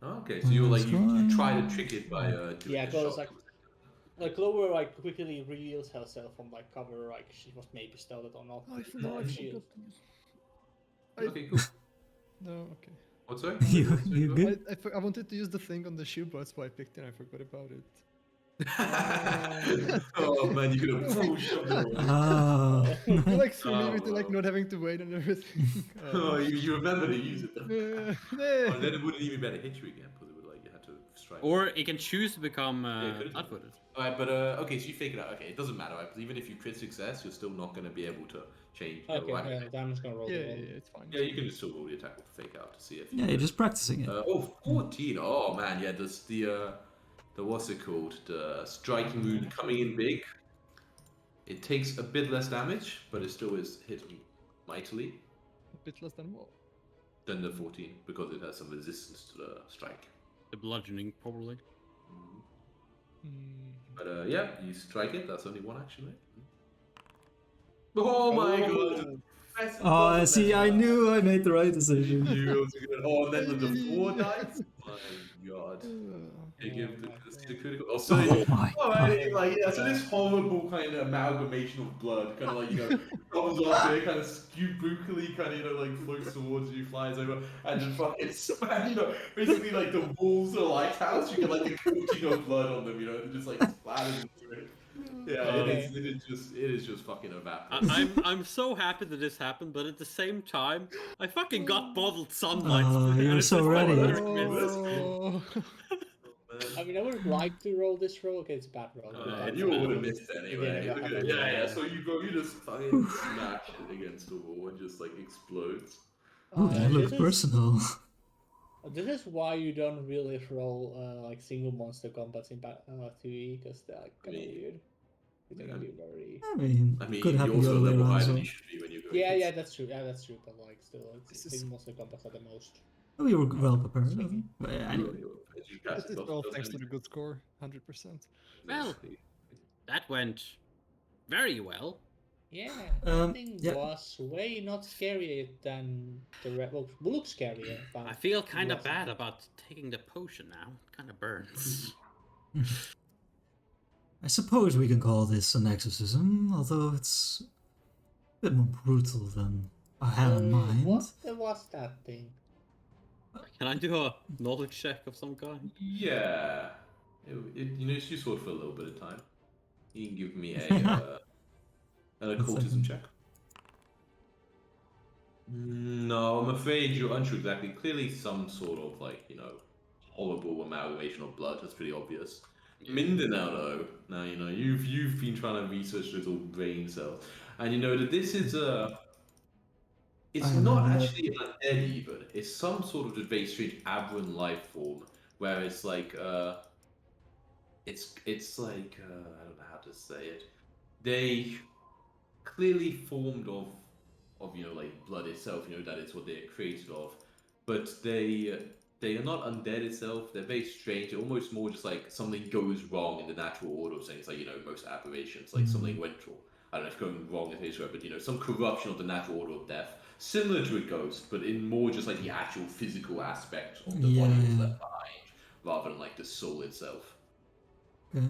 Okay, so you try to trick it by doing Yeah, a because shot. like Clover like quickly reveals herself from like cover, like she was maybe stealthed or not. I not forgot. shield. Okay, cool. No, okay. What's that? You good? I wanted to use the thing on the shield, but that's why I picked it and I forgot about it. Oh man, you could have pushed. Ah. You like threw me Oh, with like wow. not having to wait and everything. Oh, you remember to use it. Though. Yeah. Oh, then it wouldn't even be able to hit you again because it would like you had to strike. Or it can choose to become could've done. flat-footed. Alright, but okay, so you fake it out. Okay, it doesn't matter, right? Because even if you crit success, you're still not going to be able to change. Okay, right? yeah, I'm just gonna roll Yeah, the yeah, roll. yeah, it's fine. Yeah, you can just still roll the attack with the fake out to see if. Yeah, you're just practicing it. 14. Oh man, yeah. The what's it called? The striking mood coming in big. It takes a bit less damage, but it still is hit mightily. A bit less than what? Then the 14 because it has some resistance to the strike. The bludgeoning, probably. But yeah, you strike it. That's only one action, right? Oh my god! Professor Oh, doesn't see, mess I up. knew I made the right You decision. knew it was good. Oh, and then the 4 dice. My god. You give the critical. Oh, so Oh my alright, god. like yeah, so this horrible kind of amalgamation of blood, kind of like comes off there, kind of spookily, kind of like floats towards you, flies over, and then fucking smash. Basically like the walls of the lighthouse, you get like the coating of blood on them, it just like splatters into it. Yeah, Okay. it is just fucking evaporating. I'm so happy that this happened, but at the same time, I fucking got bottled sunlight. Oh, and you're it's so just like ready. perfect miss. Oh. I mean, I would like to roll this roll. Okay, it's a bad roll. And you would have missed anyway. You're gonna have a Yeah. roll. So you just fucking smash it against the wall and just like explodes. Oh, that looked this is- personal. This is why you don't really roll like single monster combats in 2E because they're like kind of weird. They're gonna be very. I mean, I mean, could you're happen the also a other way level around higher as than well. you should be when you're going. Yeah, that's true. Yeah, that's true. But like, still, This is- single monster combats are the most. Oh, you were well prepared, I think. But anyway. This is all thanks to the good score, 100%. Well, that went very well. Yeah, Um, that thing yeah. was way not scarier than the red. Well, looks scarier. But I feel kind of wasn't. bad about taking the potion now. It kind of burns. I suppose we can call this an exorcism, although it's a bit more brutal than I had in mind. What was that thing? Can I do a knowledge check of some kind? Yeah. It's useful for a little bit of time. You can give me an occultism check. No, I'm afraid you're unsure exactly. Clearly, some sort of horrible amalgamation of blood. That's pretty obvious. Mindanao, though. Now you've been trying to research little brain cells, and you know that this is it's I not remember that. actually an undead even. It's some sort of just very strange aberrant life form where it's like it's like I don't know how to say it. They clearly formed of like blood itself. That is what they're created of, but they are not undead itself. They're very strange. They're almost more just like something goes wrong in the natural order of things. Like most aberrations, like something went wrong. I don't know if going wrong is right, but some corruption of the natural order of death, similar to a ghost, but in more just like the actual physical aspect of the body that's left behind, rather than like the soul itself. Okay.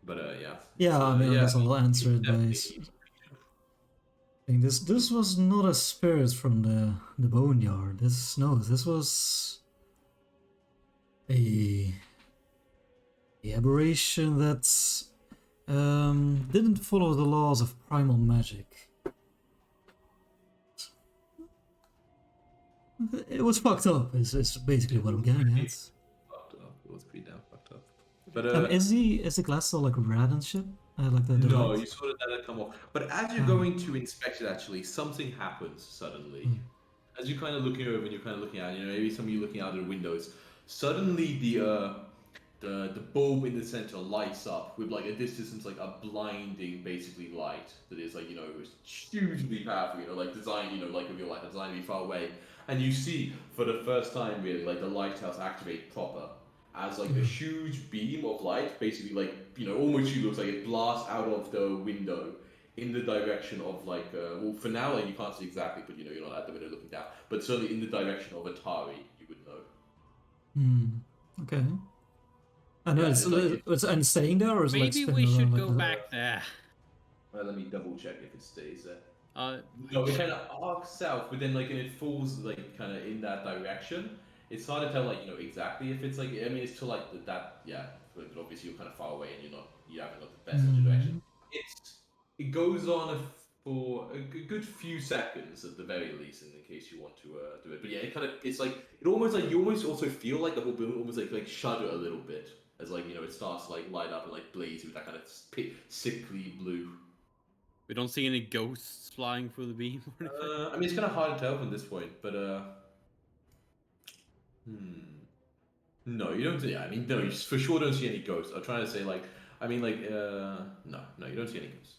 But yeah. Yeah, So, I mean, I yeah, guess I'll answer it by definitely- saying this was not a spirit from the boneyard. This was a aberration that didn't follow the laws of primal magic. It was fucked up. Is basically what I'm getting at. Fucked up. It was pretty damn fucked up. But Is the glass still like red and shit? Like the no, light? you sort of let it come off. But as you're going to inspect it, actually, something happens suddenly. As you're kind of looking over and you're kind of looking out, maybe some of you looking out of the windows. Suddenly, the bulb in the center lights up with like a distance, like a blinding, basically light that is like hugely powerful. Like designed, like of your light, designed to be far away. And you see for the first time, really, like the lighthouse activate proper. As like a huge beam of light, basically like almost looks like it blasts out of the window in the direction of like well for now like you can't see exactly, but you're not at the window looking down, but certainly in the direction of Atari, you would know. Okay. I know Yeah, it's it's like and staying there, or is it like Maybe spinning we should around go like back there. Well, let me double check if it stays there. No, it kind of arcs south, but then and it falls like kind of in that direction. It's hard to tell exactly if it's like it's to like that but obviously you're kind of far away and you haven't got the best direction. It goes on for a good few seconds at the very least, in case you want to do it. But yeah, you almost also feel like the whole building almost like shudder a little bit as it starts to light up and blaze with that kind of sickly blue. We don't see any ghosts flying through the beam or anything. It's kind of hard to tell from this point, but no, you don't see. No, you for sure don't see any ghosts. I'm trying to say no, you don't see any ghosts.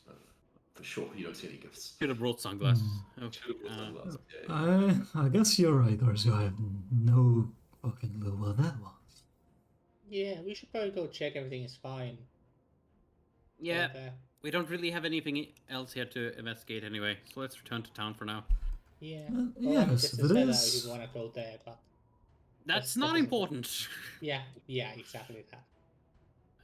for sure you don't see any ghosts. Should have brought sunglasses. Okay. Should have brought sunglasses, yeah. I guess you're right, Garzu. I have no fucking clue what that was. Yeah, we should probably go check everything is fine. Yeah, And, we don't really have anything else here to investigate anyway, so let's return to town for now. yeah. Yes, just it said is. if you want to go there, but That's that not doesn't- important. yeah, exactly that.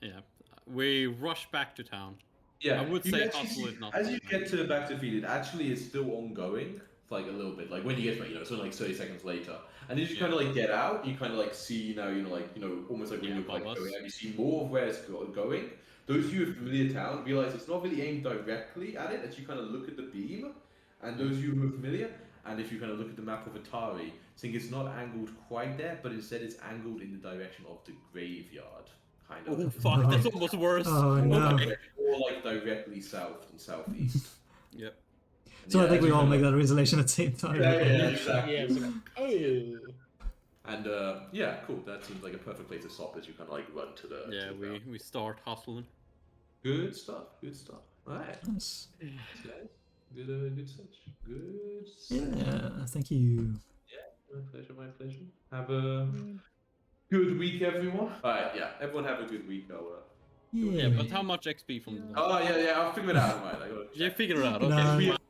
Yeah, we rush back to town. Yeah, I would you say actually hustle see- is not as you happening. get to the battlefield, it actually is still ongoing, like a little bit. Like when you get to it, it's only like 30 seconds later, and as you kind of like get out, you kind of like see now, almost like when Yeah, you're like above us. going out, you see more of where it's going. Those of you who are familiar town realize it's not really aimed directly at it. As you kind of look at the beam, and those of you who are familiar, and if you kind of look at the map of Atari, think it's not angled quite there, but instead it's angled in the direction of the graveyard. Kind of. Oh It's fuck, No. that's almost worse. Oh, no. Or like directly south and southeast. Yep. And So I yeah, think as we you all kind make of- that realization at the same time. Yeah, exactly. Yeah, it's like, oh. And yeah, cool. That seems like a perfect place to stop as you kind of like run to the. Yeah, to the ground. we start hustling. Good stuff. Good stuff. All right. Nice. Okay. Good search. Good. Search. Yeah, thank you. My pleasure. My pleasure. Have a good week, everyone. All right. Yeah. Everyone have a good week. Yeah, but how much XP from the Oh yeah. I'll figure it out. Right. I gotta You check. figure it out, Good okay. night.